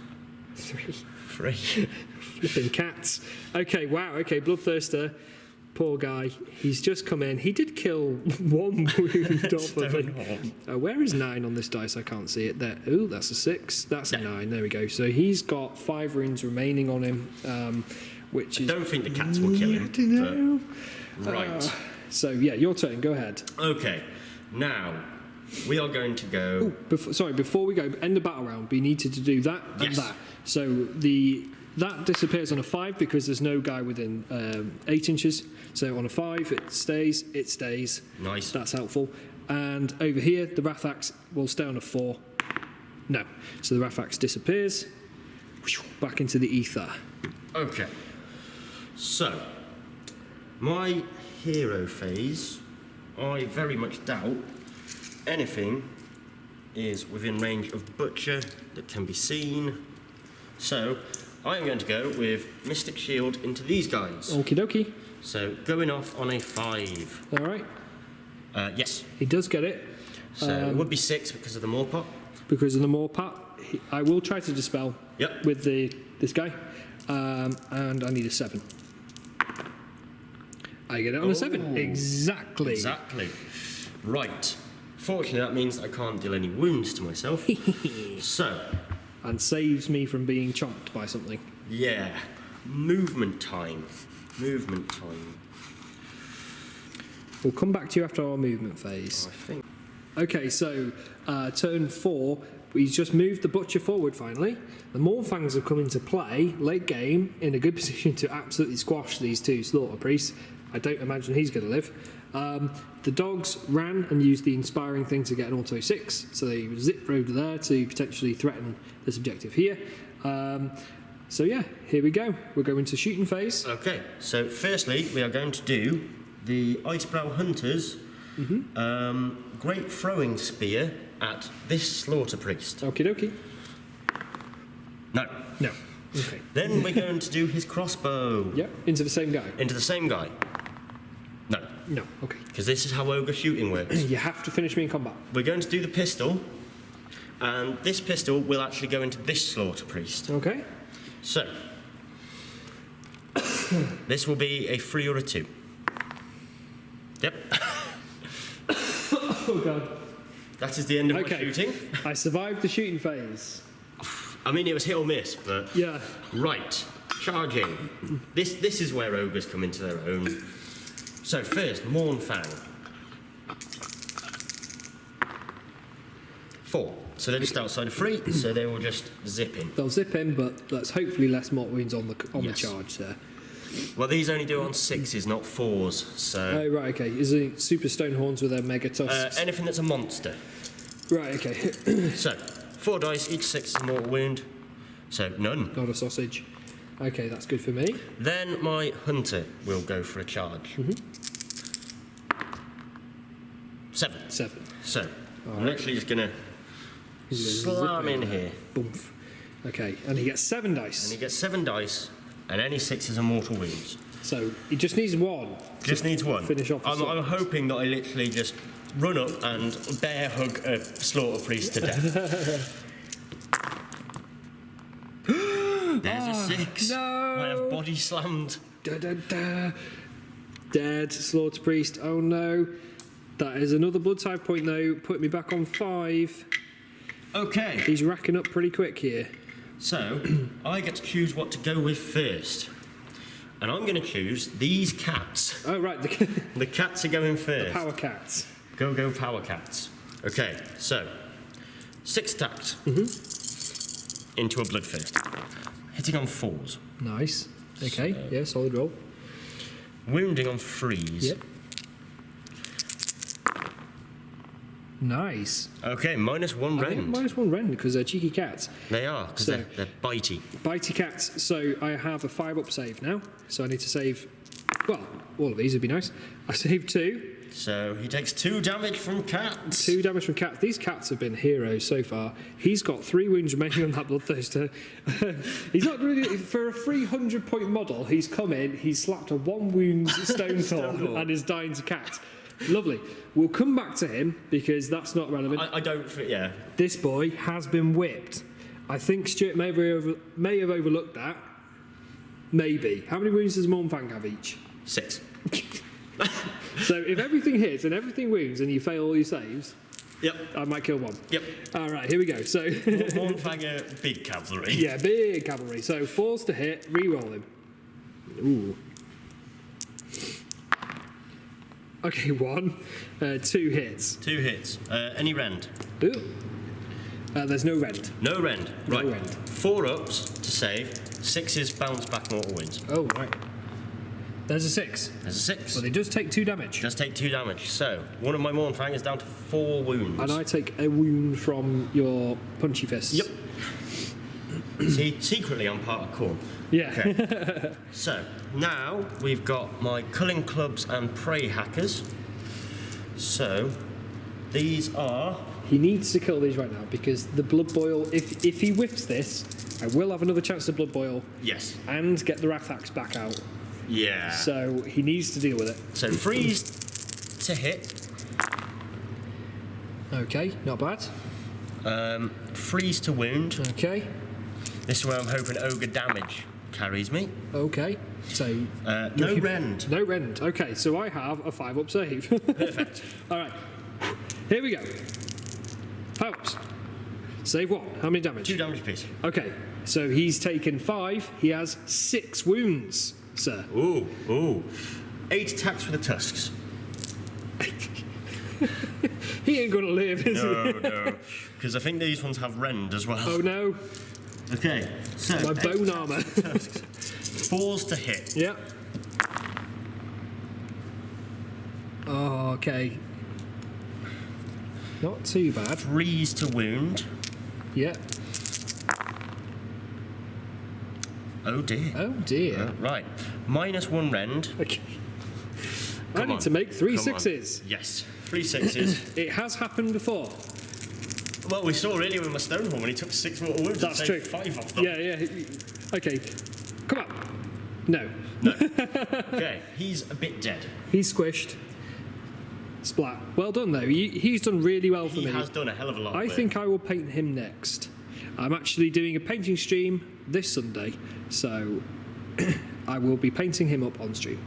3. 3. Flipping cats. Okay, wow, okay, Bloodthirster. Poor guy. He's just come in. He did kill 1 wound off of it. Where is 9 on this dice? I can't see it there. Ooh, that's a 6. That's a 9. There we go. So he's got 5 wounds remaining on him, which is... I don't think the cats will kill him. I don't know. but- Right. So, yeah, your turn. Go ahead. Okay. Now, we are going to go... Before we go, end the battle round, we needed to do that and Yes. that. So that disappears on a 5 because there's no guy within 8 inches. So on a 5, it stays. Nice. That's helpful. And over here, the Wrath Axe will stay on a 4. No. So the Wrath Axe disappears. Back into the ether. Okay. So, my hero phase, I very much doubt anything is within range of Butcher that can be seen. So, I am going to go with Mystic Shield into these guys. Okie dokie. So, going off on a 5. All right. Yes. He does get it. So, it would be 6 because of the Maw Pot. because of the Morpat. I will try to dispel Yep. with this guy, and I need a 7. I get it on a 7. Exactly. Exactly. Right. Fortunately, that means I can't deal any wounds to myself. So. And saves me from being chomped by something. Yeah. Movement time. Movement time. We'll come back to you after our movement phase. I think. Okay, so turn 4, he's just moved the Butcher forward finally. The Mornfangs have come into play late game in a good position to absolutely squash these two Slaughter Priests. I don't imagine he's going to live. The dogs ran and used the inspiring thing to get an auto 6, so they zipped over there to potentially threaten this objective here. So yeah, here we go. We're going to shooting phase. Okay, so firstly, we are going to do the Icebrow Hunters great throwing spear at this Slaughter Priest. Okie dokie. No. No. Okay. Then we're going to do his crossbow. Yep, into the same guy. Into the same guy. No. No, okay. Because this is how ogre shooting works. You have to finish me in combat. We're going to do the pistol, and this pistol will actually go into this Slaughter Priest. Okay. So, this will be a 3 or a 2. Yep. Oh god. That is the end of my shooting. I survived the shooting phase. I mean, it was hit or miss, but... Yeah. Right. Charging. This is where ogres come into their own. So, first, Mornfang. 4. So they're just outside of 3, so they will just zip in. They'll zip in, but that's hopefully less mort wounds on the charge there. Well, these only do it on 6s, not 4s, so... Oh, right, okay. Is it super stone horns with their mega tusks? Anything that's a monster. Right, okay. So, 4 dice, each 6 is a mortal wound, so none. Not a sausage. Okay, that's good for me. Then my hunter will go for a charge. 7. 7. So, I'm literally just going to slam in here. Boomf. Okay, and he gets 7 dice. And he gets 7 dice, and any 6 are mortal wounds. So, he just needs 1. Just needs 1. Finish off the I'm hoping that I literally just run up and bear hug a Slaughter Priest to death. There's a 6. No! I have body slammed. Da, da, da. Dead Slaughter Priest. Oh no. That is another blood type point though. Put me back on 5. Okay. He's racking up pretty quick here. So, I get to choose what to go with first. And I'm going to choose these cats. Oh, right. The cats are going first. The power cats. Go power cats. Okay, so 6 attacks into a bloodthirst. Hitting on 4s. Nice. Okay, so, yeah, solid roll. Wounding on 3s. Yep. Nice. Okay, -1 rend. -1 rend because they're cheeky cats. They are, because they're bitey. Bitey cats. So I have a 5-up save now. So I need to save, well, all of these would be nice. I saved 2. So he takes 2 damage from cats. 2 damage from cats. These cats have been heroes so far. He's got 3 wounds remaining on that bloodthirster. He's not really, for a 300-point model, he's come in, he's slapped a 1 wound stone thorn and is dying to cat. Lovely. We'll come back to him because that's not relevant. I don't, yeah. This boy has been whipped. I think Stuart may have overlooked that. Maybe. How many wounds does Mornfang have each? 6. So if everything hits and everything wounds and you fail all your saves, yep, I might kill 1. Yep. All right, here we go. So Mornfang, big cavalry. Yeah, big cavalry. So 4s to hit, re-roll him. Ooh. Okay, 1. 2 hits. 2 hits. Any rend? Ooh. There's no rend. No rend. Right. No rend. 4 ups to save. 6s bounce back mortal wounds. Oh, right. There's a 6. There's a 6. Well, they just take 2 damage. Does take 2 damage. So, one of my Mornfang is down to 4 wounds. And I take a wound from your punchy fists. Yep. See, secretly I'm part of Khorne. Yeah. Okay. So, now we've got my culling clubs and prey hackers. So, these are... He needs to kill these right now because the blood boil, if he whiffs this, I will have another chance to blood boil. Yes. And get the Wrath Axe back out. Yeah. So he needs to deal with it. So freeze to hit. Okay, not bad. Freeze to wound. Okay. This is where I'm hoping ogre damage carries me. Okay. So no rend. No rend. Okay, so I have a 5-up save. Perfect. All right. Here we go. Power-ups. Save 1. How many damage? 2 damage apiece. Okay. So he's taken 5. He has 6 wounds, sir. Ooh. 8 attacks with the tusks. He ain't gonna live, is he? No. Because I think these ones have rend as well. Oh no. Okay. So My bone armour. tusks. 4s to hit. Yeah. Oh, okay. Not too bad. 3s to wound. Yeah. Oh dear. Oh dear. Right. -1 rend. Okay. I Come need on. to make 3 Come on. 6s. Yes. 3 6s. It has happened before. Well, we saw earlier with my Stonehorn when he took 6 mortal wounds. That's and true. saved 5 of them. Yeah. Okay. Come on. No. Okay. He's a bit dead. He's squished. Splat. Well done, though. He's done really well for He me. has done a hell of a lot. I think I will paint him next. I'm actually doing a painting stream this Sunday, so I will be painting him up on stream.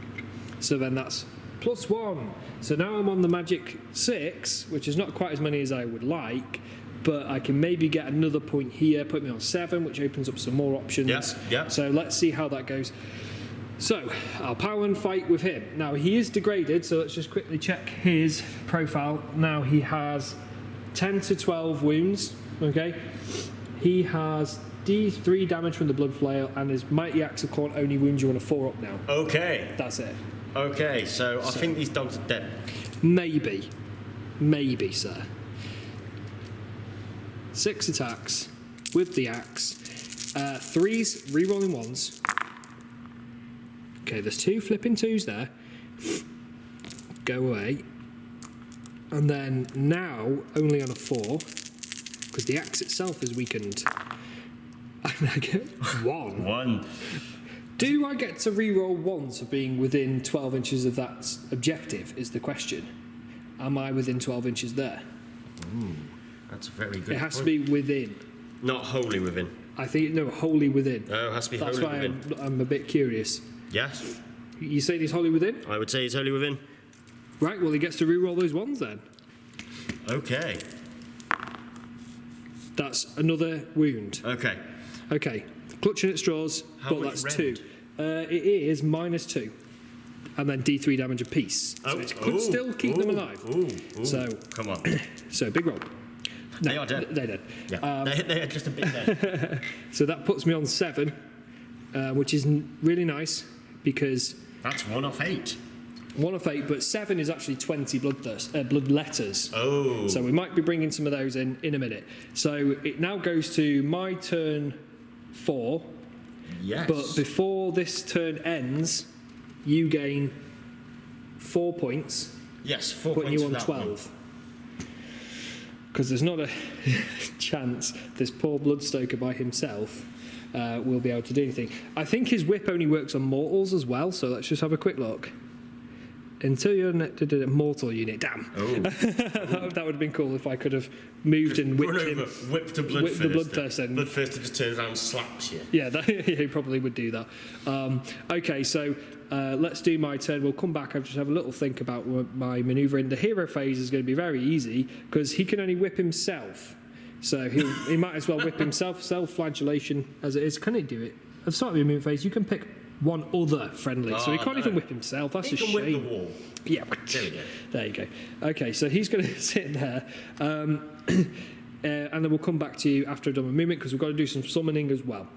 So then that's +1. So now I'm on the magic 6, which is not quite as many as I would like, but I can maybe get another point here, put me on 7, which opens up some more options. Yeah. So let's see how that goes. So, I'll power and fight with him. Now, he is degraded, so let's just quickly check his profile. Now, he has 10 to 12 wounds, okay? He has D3 damage from the blood flail, and his mighty axe of Khorne only wounds you on a 4-up now. Okay. That's it. Okay, so I think these dogs are dead. Maybe. Maybe, sir. 6 attacks with the axe. 3s, rerolling 1s. Okay, there's 2 flipping 2s there. Go away. And then now, only on a 4, because the axe itself is weakened. And I get 1. 1. Do I get to reroll 1s for being within 12 inches of that objective, is the question. Am I within 12 inches there? Ooh, that's a very good It has point. to be within. Not wholly within. I think, no, wholly within. No, it has to be That's wholly why within. I'm a bit curious. Yes, You say he's wholly within? I would say it's wholly within. Right, well, he gets to reroll those 1s then. Okay. That's another wound. Okay. Okay, clutching at straws, How but much that's rend? 2. It is -2. And then D3 damage apiece. So it could still keep them alive. Ooh, So- come on. So, big roll. No, They are dead. They're dead. Yeah, they are just a bit dead. So that puts me on 7, which is really nice because That's 1 off 8. 1 of 8, but 7 is actually 20 blood letters. Oh. So we might be bringing some of those in a minute. So it now goes to my turn 4, Yes. but before this turn ends, you gain 4 points, yes, 4 putting points you for on that 12. Because there's not a chance this poor Bloodstoker by himself will be able to do anything. I think his whip only works on mortals as well, so let's just have a quick look. Until you're a mortal unit, damn. Oh. that would have been cool if I could have moved and whipped Run him. over, whip the blood whip the blood first. person. Bloodthirster just turns around and slaps you. Yeah, he probably would do that. Okay, so let's do my turn. We'll come back. I'll just have a little think about my manoeuvring. The hero phase is going to be very easy because he can only whip himself. So he might as well whip himself. Self-flagellation as it is. Can he do it? At the start of your movement phase, you can pick one other friendly. So he can't even whip himself. That's He a can shame. whip the wall. Yeah. There we go. There you go. Okay, so he's going to sit there. And then we'll come back to you after I've done my movement because we've got to do some summoning as well.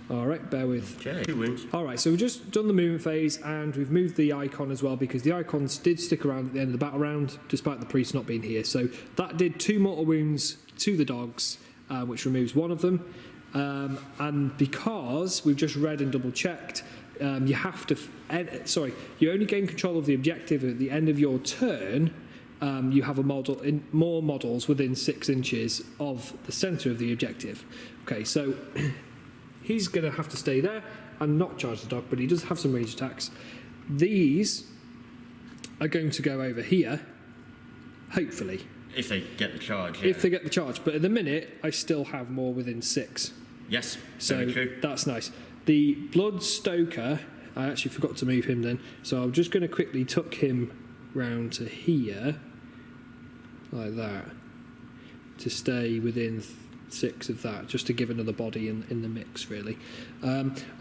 All right, bear with. Okay. 2 wounds. All right, so we've just done the movement phase and we've moved the icon as well because the icons did stick around at the end of the battle round despite the priest not being here. So that did 2 mortal wounds to the dogs, which removes 1 of them. And because we've just read and double checked, you have to. You only gain control of the objective at the end of your turn. You have more models within 6 inches of the centre of the objective. Okay, so he's going to have to stay there and not charge the dog, but he does have some range attacks. These are going to go over here, hopefully. If they get the charge, yeah. If they get the charge. But at the minute, I still have more within 6. Yes, So very true. that's nice. The Blood Stoker, I actually forgot to move him then. So I'm just going to quickly tuck him round to here, like that, to stay within 6 of that, just to give another body in the mix, really.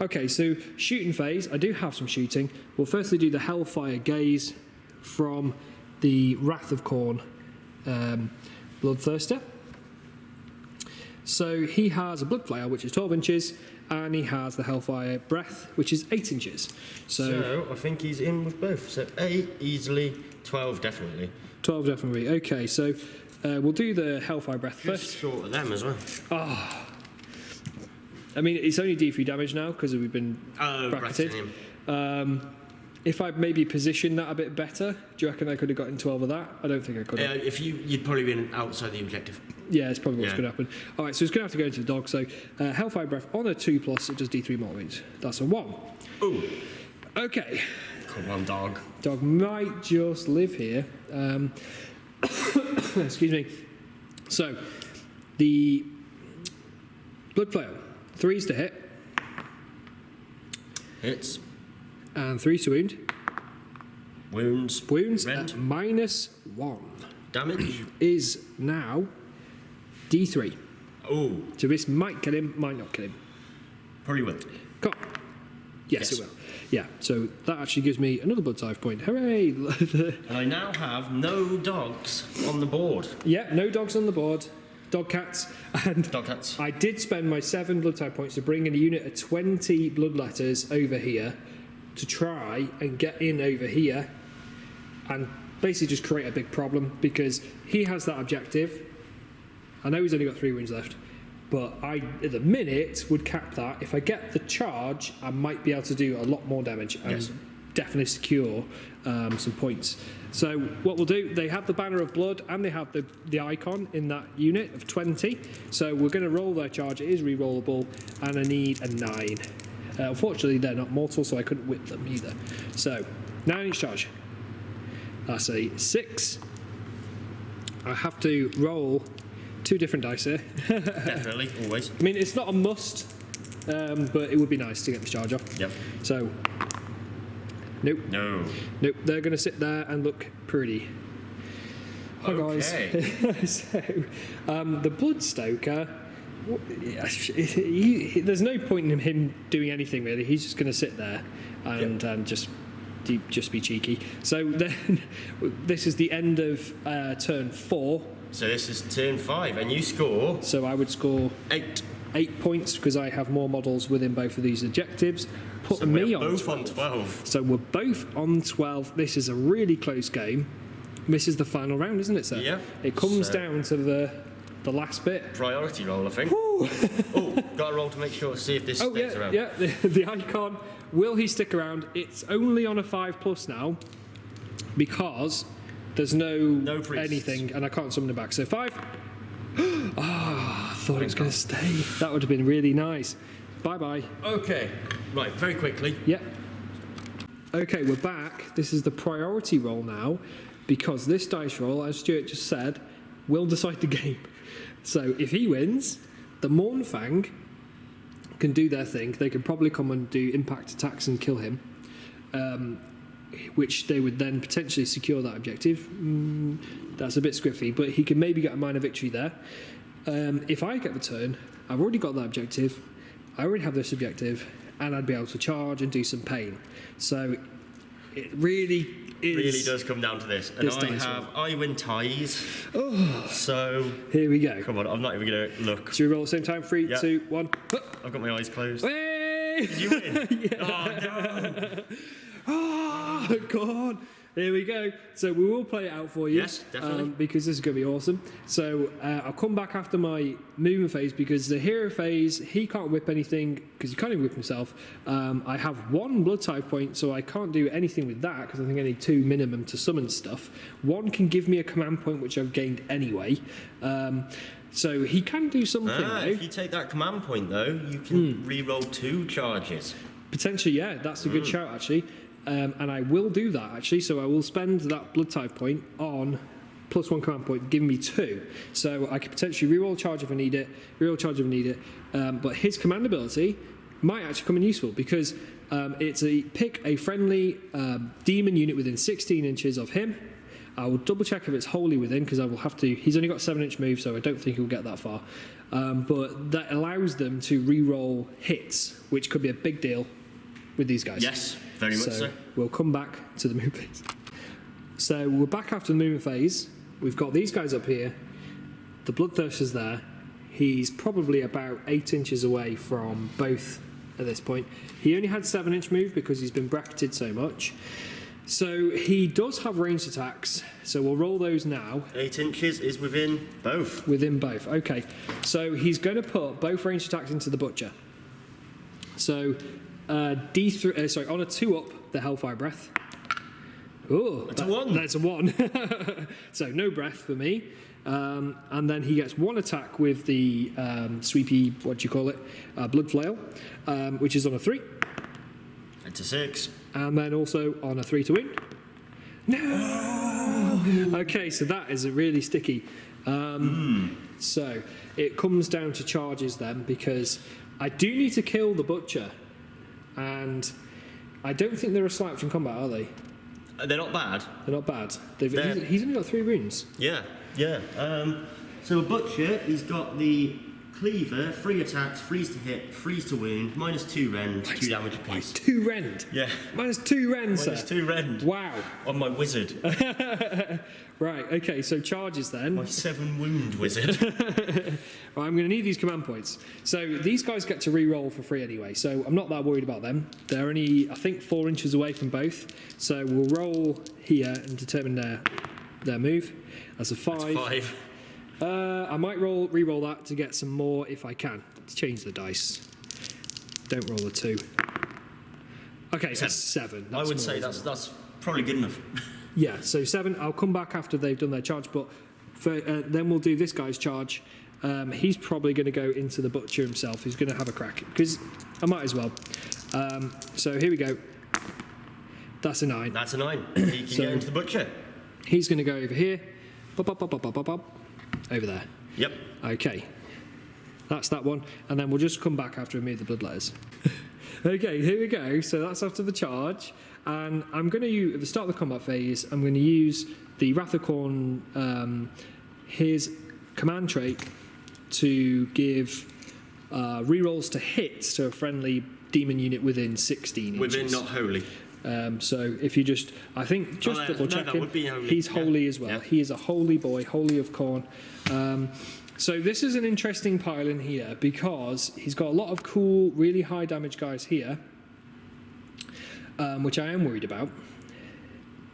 Okay, so shooting phase. I do have some shooting. We'll firstly do the Hellfire Gaze from the Wrath of Khorne Bloodthirster. So he has a Blood Flail, which is 12 inches, and he has the Hellfire Breath, which is 8 inches. So I think he's in with both. So 8 easily, 12 definitely. 12 definitely. Okay, so we'll do the Hellfire Breath Just first. short of them as well. Oh. I mean, it's only D3 damage now because we've been bracketed. If I maybe positioned that a bit better, do you reckon I could have gotten 12 of that? I don't think I could have. If you'd probably been outside the objective. Yeah, it's probably what's going to happen. All right, so it's going to have to go into the dog. So Hellfire Breath on a 2+, it does D3 more wounds. That's a 1. Ooh. Okay. Come on, dog. Dog might just live here. Excuse me. So, the Blood Flail, 3s to hit. Hits. And 3s to wound. Wounds. Wounds Rend. at -1. Damage. Is now D3. Oh. So this might kill him, might not kill him. Probably will. Come on. Yes, it will. Yeah, so that actually gives me another blood type point. Hooray! And I now have no dogs on the board. Yeah, no dogs on the board. Dog cats. And Dog cats. I did spend my 7 blood type points to bring in a unit of 20 bloodletters over here to try and get in over here and basically just create a big problem because he has that objective. I know he's only got 3 wounds left, but I, at the minute, would cap that. If I get the charge, I might be able to do a lot more damage and definitely secure some points. So what we'll do, they have the Banner of Blood and they have the icon in that unit of 20. So we're going to roll their charge. It is re-rollable, and I need a 9. Unfortunately, they're not mortal, so I couldn't whip them either. So 9 inch charge. That's a 6. I have to roll 2 different dice here. Definitely, always. I mean, it's not a must, but it would be nice to get this charge off. Yep. So, nope. No. Nope, they're going to sit there and look pretty. Hi, guys. So, the Bloodstoker, there's no point in him doing anything, really. He's just going to sit there and just be cheeky. So then, this is the end of turn 4. So this is turn 5, and you score. So I would score 8 points because I have more models within both of these objectives. Putting me on both 12. on 12. So we're both on 12. This is a really close game. This is the final round, isn't it, sir? Yeah. It comes down to the last bit. Priority roll, I think. Oh, got a roll to make sure to see if this stays around. Yeah, the icon. Will he stick around? It's only on a 5+ now because there's no anything, and I can't summon it back. So 5. I thought it was going to stay. That would have been really nice. Bye-bye. Okay. Right, very quickly. Yep. Okay, we're back. This is the priority roll now because this dice roll, as Stuart just said, will decide the game. So if he wins, the Mournfang can do their thing. They could probably come and do impact attacks and kill him, which they would then potentially secure that objective. That's a bit squiffy, but he could maybe get a minor victory there. If I get the turn, I've already got that objective. I already have this objective, and I'd be able to charge and do some pain. So it really does come down to this. And I win ties. Oh. So here we go. Come on, I'm not even going to look. Should we roll at the same time? 3, 2, 1. I've got my eyes closed. Hey! Did you win? Yeah. Oh, no. Oh, God. Here we go. So we will play it out for you. Yes, definitely. Because this is going to be awesome. So I'll come back after my movement phase because the hero phase, he can't whip anything because he can't even whip himself. I have 1 blood type point, so I can't do anything with that because I think I need 2 minimum to summon stuff. 1 can give me a command point, which I've gained anyway. So he can do something, though. If you take that command point, though, you can re-roll 2 charges. Potentially, yeah. That's a good shout, actually. And I will do that, actually. So I will spend that blood type point on +1 command point, giving me 2. So I could potentially reroll charge if I need it, but his command ability might actually come in useful because it's pick a friendly demon unit within 16 inches of him. I will double check if it's wholly within because I will have to. He's only got 7-inch move, so I don't think he'll get that far. But that allows them to re-roll hits, which could be a big deal with these guys. Yes, very much so. We'll come back to the movement phase. So we're back after the movement phase. We've got these guys up here. The Bloodthirster's there. He's probably about 8 inches away from both at this point. He only had 7-inch move because he's been bracketed so much. So he does have ranged attacks, so we'll roll those now. 8 inches is within both. Within both, okay. So he's going to put both ranged attacks into the Butcher. So D3, on a 2-up, the Hellfire Breath. Oh, that's a 1. That's a 1. So no breath for me. And then he gets 1 attack with the sweepy, Blood Flail, which is on a 3. It's a 6. And then also on a 3 to win. No! Okay, so that is really sticky. So it comes down to charges then, because I do need to kill the Butcher. And I don't think they're a slouch in combat, are they? They're not bad. They're not bad. He's only got 3 wounds. Yeah. So a Butcher, he's got the Cleaver, 3 attacks, freeze to hit, freeze to wound, -2 rend, 2 damage apiece. 2 rend? Yeah. -2 rend, sir? -2 rend. Wow. On my wizard. Right, okay, so charges then. My 7 wound wizard. Well, I'm going to need these command points. So these guys get to re-roll for free anyway, so I'm not that worried about them. They're only, I think, 4 inches away from both. So we'll roll here and determine their move. That's a 5. That's 5. I might re-roll that to get some more if I can. Let's change the dice. Don't roll a 2. Okay, so 7. I would say that's probably good enough. Yeah, so 7. I'll come back after they've done their charge, but then we'll do this guy's charge. He's probably going to go into the Butcher himself. He's going to have a crack, because I might as well. So here we go. That's a 9. That's a 9. He can get into the Butcher. He's going to go over here. Over there. Yep. Okay. That's that one. And then we'll just come back after we move the bloodletters. Okay, here we go. So that's after the charge. And I'm going to use, at the start of the combat phase, I'm going to use the Wrath of Khorne, his command trait, to give rerolls to hits to a friendly demon unit within 16 inches. Within, not holy. So if you just, I think, double checking, he's holy as well. Yeah. He is a holy boy, holy of Khorne. So this is an interesting pile in here because he's got a lot of cool, really high damage guys here, which I am worried about.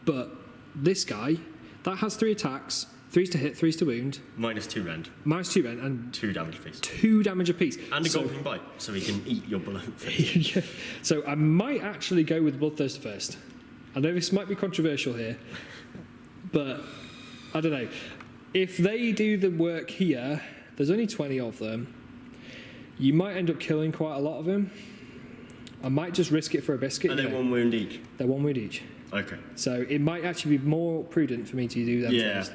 But this guy, that has 3 attacks, 3's to hit, 3's to wound. -2 rend. -2 rend and 2 damage apiece. 2 damage apiece. And a gulping bite, so he can eat your blood. Yeah. So I might actually go with Bloodthirster first. I know this might be controversial here, but I don't know. If they do the work here, there's only 20 of them. You might end up killing quite a lot of them. I might just risk it for a biscuit. And they're 1 wound each? They're 1 wound each. Okay. So it might actually be more prudent for me to do them first.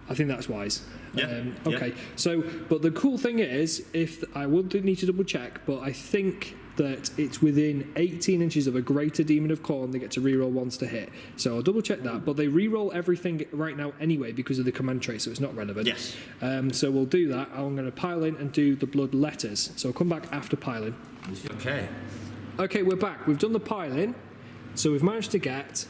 I think that's wise. Yeah. Okay. So, but the cool thing is, if I will need to double check, but I think that it's within 18 inches of a greater demon of Khorne, they get to reroll 1s to hit. So I'll double check that. But they reroll everything right now anyway because of the command trait, so it's not relevant. Yes. So we'll do that. I'm going to pile in and do the blood letters. So I'll come back after piling. Okay. Okay, we're back. We've done the piling. So we've managed to get,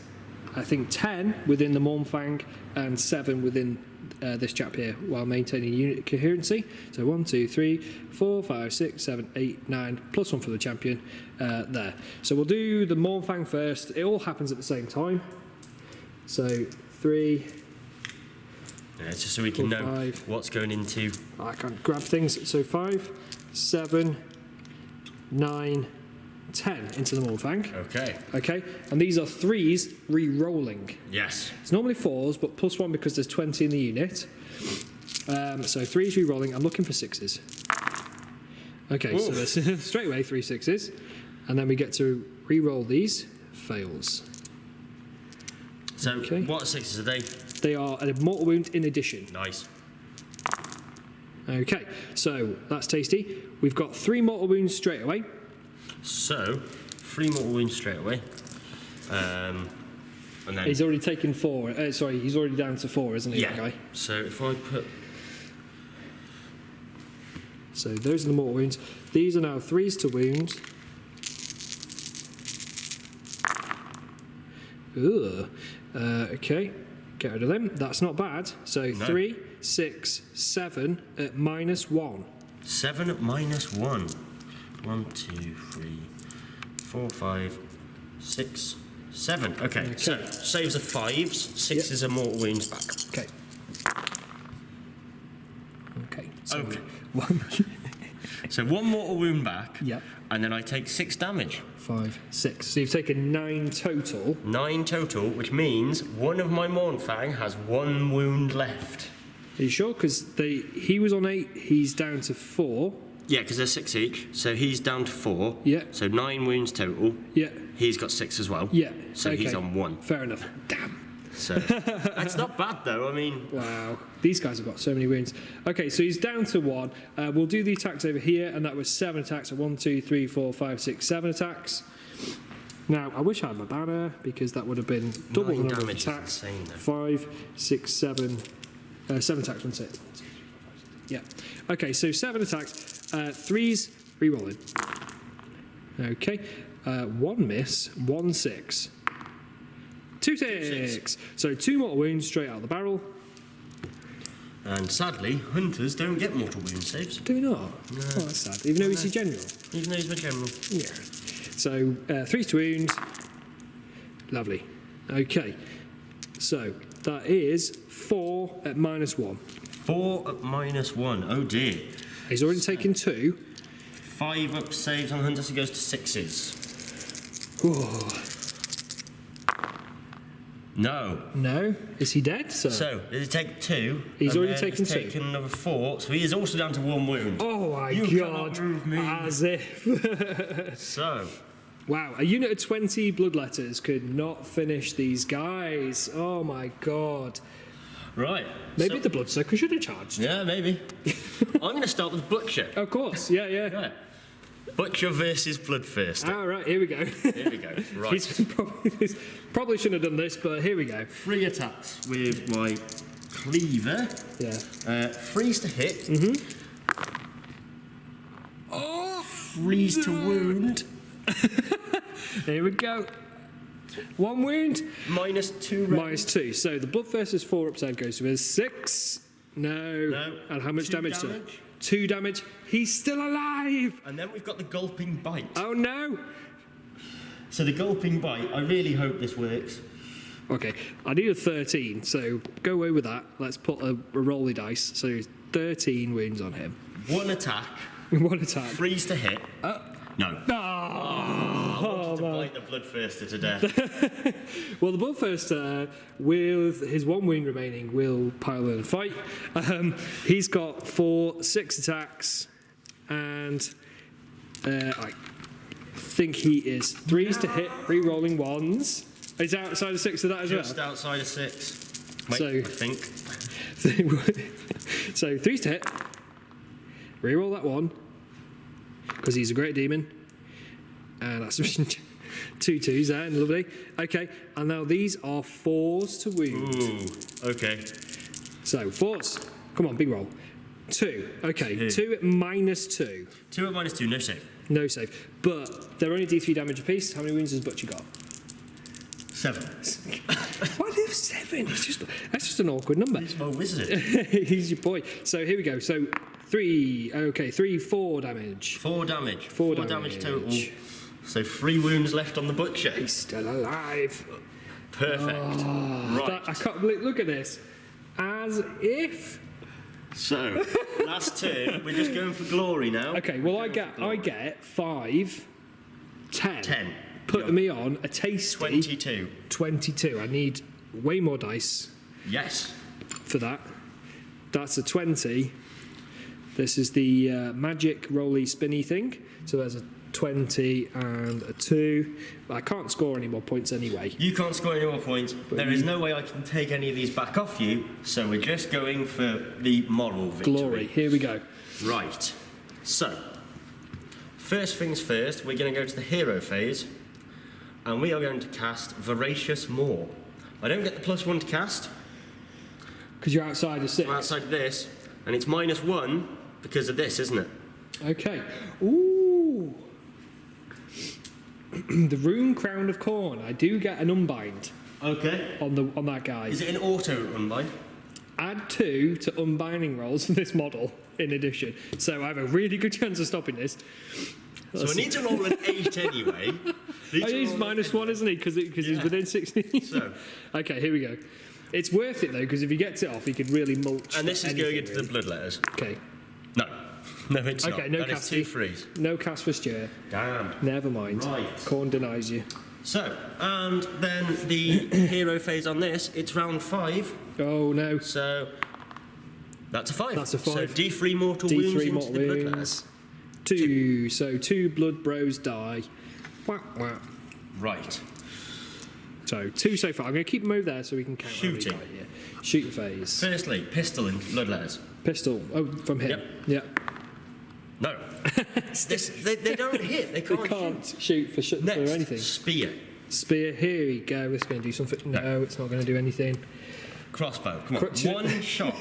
I think, 10 within the Mornfang and 7 within this chap here while maintaining unit coherency. So 1, 2, 3, 4, 5, 6, 7, 8, 9, +1 for the champion there. So we'll do the Mornfang first. It all happens at the same time. So 3. Yeah, just so we can 4, know 5. What's going into. I can't grab things. So 5, 7, 9, 10 into the Mornfang. Okay. Okay, and these are 3s re-rolling. Yes. It's normally 4s, but +1 because there's 20 in the unit. So 3s re-rolling. I'm looking for 6s. Okay, so there's straight away 3 6s. And then we get to re-roll these. Fails. So what 6s are they? They are a mortal wound in addition. Nice. Okay, so that's tasty. We've got 3 mortal wounds straight away. So, 3 mortal wounds straight away. And then He's already taken 4. He's already down to 4, isn't he, that guy? So if I put... So those are the mortal wounds. These are now 3s to wound. Ugh. Okay, get rid of them. That's not bad. So No. 3, 6, 7 at -1. 7 at -1. 1, 2, 3, 4, 5, 6, 7. Okay, so saves are 5s, 6s are mortal wounds back. Okay. Okay. So Okay. One, So 1 mortal wound back, Yep. and then I take 6 damage. 5, 6. So you've taken 9 total. 9 total, which means one of my Mournfang has 1 wound left. Are you sure? Because he was on 8, he's down to 4. Yeah, because there's 6 each, so he's down to 4. Yeah. So 9 wounds total. Yeah. He's got 6 as well. Yeah. So he's on 1. Fair enough. Damn. So that's not bad though. I mean, Wow. These guys have got so many wounds. Okay, so he's down to 1. We'll do the attacks over here, and that was 7 attacks. So 1, 2, 3, 4, 5, 6, 7 attacks. Now, I wish I had my banner, because that would have been double the 9 number of damage is attacks. insane, though. 5, 6, 7. 7 attacks, 1, 6. Yeah. Okay, so 7 attacks. 3s, re-rolling. Okay. 1 miss, 1 6. 2 6. So 2 mortal wounds straight out of the barrel. and sadly, hunters don't get mortal wound saves. Do we not? No. Oh, that's sad. Even though he's a general. Even though he's my general. Yeah. So 3 to wound. Lovely. Okay. So that is 4 at -1. 4 at -1. Oh dear. He's already taken 2. 5 up saves on hunters, he goes to 6s. Oh. No. No. Is he dead, sir? So, did he take 2? He's and already then taken he's 2. taken another 4, so he is also down to 1 wound. Oh my You god. cannot move me. As if. So, Wow, a unit of 20 bloodletters could not finish these guys. Oh my god. right. Maybe So- the bloodsucker should have charged. Yeah, maybe. I'm going to start with Butcher. Of course, yeah, yeah. Right. Butcher versus Bloodthirster. All right, here we go. Here we go. Right. He's probably shouldn't have done this, but here we go. 3 attacks with my cleaver. Yeah. Freeze to hit. Oh, Freeze to wound. here we go. 1 wound. -2 -2. So the Bloodthirster's 4 upside goes to his 6. No. No. And how much 2 damage, sir? damage. 2 damage. He's still alive. And then we've got the Gulping Bite. Oh no. So the Gulping Bite, I really hope this works. Okay, I need a 13, so go away with that. Let's put a rolly dice. So 13 wounds on him. 1 attack. 1 attack. Freeze to hit. No. Oh, I wanted to bite the Bloodthirster to death. well, the Bloodthirster, with his 1 wound remaining, will pile in and fight. He's got 4, 6 attacks, and I think he is 3s to hit, re-rolling 1s. He's outside of 6 of that as Just well. outside of 6. Wait, So- I think. So 3s to hit, re-roll that 1, because he's a great demon. And that's 2 2s there, lovely. Okay, and now these are 4s to wound. Ooh, okay. So 4s, come on, big roll. 2, okay, 2. 2 at -2. 2 at -2, no save. No save. But they're only D3 damage apiece. How many wounds has Butcher got? 7. Why do you have 7? That's just an awkward number. He's my wizard. He's your boy. So here we go. So 3, okay, 3, 4 damage. 4 damage. 4 damage total. damage. So 3 wounds left on the Butcher. He's still alive. Perfect. Right. I can't believe, look at this. As if. So, last turn, we're just going for glory now. Okay, well I get 5, 10. 10. Put me on a tasty 22. 22. I need way more dice Yes. for that. That's a 20. This is the magic rolly spinny thing. So there's a 20 and a 2. I can't score any more points anyway. You can't score any more points. There is no way I can take any of these back off you, so we're just going for the moral victory. Glory. Here we go. Right. So, first things first, we're going to go to the hero phase, and we are going to cast Voracious Maw. I don't get the +1 to cast. Because you're outside of 6. I'm outside of this, and it's -1 because of this, isn't it? Okay. Ooh. The Rune Crown of Khorne. I do get an unbind Okay. on that guy. Is it an auto unbind? Add 2 to unbinding rolls for this model in addition. So I have a really good chance of stopping this. So I need to roll an 8 anyway. Oh, he's -1, isn't he? Because he's within 16. So. Okay, here we go. It's worth it though, because if he gets it off, he could really mulch. And this is going into really. the blood letters. Okay. No. No, it's not. Okay, no that is casting. 2 frees. No cast for Stuart. Damn. Never mind. Right. Khorne denies you. So, and then the hero phase on this, it's round 5. Oh no. So, that's a 5. That's a 5. So, D3 mortal wounds D3 into mortal the blood wounds. letters. 2. So 2 blood bros die. Wah, wah. Right. So 2 so far. I'm going to keep them over there so we can count. how many Shooting. die here. Shooting phase. Firstly, pistol into blood letters. Pistol. Oh, from here. Yep. Yep. No. they don't hit. They They can't, can't shoot for Next, anything. spear. Spear. Here we go. It's going to do something. No, it's not going to do anything. Crossbow. Come on. Crutch- One shot.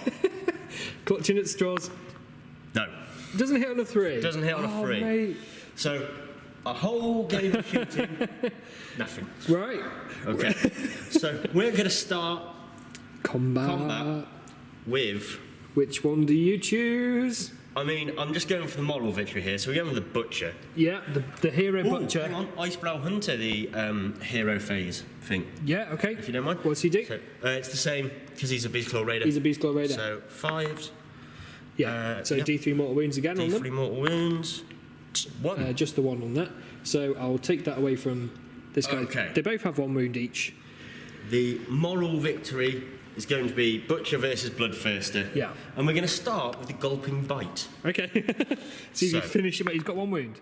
Clutching at straws. No. Doesn't hit on a 3. Doesn't hit on a 3. Mate. So, a whole game of shooting, nothing. Right. Okay. So, we're going to start Combat. with... Which one do you choose? I mean, I'm just going for the moral victory here, so we're going with the Butcher. Yeah, the hero Ooh, butcher. hang on, Icebrow Hunter, the hero phase thing, Yeah, okay. if you don't mind. What's he do? So, it's the same, because he's a Beast Claw Raider. He's a Beast Claw Raider. So, 5, yeah. So yep. D3 mortal wounds again on D3 them. mortal wounds, 1. Just the 1 on that. So I'll take that away from this guy. Okay. They both have 1 wound each. The moral victory is going to be Butcher versus Bloodthirster. Yeah. And we're going to start with the Gulping Bite. Okay. So you So- finish him. He's got 1 wound.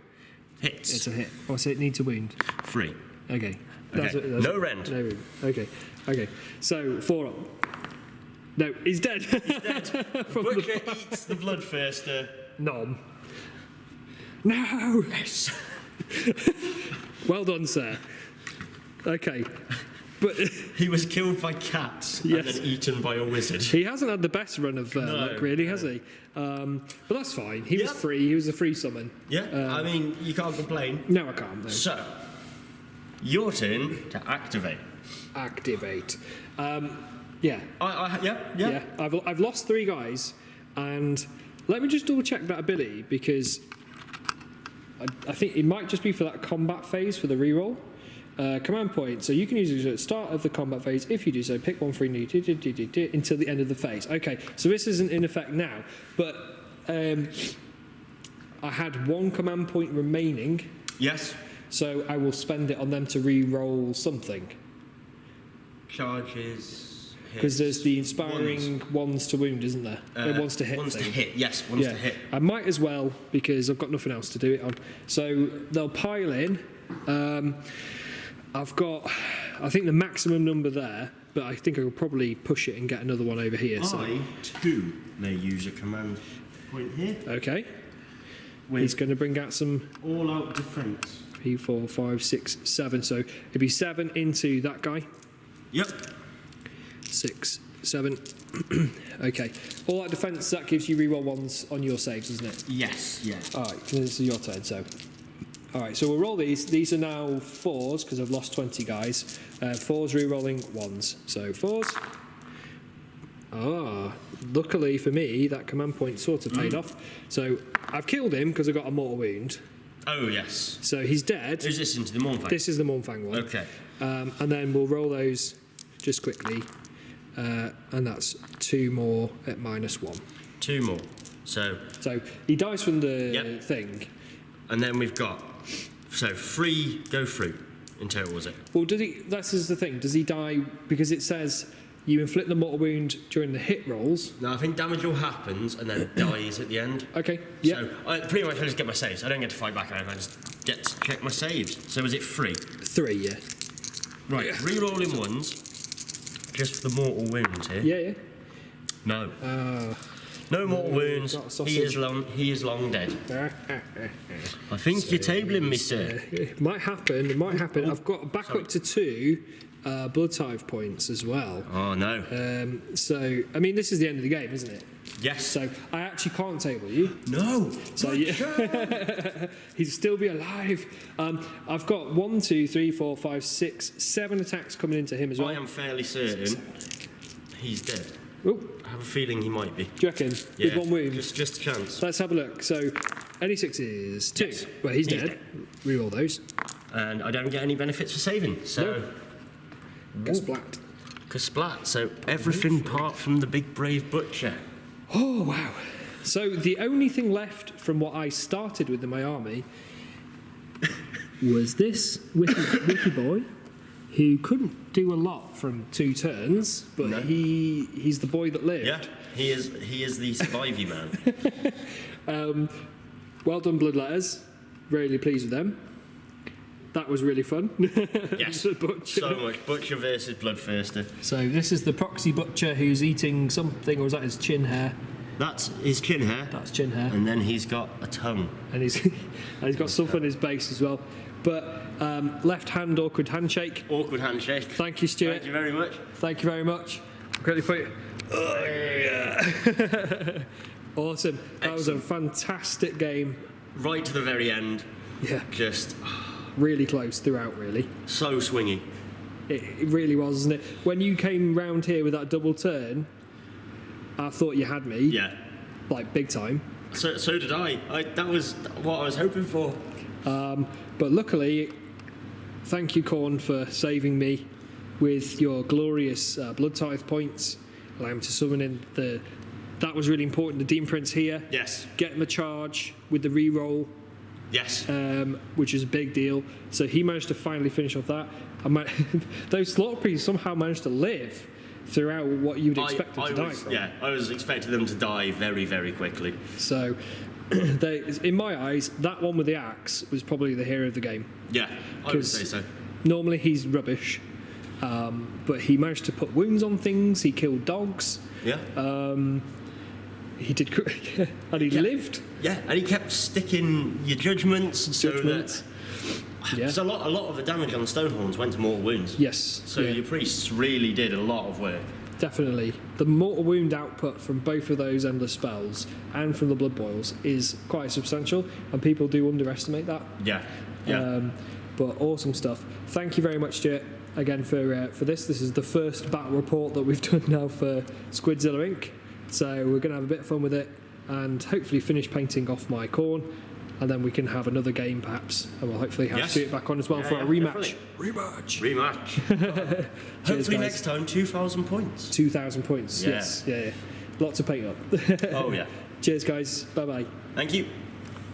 Hits. It's a hit. Oh, so it needs a wound. 3. Okay. Okay. No rend. No wound. Okay. Okay. So 4 up. No, he's dead. He's dead. Butcher eats the Bloodthirster. Nom. No. Yes. Well done, sir. Okay. But He was killed by cats Yes. and then eaten by a wizard. he hasn't had the best run of luck, really, has he? But that's fine. He was Yep. free. He was a free summon. Yeah, I mean, you can't complain. No, I can't. No. So, your turn to activate. Activate. Yeah. Yeah. I've lost 3 guys, and let me just double check that ability because I think it might just be for that combat phase for the reroll. Command point. So you can use it at the start of the combat phase. If you do so, pick 1 free new until the end of the phase. Okay, so this isn't in effect now, but I had 1 command point remaining, Yes. so I will spend it on them to re-roll something. Charges. Because there's the hits, inspiring ones to wound, isn't there? Ones to hit. Ones to thing. hit. Yes, ones to hit. I might as well because I've got nothing else to do it on. So they'll pile in. I've got, I think the maximum number there, but I think I could probably push it and get another one over here. So I too may use a command point here. okay, With he's going to bring out some all-out defence. 3, 4, 5, 6, 7. So it'd be 7 into that guy. Yep. 6, 7. Okay. All that defence, that gives you reroll 1s on your saves, isn't it? Yes. Yeah. Alright, this is your turn, so. Alright, so we'll roll these. These are now 4s, because I've lost 20 guys. 4s re-rolling 1s. So 4s. Luckily for me, that command point sort of paid off. So I've killed him because I got a mortal wound. Oh, yes. So he's dead. Is this into the Mournfang? This is the Mournfang one. Okay. And then we'll roll those just quickly. And that's 2 more at -1. 2 more. So he dies from the Yep. thing. and then we've got 3 go through in total, was it? Well, this is the thing. Does he die because it says you inflict the mortal wound during the hit rolls? No, I think damage all happens and then dies at the end. Okay. Yeah. So pretty much I just get my saves. I don't get to fight back. I just get to check my saves. So is it 3? 3, yeah. Right, re-rolling ones, just for the mortal wounds here. Yeah. No. No mortal wounds. He is long dead. I think you're tabling me, sir. It might happen. I've got back up to 2 blood tithe points as well. Oh, no. So, I mean, this is the end of the game, isn't it? Yes. So, I actually can't table you. No. So, yeah. He'd still be alive. I've got 1, 2, 3, 4, 5, 6, 7 attacks coming into him as well. I am fairly certain he's dead. Oh. I have a feeling he might be. Do you reckon? Yeah. With 1 wound? Just a chance. Let's have a look. So, any 6s? 2. Yes. Well, he's dead. Reroll those. And I don't get any benefits for saving, so... No. Splat. Splat. So everything apart from the big brave butcher. Oh, wow. So the only thing left from what I started with in my army was this wiki boy, who couldn't do a lot from 2 turns, but No. he's the boy that lived. Yeah, he is the survivey man. Well done, Bloodletters. Really pleased with them. That was really fun. Yes, Butcher. so much. Butcher versus Bloodthirster. So this is the proxy butcher who's eating something, or is that his chin hair? That's his chin hair. That's chin hair. And then he's got a tongue. And he's got stuff on his base as well. But left hand awkward handshake. Awkward handshake. Thank you, Stuart. Thank you very much. Thank you very much. Quickly for you. Oh, yeah. Awesome. That was a fantastic game. Right to the very end. Yeah. Just really close throughout, really. So swingy. It really was, wasn't it? When you came round here with that double turn, I thought you had me. Yeah. Like, big time. So did I. That was what I was hoping for. But luckily, thank you, Khorne, for saving me with your glorious blood tithe points. Allow me to summon in the... That was really important. The Demon Prince here. Yes. Getting the charge with the re-roll. Yes. Which is a big deal. So he managed to finally finish off that. Those slaughter priests somehow managed to live throughout what you'd expect them to die from. Yeah, I was expecting them to die very, very quickly. So, in my eyes, that one with the axe was probably the hero of the game. Yeah, I would say so. Normally he's rubbish, but he managed to put wounds on things. He killed dogs. Yeah. He did, and he lived. Yeah, and he kept sticking your judgments. So that so a lot of the damage on the Stonehorns went to mortal wounds. Yes. So your priests really did a lot of work. Definitely. The mortal wound output from both of those endless spells and from the blood boils is quite substantial, and people do underestimate that. Yeah. Yeah. But awesome stuff. Thank you very much, Stuart, again for this. This is the first battle report that we've done now for SquidZillaInk. So we're going to have a bit of fun with it and hopefully finish painting off my Khorne, and then we can have another game perhaps, and we'll hopefully have Stuart back on as well for a rematch. Rematch. Hopefully next time 2,000 points. 2,000 points, yes. Yeah. Lots to paint up. Oh yeah. Cheers guys, bye bye. Thank you.